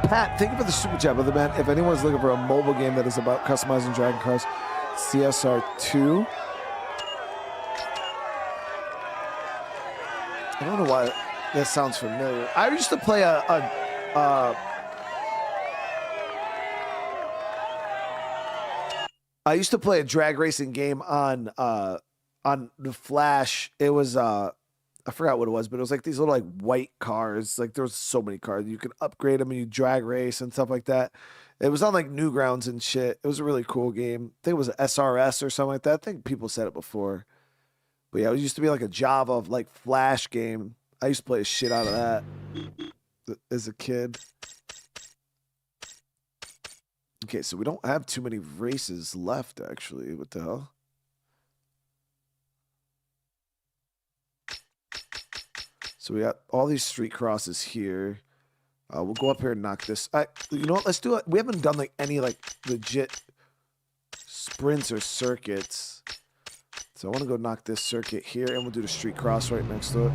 Pat, thank you for the super chat, brother man. If anyone's looking for a mobile game that is about customizing Dragon Cars, CSR 2. I don't know why that sounds familiar. I used to play I used to play a drag racing game on the Flash. It was I forgot what it was, but it was like these little like white cars. Like there was so many cars. You could upgrade them and you drag race and stuff like that. It was on like Newgrounds and shit. It was a really cool game. I think it was an SRS or something like that. I think people said it before. But yeah, it used to be like a Java like Flash game. I used to play a shit out of that as a kid. Okay, so we don't have too many races left, actually. What the hell? So we got all these street crosses here. We'll go up here and knock this. You know what? Let's do it. We haven't done like any like legit sprints or circuits. So I want to go knock this circuit here, and we'll do the street cross right next to it.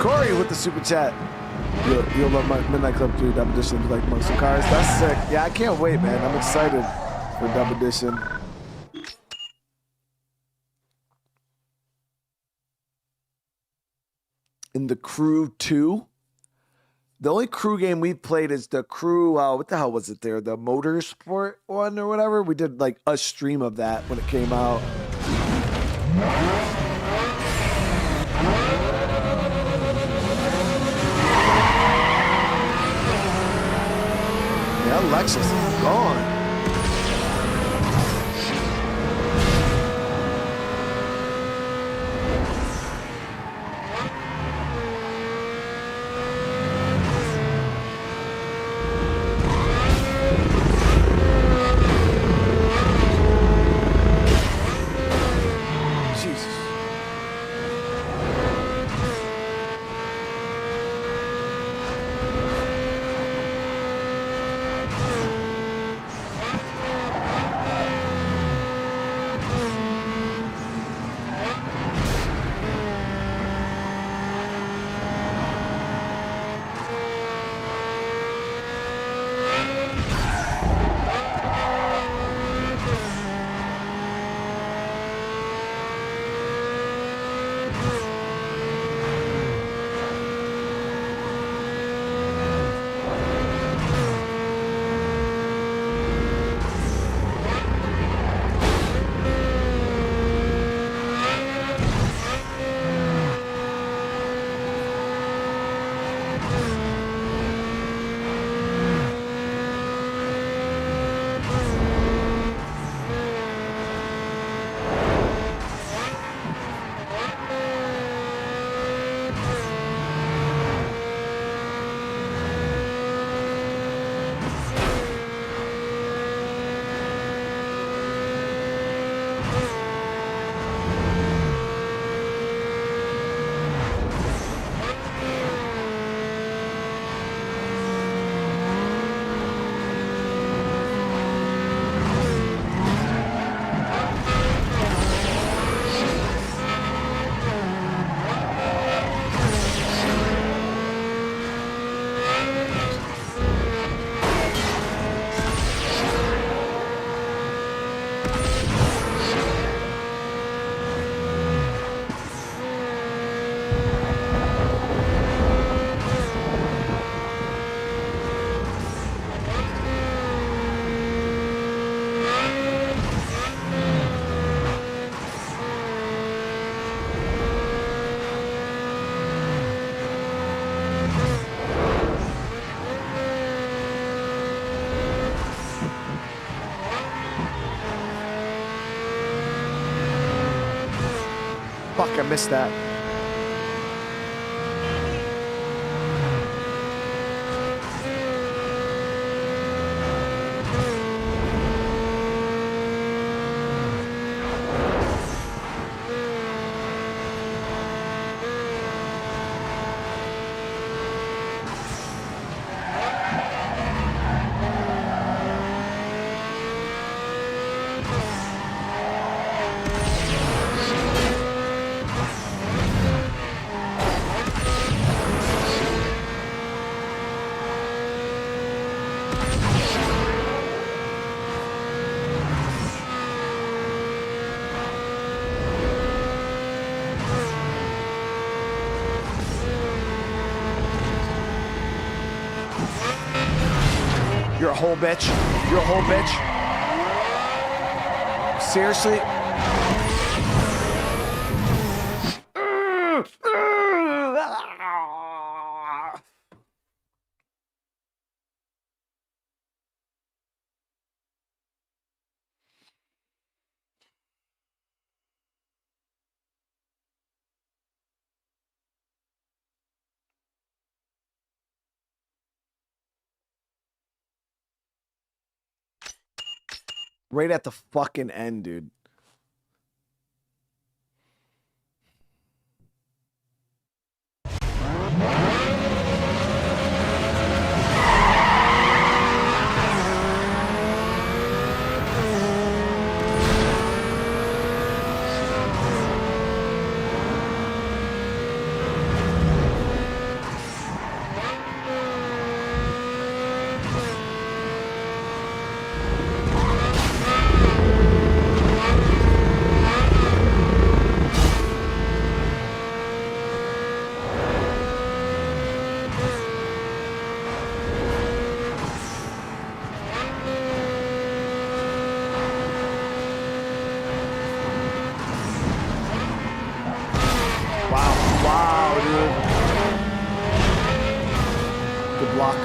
Corey with the super chat. You'll love my Midnight Club 2 Dub Edition like muscle cars. That's sick. Yeah, I can't wait, man. I'm excited for Dub Edition. In the Crew 2. The only Crew game we've played is the Crew, what the hell was it there? The Motorsport one or whatever? We did like a stream of that when it came out. Yeah, Lexus is gone. Fuck, I missed that. You're a whole bitch. You're a whole bitch. Seriously? Right at the fucking end, dude. block.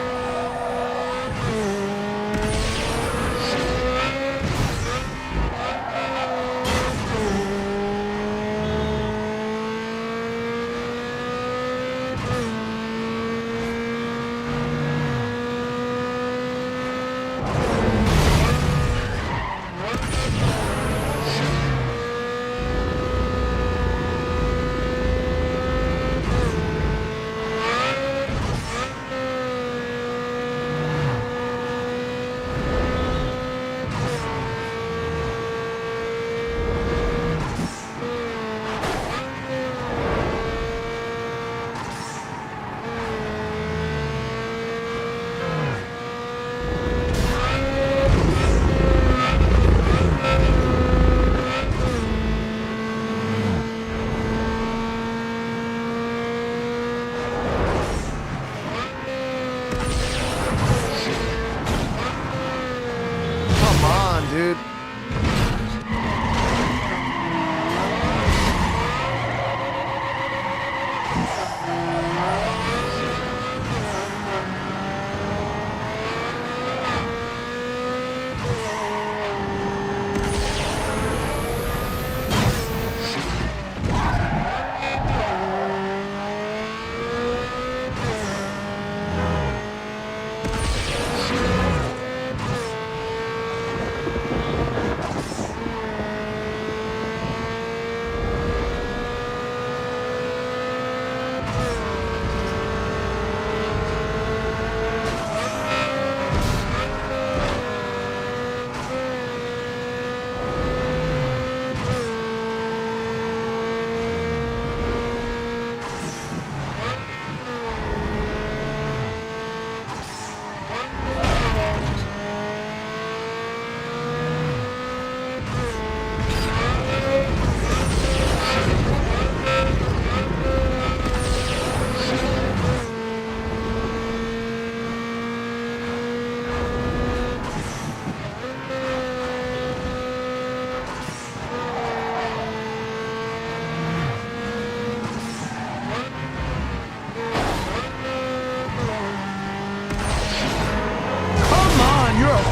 Dude.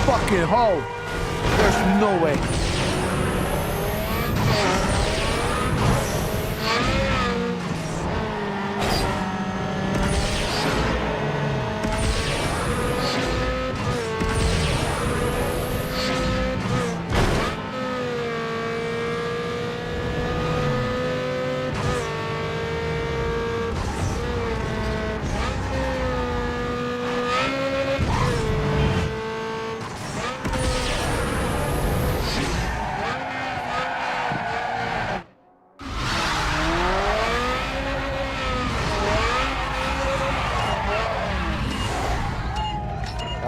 Fucking hoe. There's no way.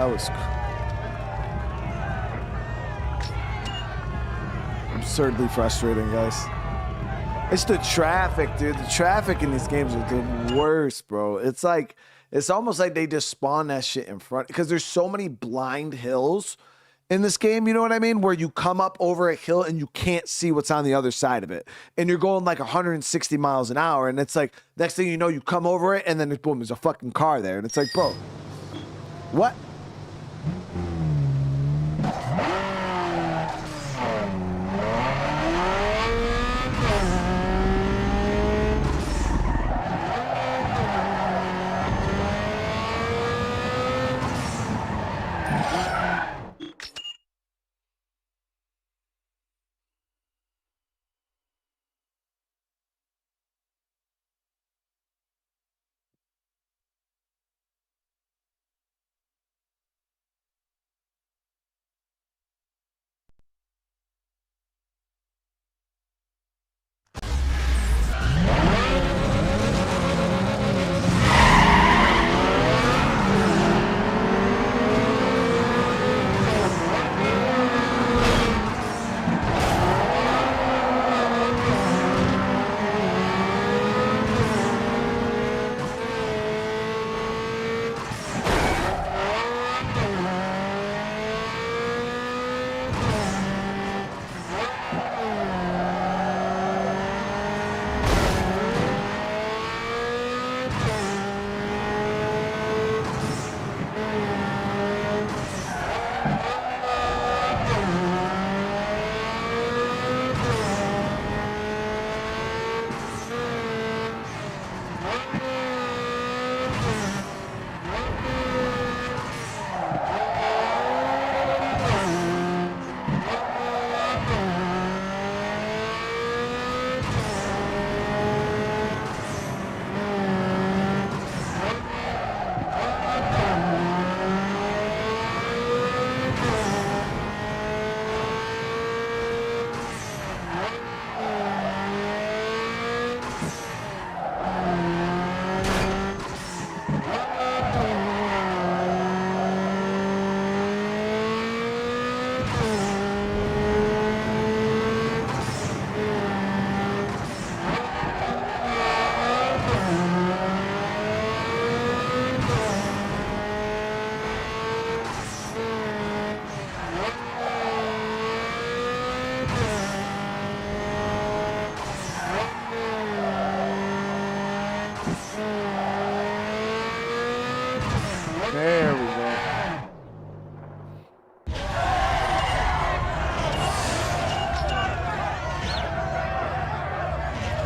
That was absurdly frustrating, guys. It's the traffic, dude. The traffic in these games are the worst, bro. It's like, it's almost like they just spawn that shit in front, because there's so many blind hills in this game, you know what I mean? Where you come up over a hill and you can't see what's on the other side of it. And you're going like 160 miles an hour. And it's like, next thing you know, you come over it and then boom, there's a fucking car there. And it's like, bro, what?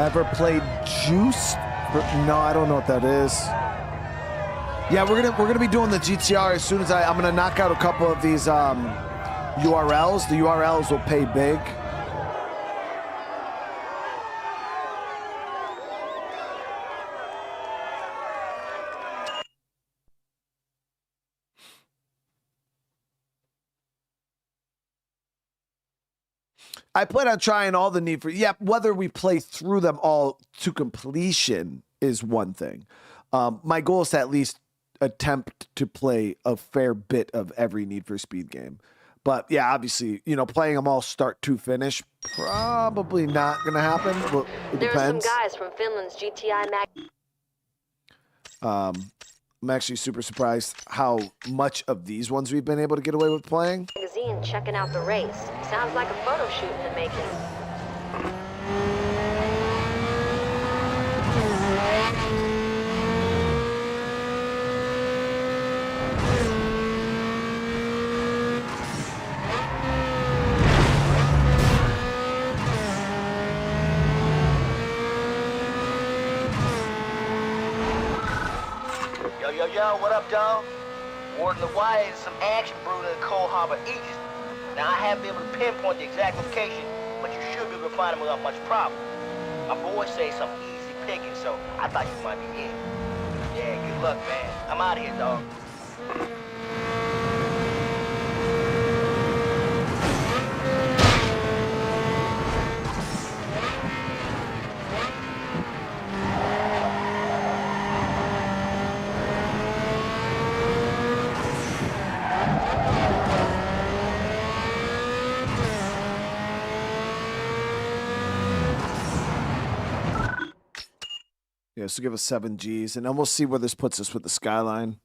Ever played Juice? No, I don't know what that is. Yeah, we're gonna be doing the GTR as soon as I'm gonna knock out a couple of these URLs. The URLs will pay big. I plan on trying all the Need for... Yeah, whether we play through them all to completion is one thing. My goal is to at least attempt to play a fair bit of every Need for Speed game. But yeah, obviously, you know, playing them all start to finish, probably not going to happen. Well, it
There are some
depends.
guys from Finland's GTI
I'm actually super surprised how much of these ones we've been able to get away with playing.
magazine checking out the race. Sounds like a photo shoot in the making.
Yo, what up, dog? Ward of the Wire is some action brewed in Coal Harbor East. Now, I haven't been able to pinpoint the exact location, but you should be able to find them without much problem. My boys say some easy picking, so I thought you might be in. Yeah, good luck, man. I'm out of here, dog.
Yeah, so give us 7 Gs, and then we'll see where this puts us with the Skyline.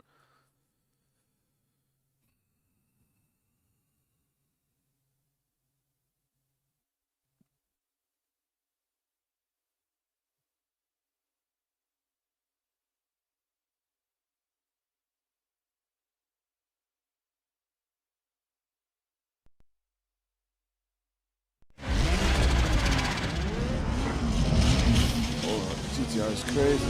GTR is crazy.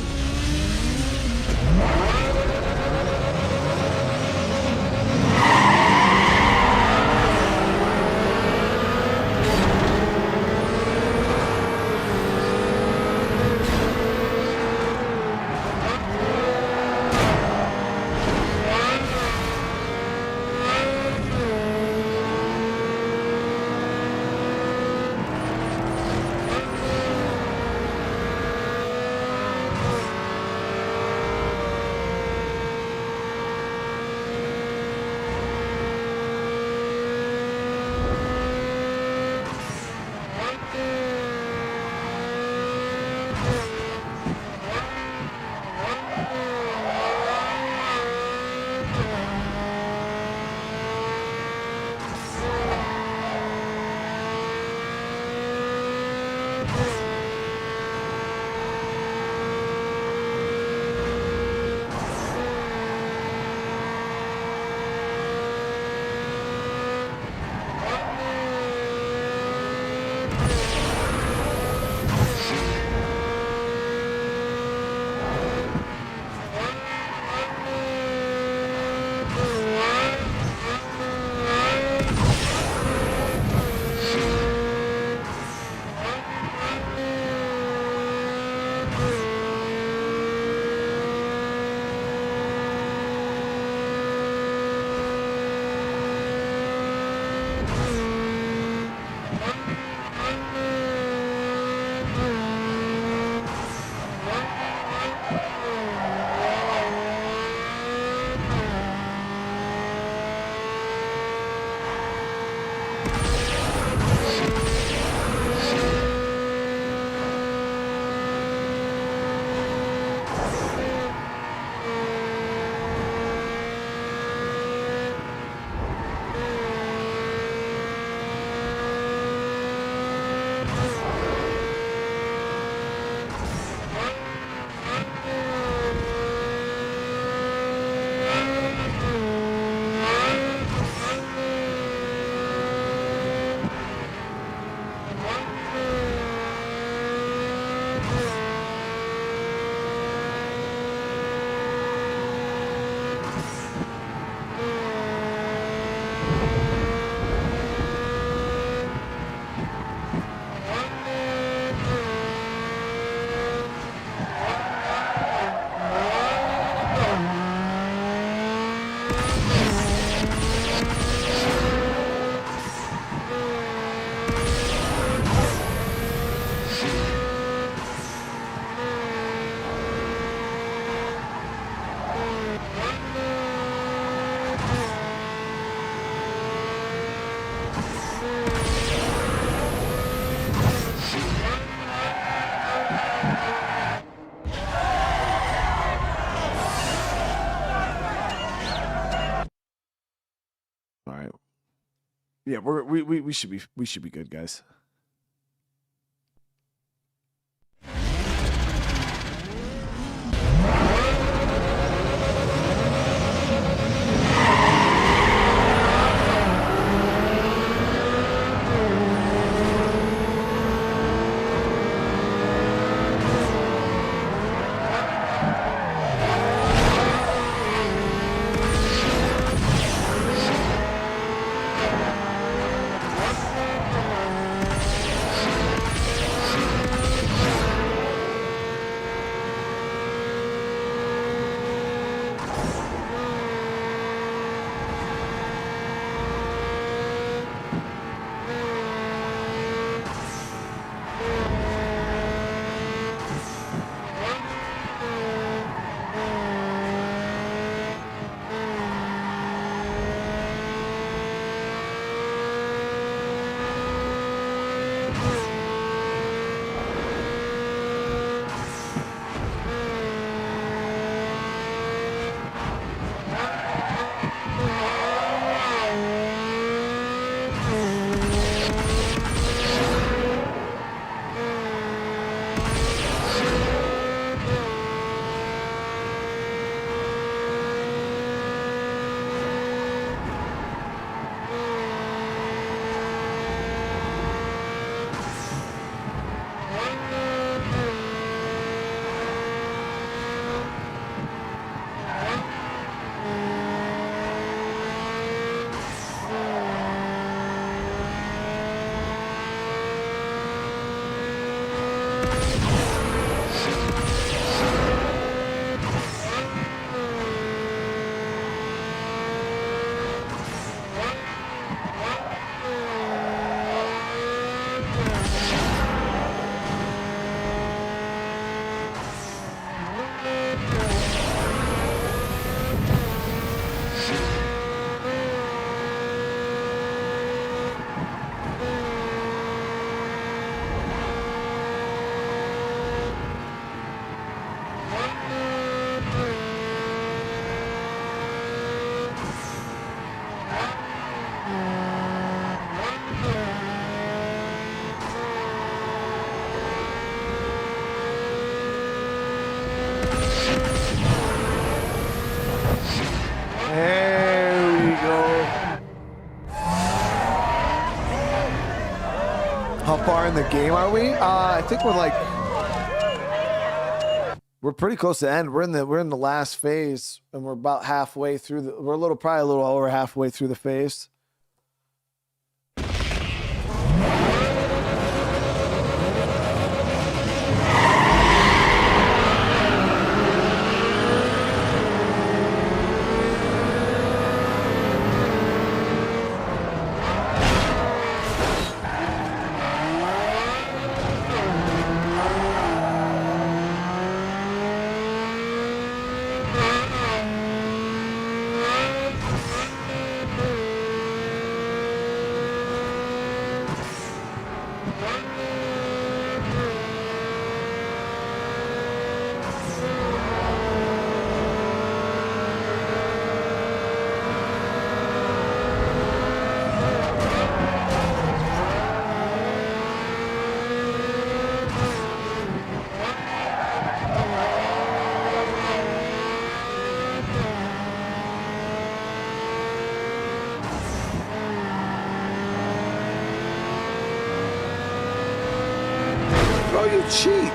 Yeah, we should be good, guys. There we go. How far in the game are we? I think we're pretty close to the end. We're in the last phase, and we're about halfway through probably a little over halfway through the phase. Bro, you cheat.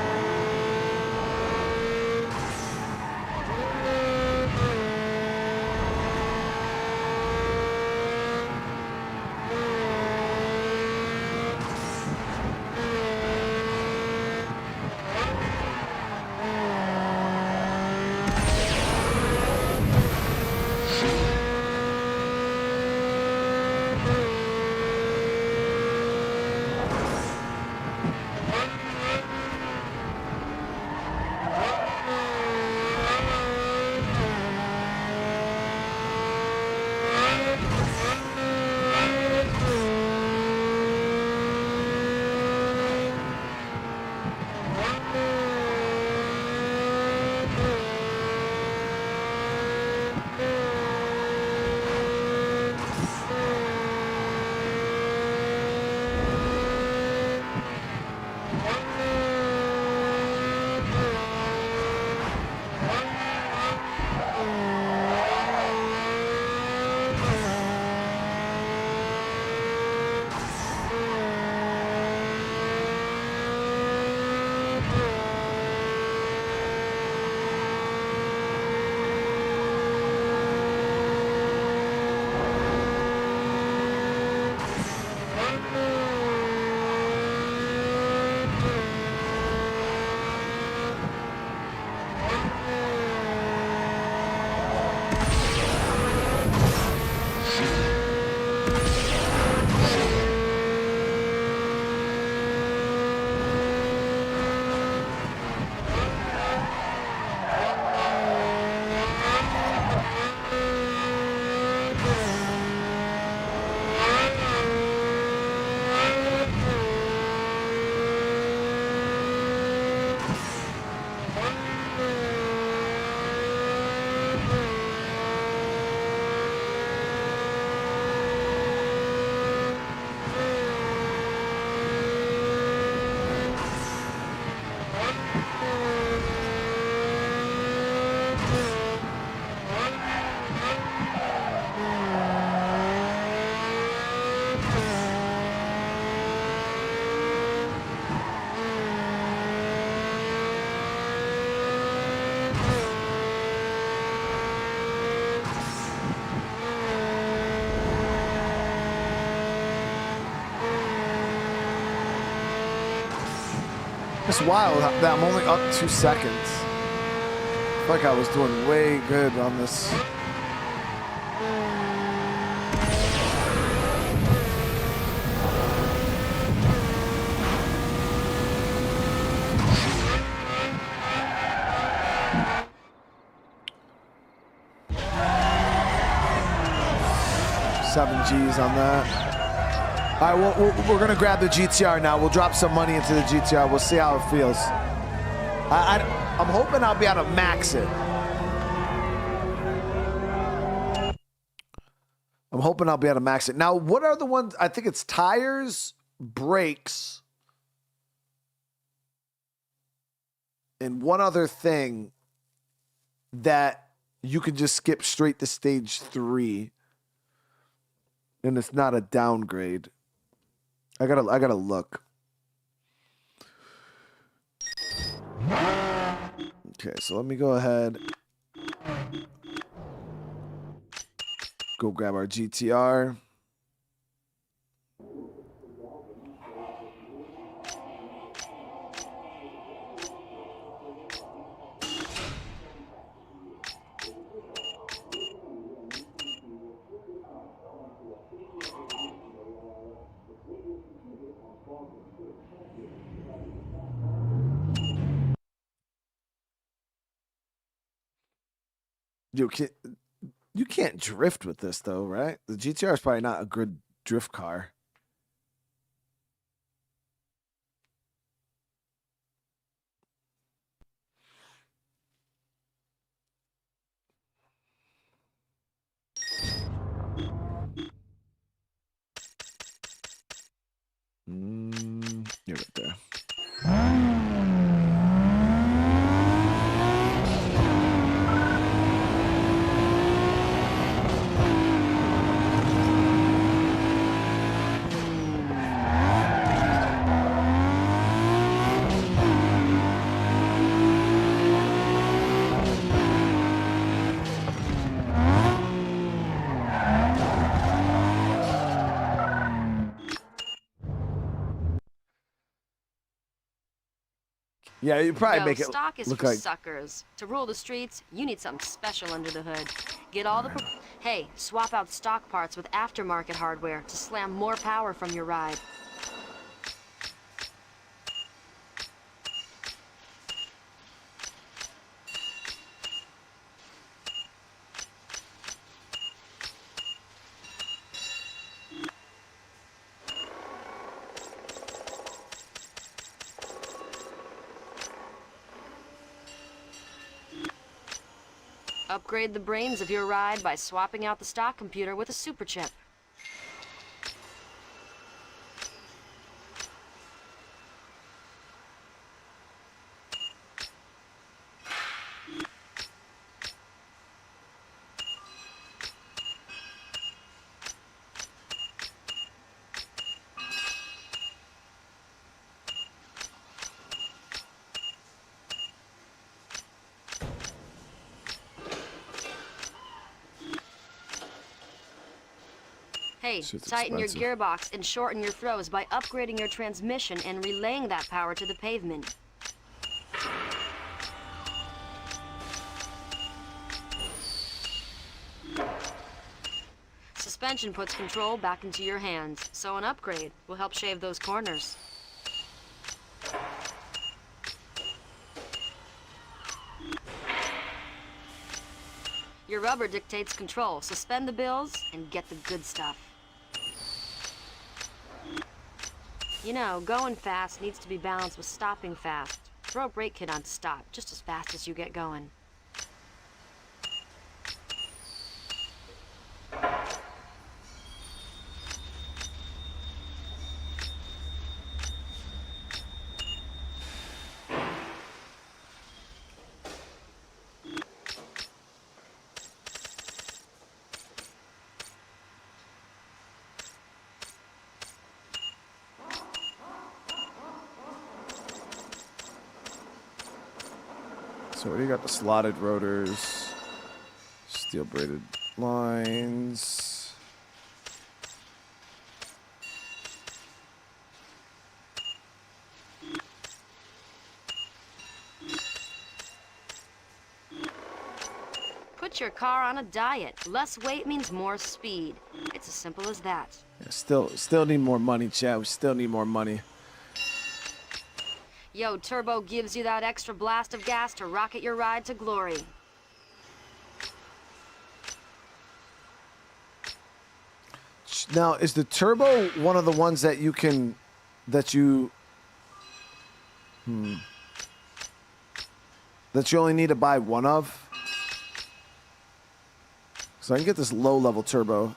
It's wild that I'm only up 2 seconds. I feel like I was doing way good on this. Seven G's on that. All right, we're gonna grab the GTR now. We'll drop some money into the GTR. We'll see how it feels. I'm hoping I'll be able to max it. I'm hoping I'll be able to max it. Now, what are the ones? I think it's tires, brakes, and one other thing that you can just skip straight to stage 3. And it's not a downgrade. I gotta look. Okay, so let me go ahead. Go grab our GTR. You can't drift with this though, right? The GTR is probably not a good drift car. You're right there. Yeah, you probably make it
stock is
look
for
like
suckers. To rule the streets, you need something special under the hood. Get all the hey, swap out stock parts with aftermarket hardware to slam more power from your ride. Upgrade the brains of your ride by swapping out the stock computer with a super chip. Hey, tighten your gearbox and shorten your throws by upgrading your transmission and relaying that power to the pavement. Suspension puts control back into your hands, so an upgrade will help shave those corners. Your rubber dictates control, so spend the bills and get the good stuff. You know, going fast needs to be balanced with stopping fast. Throw a brake kit on stop just as fast as you get going.
So what do you got? The slotted rotors, steel braided lines.
Put your car on a diet. Less weight means more speed. It's as simple as that.
Yeah, still need more money, Chad. We still need more money.
Yo, Turbo gives you that extra blast of gas to rocket your ride to glory.
Now, is the Turbo one of the ones that you can, that you only need to buy one of? So I can get this low-level Turbo.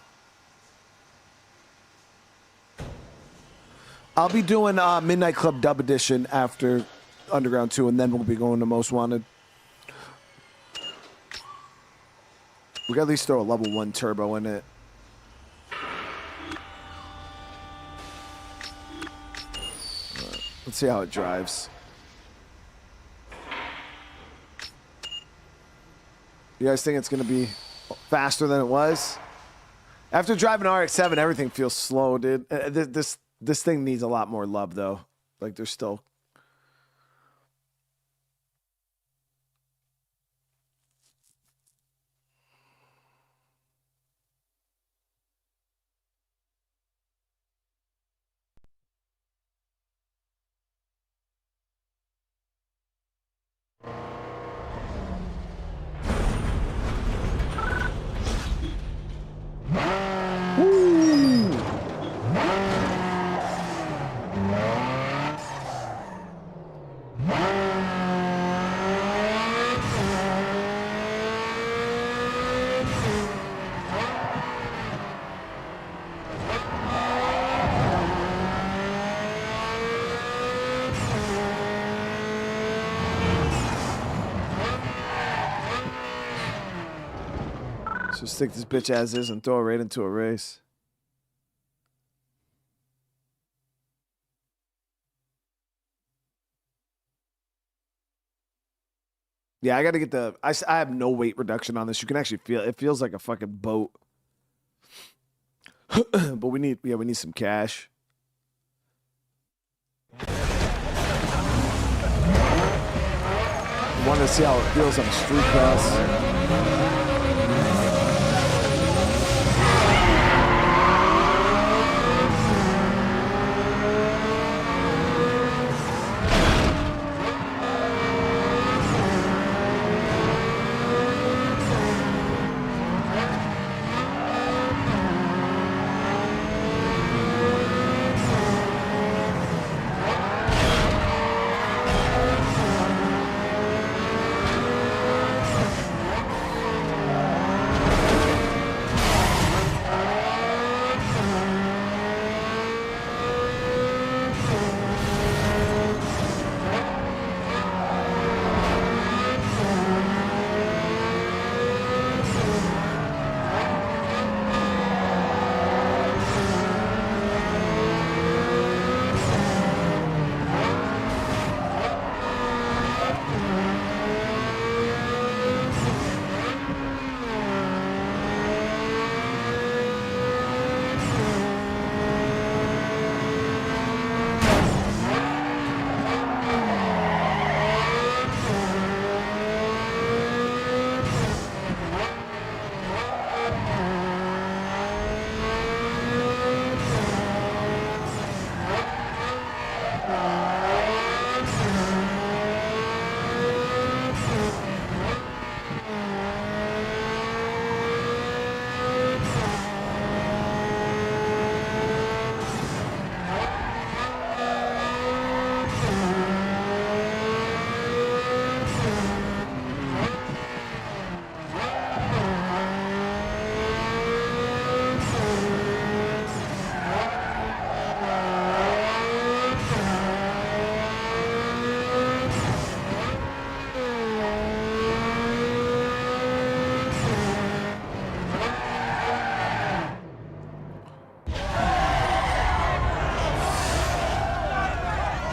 I'll be doing Midnight Club Dub Edition after Underground 2, and then we'll be going to Most Wanted. We got at least throw a level 1 Turbo in it. Let's see how it drives. You guys think it's going to be faster than it was? After driving RX-7, everything feels slow, dude. This thing needs a lot more love, though. Like, there's still... So stick this bitch as is and throw it right into a race. Yeah, I got to get the... I have no weight reduction on this. You can actually feel... It feels like a fucking boat. But we need... Yeah, we need some cash. I want to see how it feels on a street cross.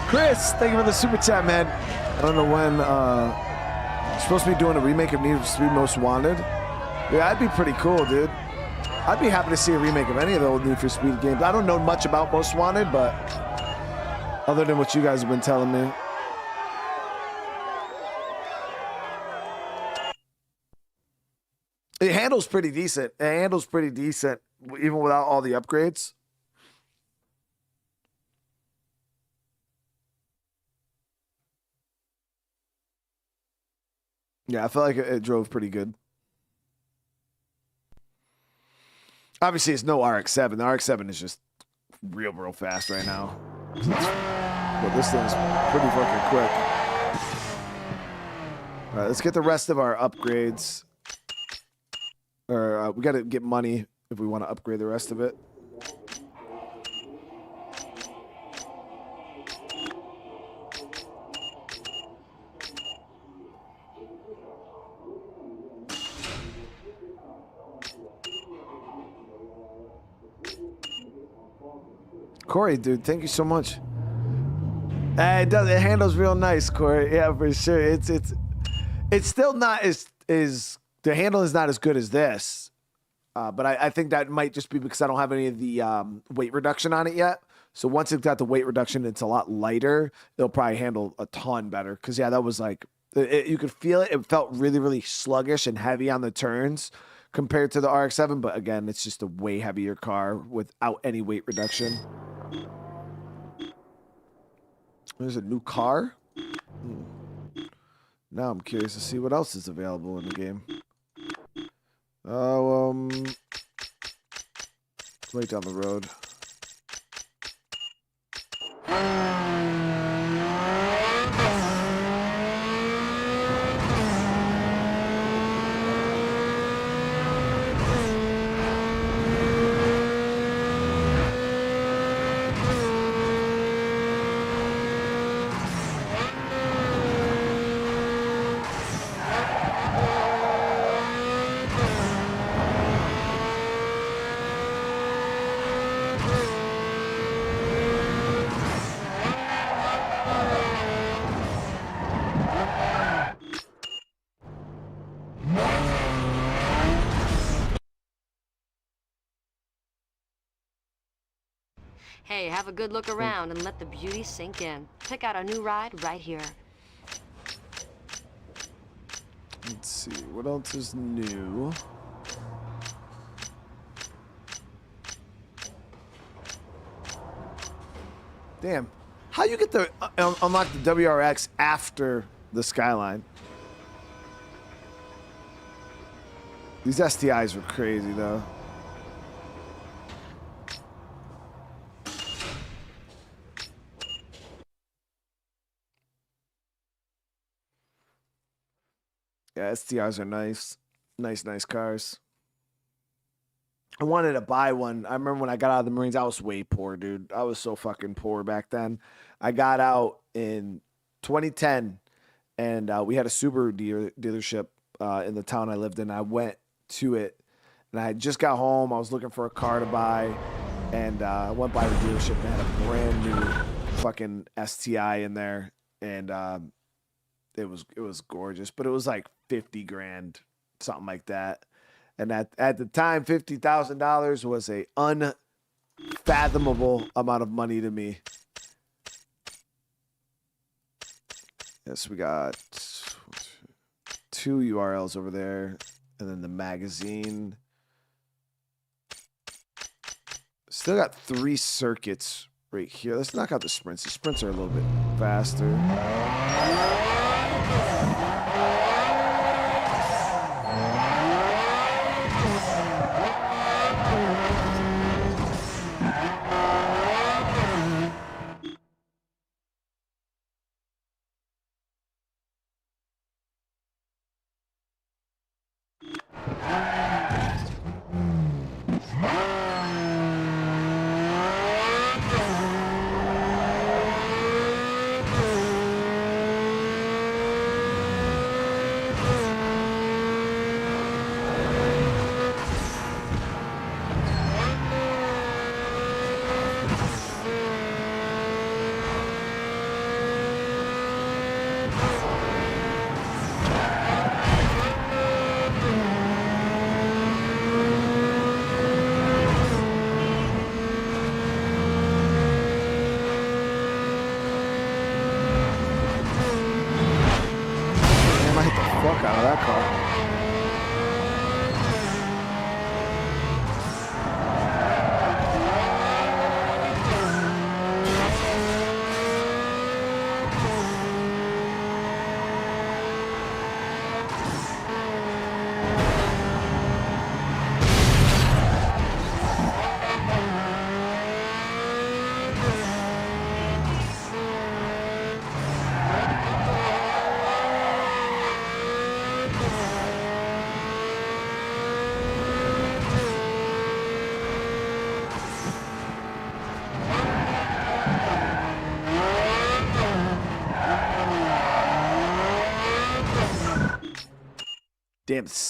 Chris, thank you for the super chat, man. I don't know when you're supposed to be doing a remake of Need for Speed Most Wanted. Yeah, that'd be pretty cool, dude. I'd be happy to see a remake of any of the old Need for Speed games. I don't know much about Most Wanted, but other than what you guys have been telling me. It handles pretty decent. It handles pretty decent, even without all the upgrades. Yeah, I felt like it drove pretty good. Obviously, it's no RX-7. The RX-7 is just real fast right now. But this thing's pretty fucking quick. All right, let's get the rest of our upgrades. Or we got to get money if we want to upgrade the rest of it. Corey, dude, thank you so much. It does. It handles real nice, Corey. Yeah, for sure. It's still not as the handle is not as good as this, but I think that might just be because I don't have any of the weight reduction on it yet. So once it's got the weight reduction, it's a lot lighter. It'll probably handle a ton better. Because yeah, that was like you could feel it. It felt really sluggish and heavy on the turns compared to the RX-7. But again, it's just a way heavier car without any weight reduction. There's a new car. Now I'm curious to see what else is available in the game. Oh, right down the road.
Hey, have a good look around and let the beauty sink in. Pick out a new ride right here.
Let's see, what else is new? Damn, how you get the unlock the WRX after the Skyline? These STIs were crazy though. Yeah, STIs are nice. Nice cars. I wanted to buy one. I remember when I got out of the Marines, I was way poor, dude. I was so fucking poor back then. I got out in 2010, and we had a Subaru dealership in the town I lived in. I went to it, and I just got home. I was looking for a car to buy, and I went by the dealership and had a brand new fucking STI in there, and it was gorgeous, but it was like 50 grand, something like that. And at the time, $50,000 was a unfathomable amount of money to me. Yes, we got 2 URLs over there, and then the magazine. Still got 3 circuits right here. Let's knock out the sprints. The sprints are a little bit faster.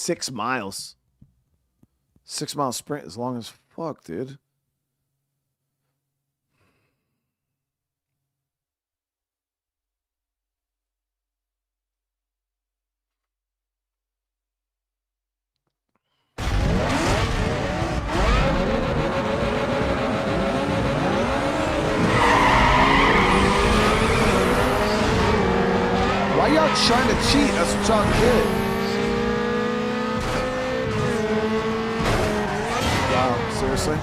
6 miles. 6 mile sprint is long as fuck, dude. Why y'all trying to cheat? That's what y'all did. Wow, seriously?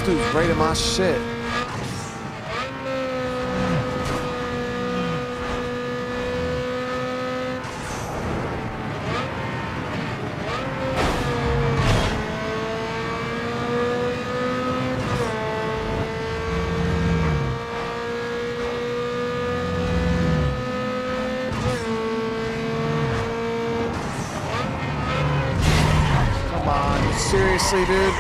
Dude's right in my shit. Come on, seriously, dude.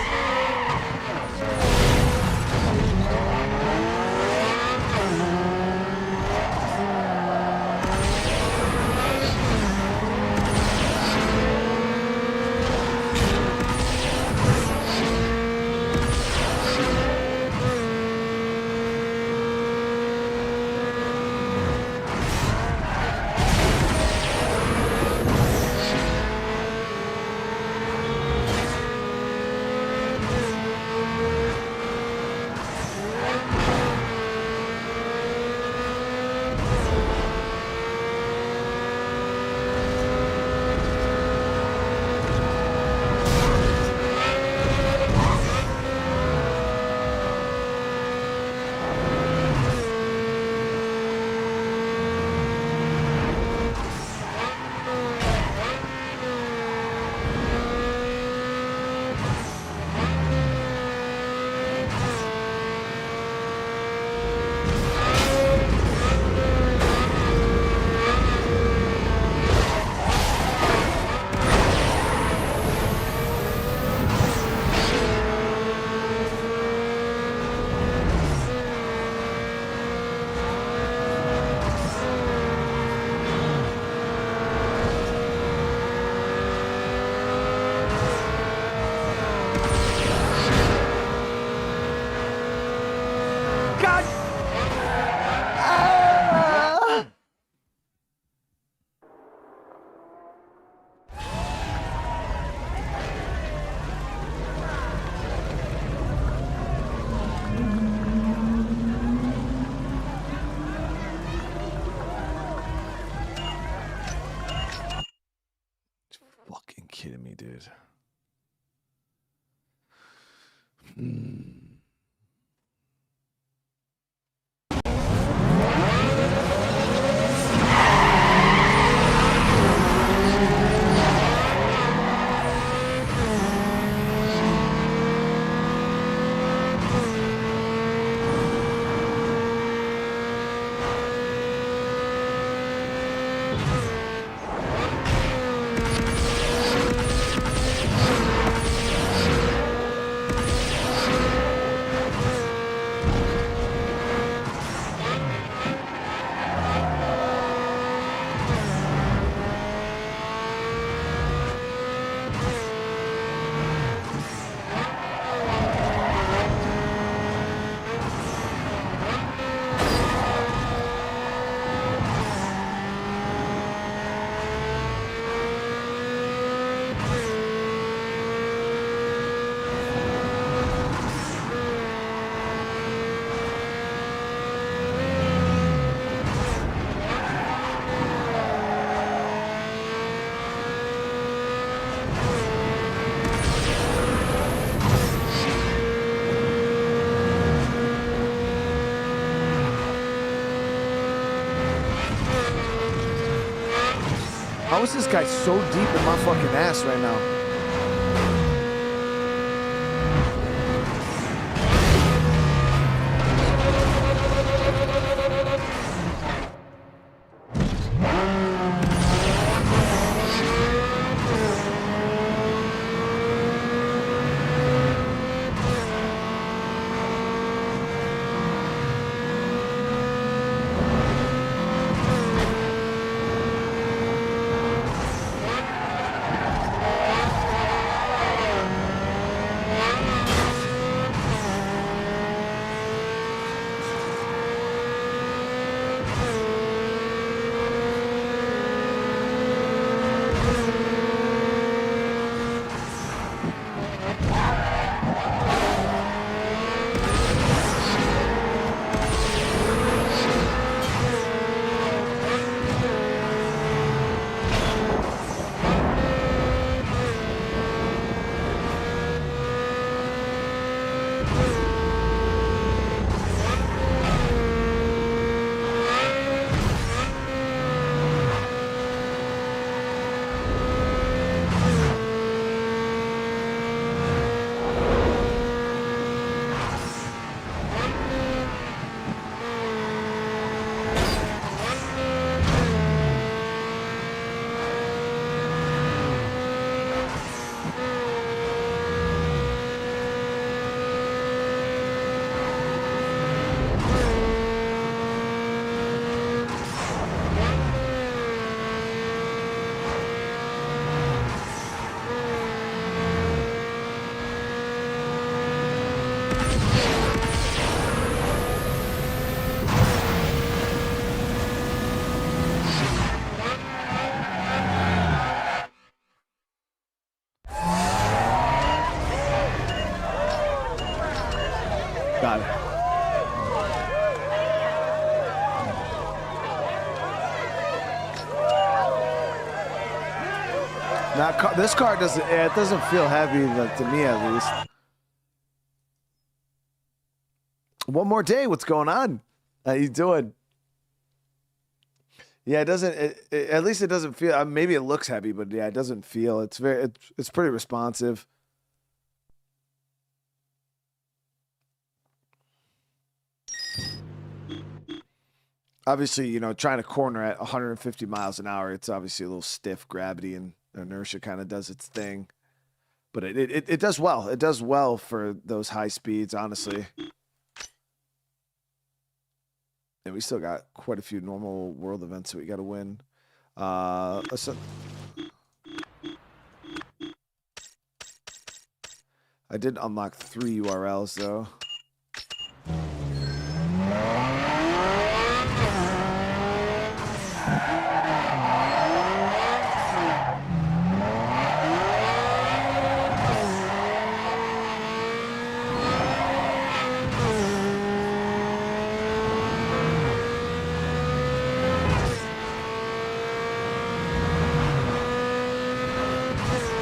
Kidding me, dude. How is this guy so deep in my fucking ass right now? Got it. This car doesn't. It doesn't feel heavy, like, to me at least. One more day. What's going on? How you doing? Yeah, it doesn't. At least it doesn't feel. Maybe it looks heavy, but yeah, it doesn't feel. It's very. It's pretty responsive. Obviously, you know, trying to corner at 150 miles an hour, it's obviously a little stiff. Gravity and inertia kind of does its thing, but it does well. It does well for those high speeds, honestly. And we still got quite a few normal world events that we got to win. I did unlock 3 URLs though.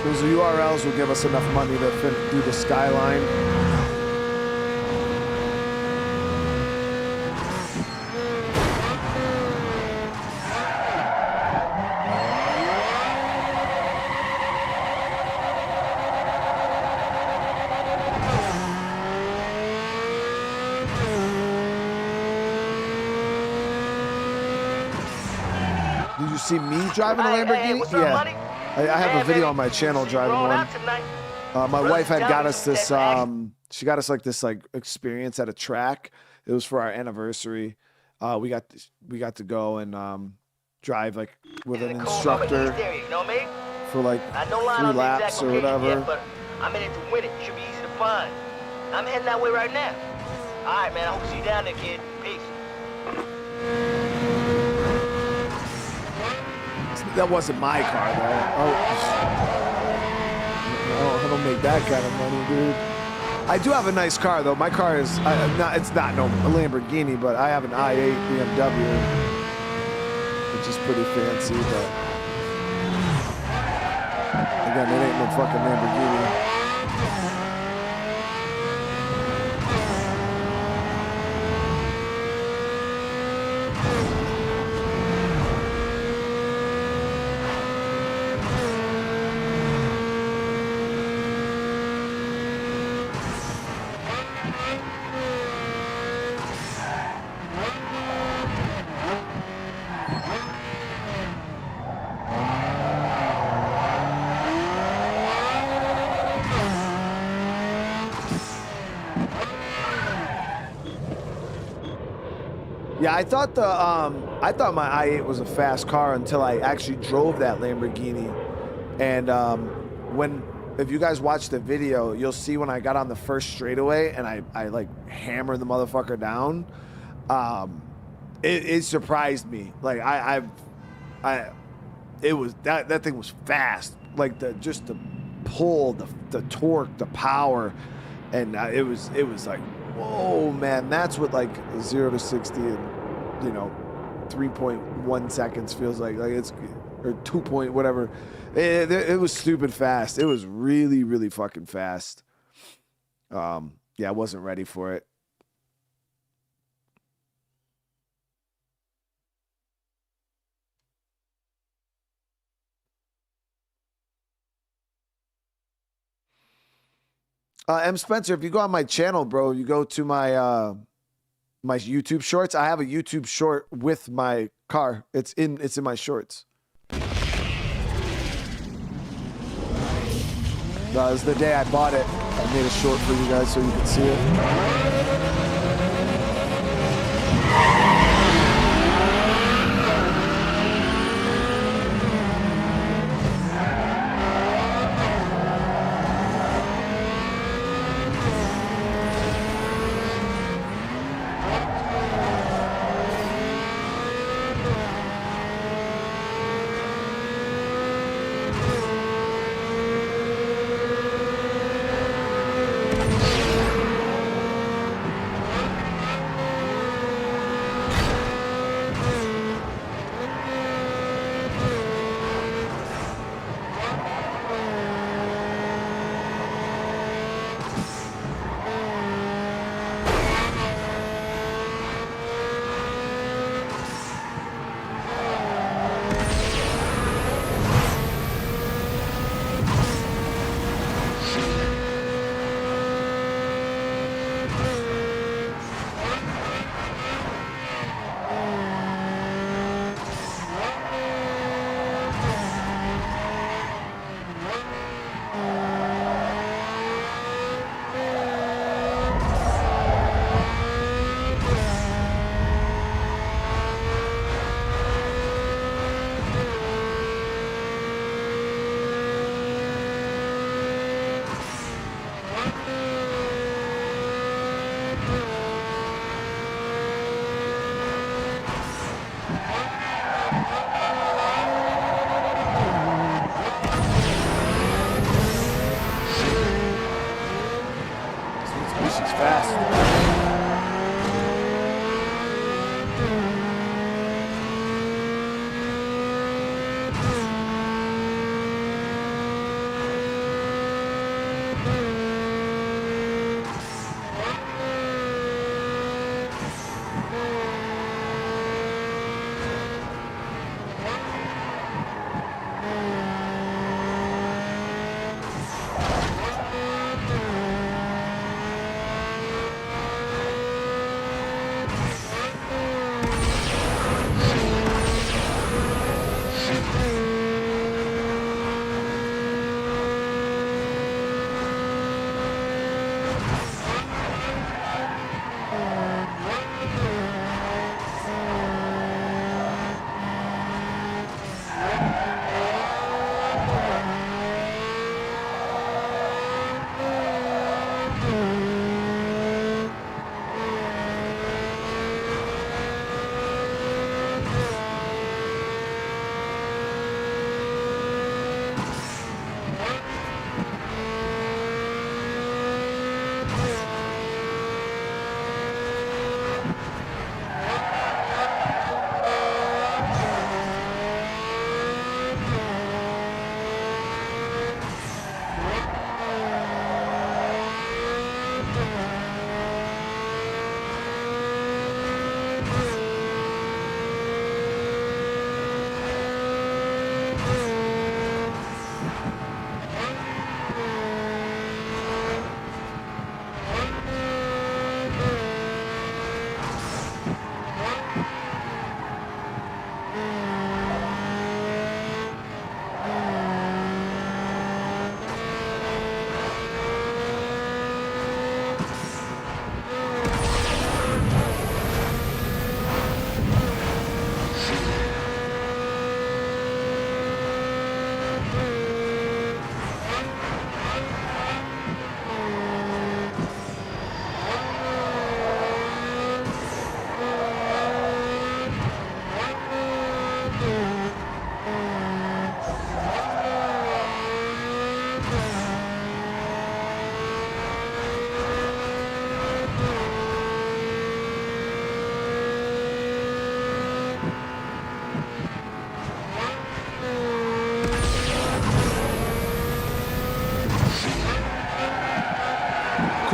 Those URLs will give us enough money to do the skyline. Did you see me driving a Lamborghini?
Hey, what's up, buddy?
I have a video on my channel driving one. My wife had got us this. She got us like this experience at a track. It was for our anniversary. We got to go and drive like with an instructor for like 3 laps or whatever.
Yet, but I'm in it to win it. Should be easy to find. I'm heading that way right now. All right, man. I hope to see you down there, kid. Peace.
That wasn't my car though. I don't make that kind of money, dude. I do have a nice car though. My car is it's not a Lamborghini, but I have an i8 BMW, which is pretty fancy. But again, it ain't no fucking Lamborghini. Yeah, I thought my i8 was a fast car until I actually drove that Lamborghini. And if you guys watch the video, you'll see when I got on the first straightaway and I like hammered the motherfucker down. It surprised me. Like it was that thing was fast. Like the pull, the torque, the power, and it was like, whoa, man, that's what like 0 to 60 in 3.1 seconds feels like it's, or 2 point whatever. It was stupid fast. It was really, really fucking fast. Yeah, I wasn't ready for it. M. Spencer, if you go on my channel, bro, you go to my my YouTube shorts. I have a YouTube short with my car. It's in my shorts. It was the day I bought it. I made a short for you guys so you can see it.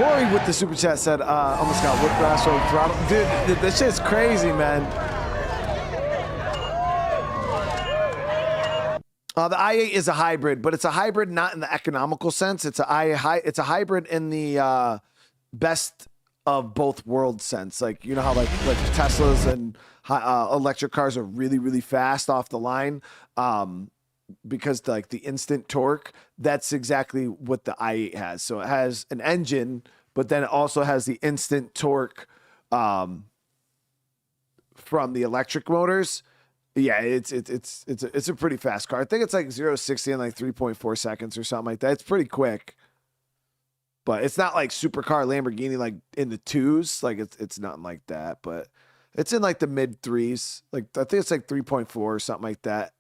Corey with the super chat said, almost got whiplash or throttle. Dude, this shit's crazy, man. The i8 is a hybrid, but it's a hybrid not in the economical sense. It's a hybrid in the best of both worlds sense. Like, you know how like Teslas and electric cars are really, really fast off the line because like the instant torque. That's exactly what the i8 has. So it has an engine, but then it also has the instant torque from the electric motors. Yeah, it's a pretty fast car. I think it's like 0 to 60 in like 3.4 seconds or something like that. It's pretty quick. But it's not like supercar Lamborghini like in the twos. Like it's nothing like that, but it's in like the mid threes. Like I think it's like 3.4 or something like that.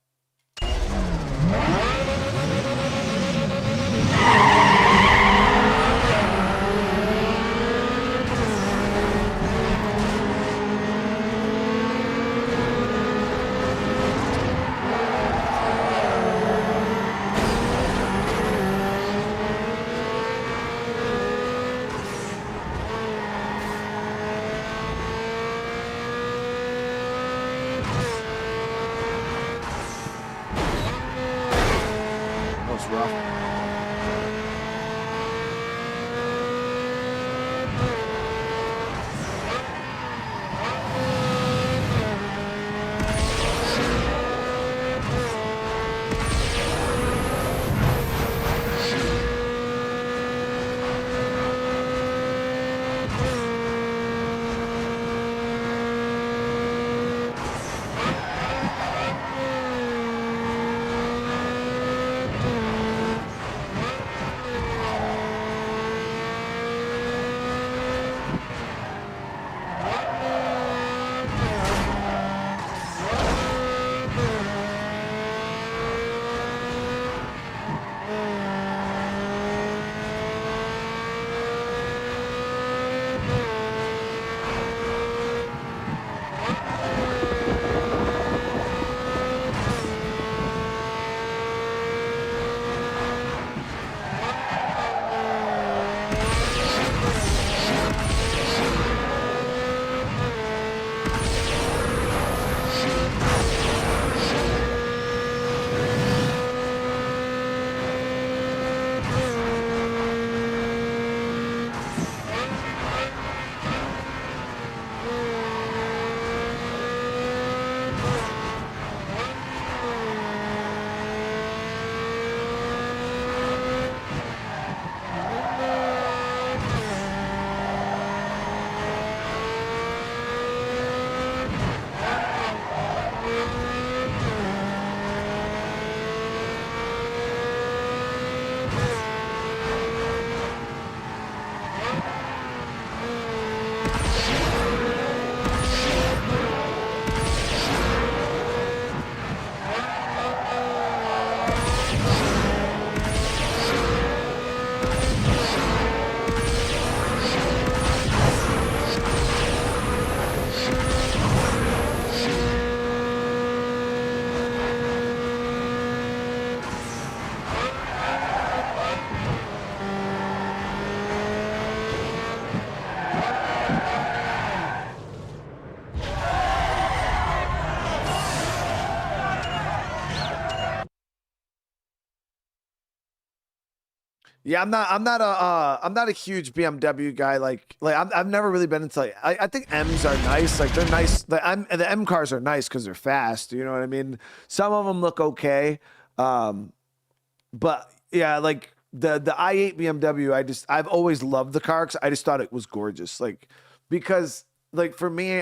Yeah, I'm not a huge BMW guy. I've never really been into like, I think M's are nice. Like they're nice. The M cars are nice because they're fast. You know what I mean? Some of them look okay. But yeah, like the i8 BMW, I've always loved the car because I just thought it was gorgeous. Like, because like for me,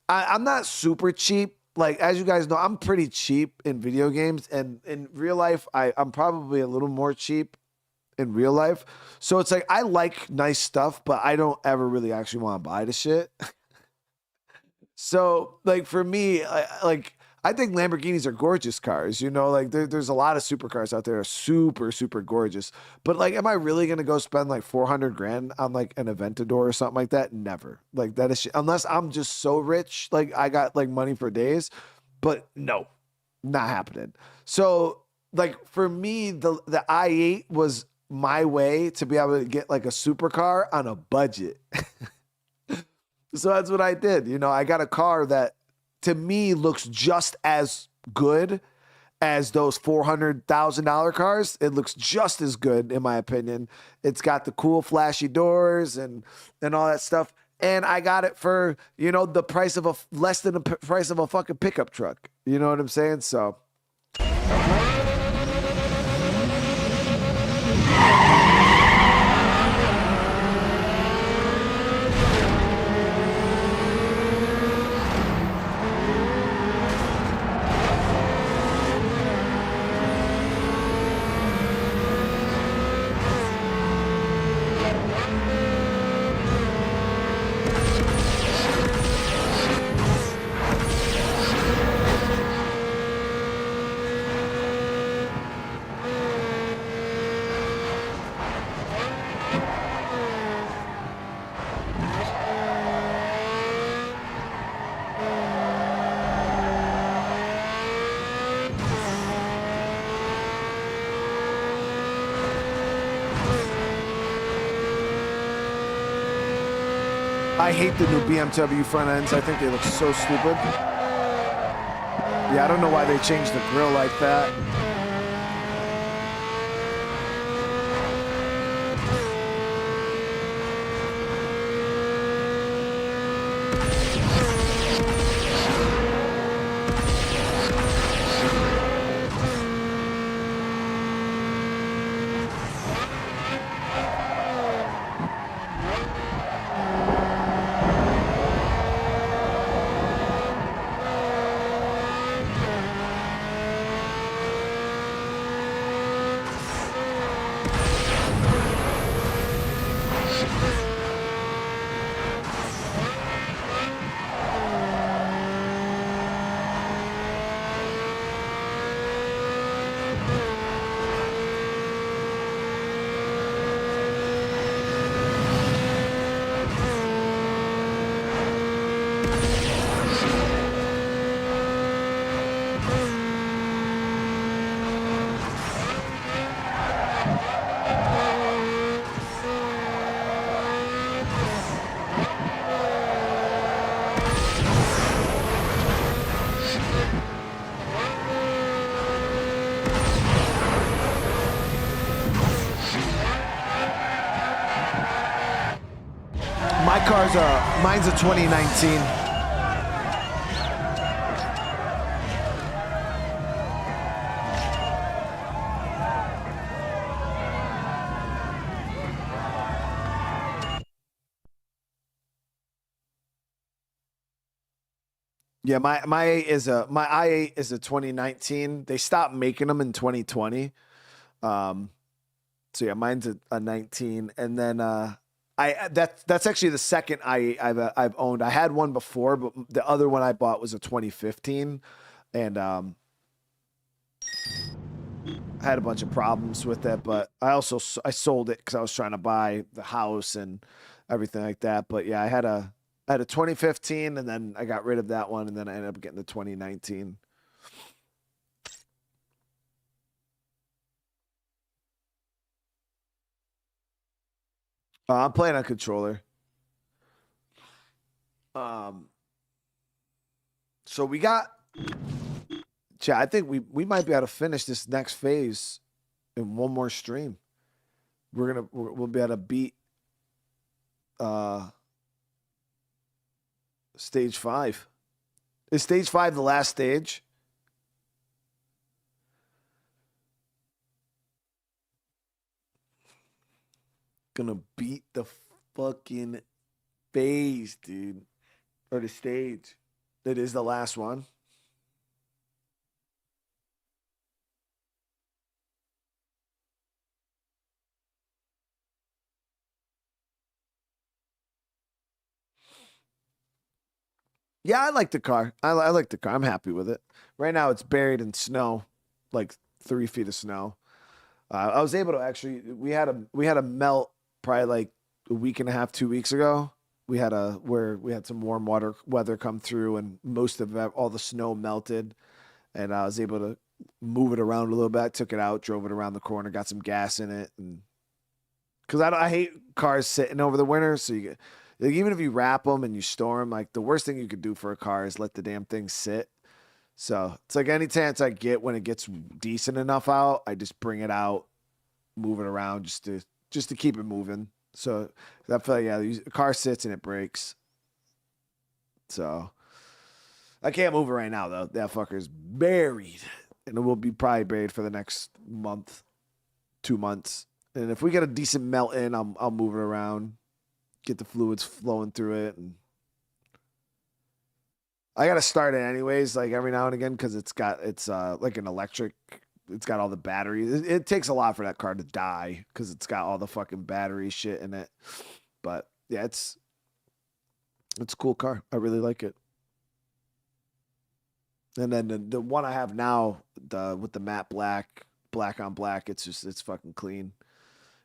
I'm not super cheap. Like, as you guys know, I'm pretty cheap in video games, and in real life, I'm probably a little more cheap in real life. So it's like, I like nice stuff, but I don't ever really actually want to buy the shit. So like for me, I think Lamborghinis are gorgeous cars, you know, like there's a lot of supercars out there that are super, super gorgeous. But like, am I really going to go spend like 400 grand on like an Aventador or something like that? Never. Like that is, unless I'm just so rich, like I got like money for days, but no, not happening. So like for me, the i8 was my way to be able to get like a supercar on a budget. So that's what I did. You know, I got a car that to me looks just as good as those $400,000 cars. It looks just as good, in my opinion. It's got the cool flashy doors and all that stuff. And I got it for, you know, the price of less than the price of a fucking pickup truck. You know what I'm saying? So. I hate the new BMW front ends. I think they look so stupid. Yeah, I don't know why they changed the grille like that. Mine's a 2019. Yeah, my i8 is a 2019. They stopped making them in 2020. So yeah, mine's a 19, and then that's actually the second I've owned. I had one before, but the other one I bought was a 2015, and I had a bunch of problems with it. But I sold it because I was trying to buy the house and everything like that. But yeah, I had a 2015, and then I got rid of that one, and then I ended up getting the 2019. I'm playing on controller. So we got, I think we might be able to finish this next phase in one more stream. We'll be able to beat stage 5. Is stage 5 the last stage? Gonna beat the fucking phase, dude. Or the stage. It is the last one. Yeah, I like the car. I like the car. I'm happy with it. Right now, it's buried in snow, like 3 feet of snow. I was able to actually. We had a melt probably like a week and a half, 2 weeks ago. We had some warm weather come through, and most of all the snow melted, and I was able to move it around a little bit. I took it out, drove it around the corner, got some gas in it, and Because I hate cars sitting over the winter. So you get, like, even if you wrap them and you store them, like the worst thing you could do for a car is let the damn thing sit. So it's like any chance I get when it gets decent enough out, I just bring it out, move it around just to keep it moving. So I feel like, yeah, the car sits and it breaks. So I can't move it right now though. That fucker's buried, and it will be probably buried for the next month, 2 months. And if we get a decent melt in, I'll move it around, get the fluids flowing through it, and I gotta start it anyways, like every now and again, because it's like an electric. It's got all the batteries. It takes a lot for that car to die because it's got all the fucking battery shit in it. But yeah, it's a cool car. I really like it. And then the one I have now, with the matte black on black, it's fucking clean.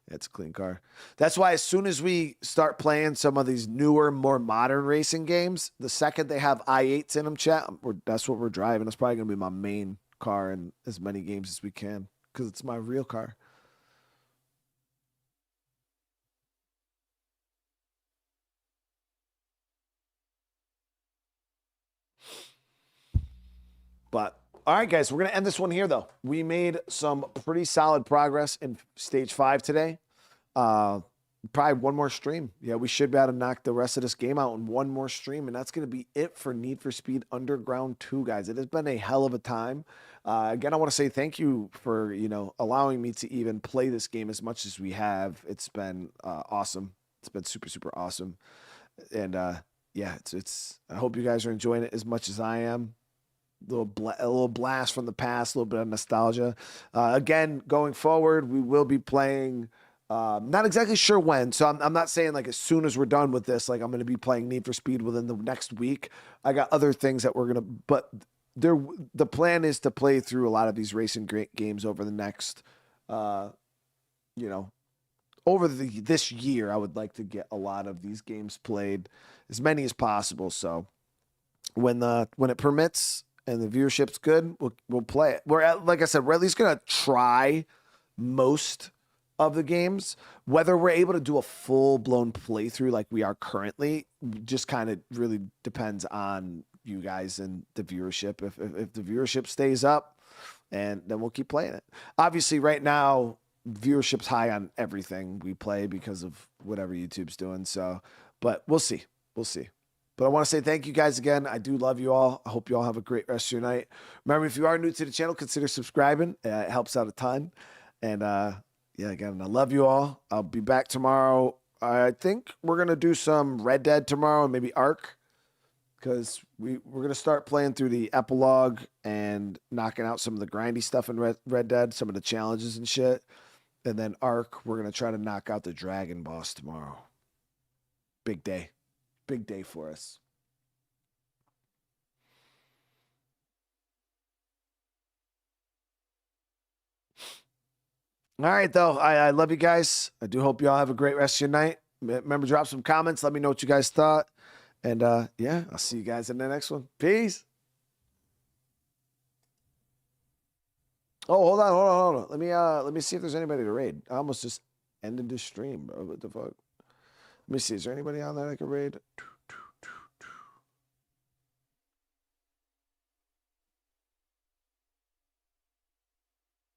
It's a clean car. That's why as soon as we start playing some of these newer, more modern racing games, the second they have i8s in them, chat, that's what we're driving. It's probably going to be my main car in as many games as we can because it's my real car. But all right, guys, we're going to end this one here, though. We made some pretty solid progress in stage 5 today. Probably one more stream. Yeah, we should be able to knock the rest of this game out in one more stream, and that's going to be it for Need for Speed Underground 2, guys. It has been a hell of a time. Again, I want to say thank you for, allowing me to even play this game as much as we have. It's been awesome. It's been super, super awesome. And yeah, it's. I hope you guys are enjoying it as much as I am. A little blast from the past, a little bit of nostalgia. Again, going forward, we will be playing. Not exactly sure when, so I'm not saying like as soon as we're done with this, like I'm going to be playing Need for Speed within the next week. I got other things that we're gonna, but the plan is to play through a lot of these racing games over the next, over this year. I would like to get a lot of these games played, as many as possible. So when it permits and the viewership's good, we'll play it. Like I said, we're at least gonna try most of the games. Whether we're able to do a full-blown playthrough like we are currently just kind of really depends on you guys and the viewership. If the viewership stays up, and then we'll keep playing it. Obviously right now viewership's high on everything we play because of whatever YouTube's doing. So, but we'll see. But I want to say thank you guys again. I do love you all. I hope you all have a great rest of your night. Remember, if you are new to the channel, consider subscribing. It helps out a ton. And yeah, again, I love you all. I'll be back tomorrow. I think we're going to do some Red Dead tomorrow and maybe Ark, because we're going to start playing through the epilogue and knocking out some of the grindy stuff in Red Dead, some of the challenges and shit. And then Ark, we're going to try to knock out the dragon boss tomorrow. Big day. Big day for us. All right, though. I love you guys. I do hope you all have a great rest of your night. Remember, drop some comments. Let me know what you guys thought. And yeah, I'll see you guys in the next one. Peace. Oh, hold on. Let me see if there's anybody to raid. I almost just ended the stream, bro. What the fuck? Let me see. Is there anybody on that I can raid?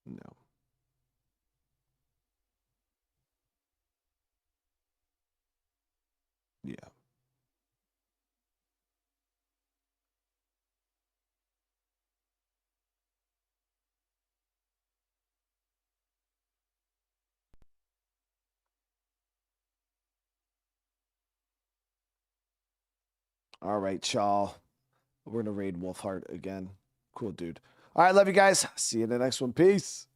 No. Yeah. All right, y'all. We're going to raid Wolfheart again. Cool, dude. All right, love you guys. See you in the next one. Peace.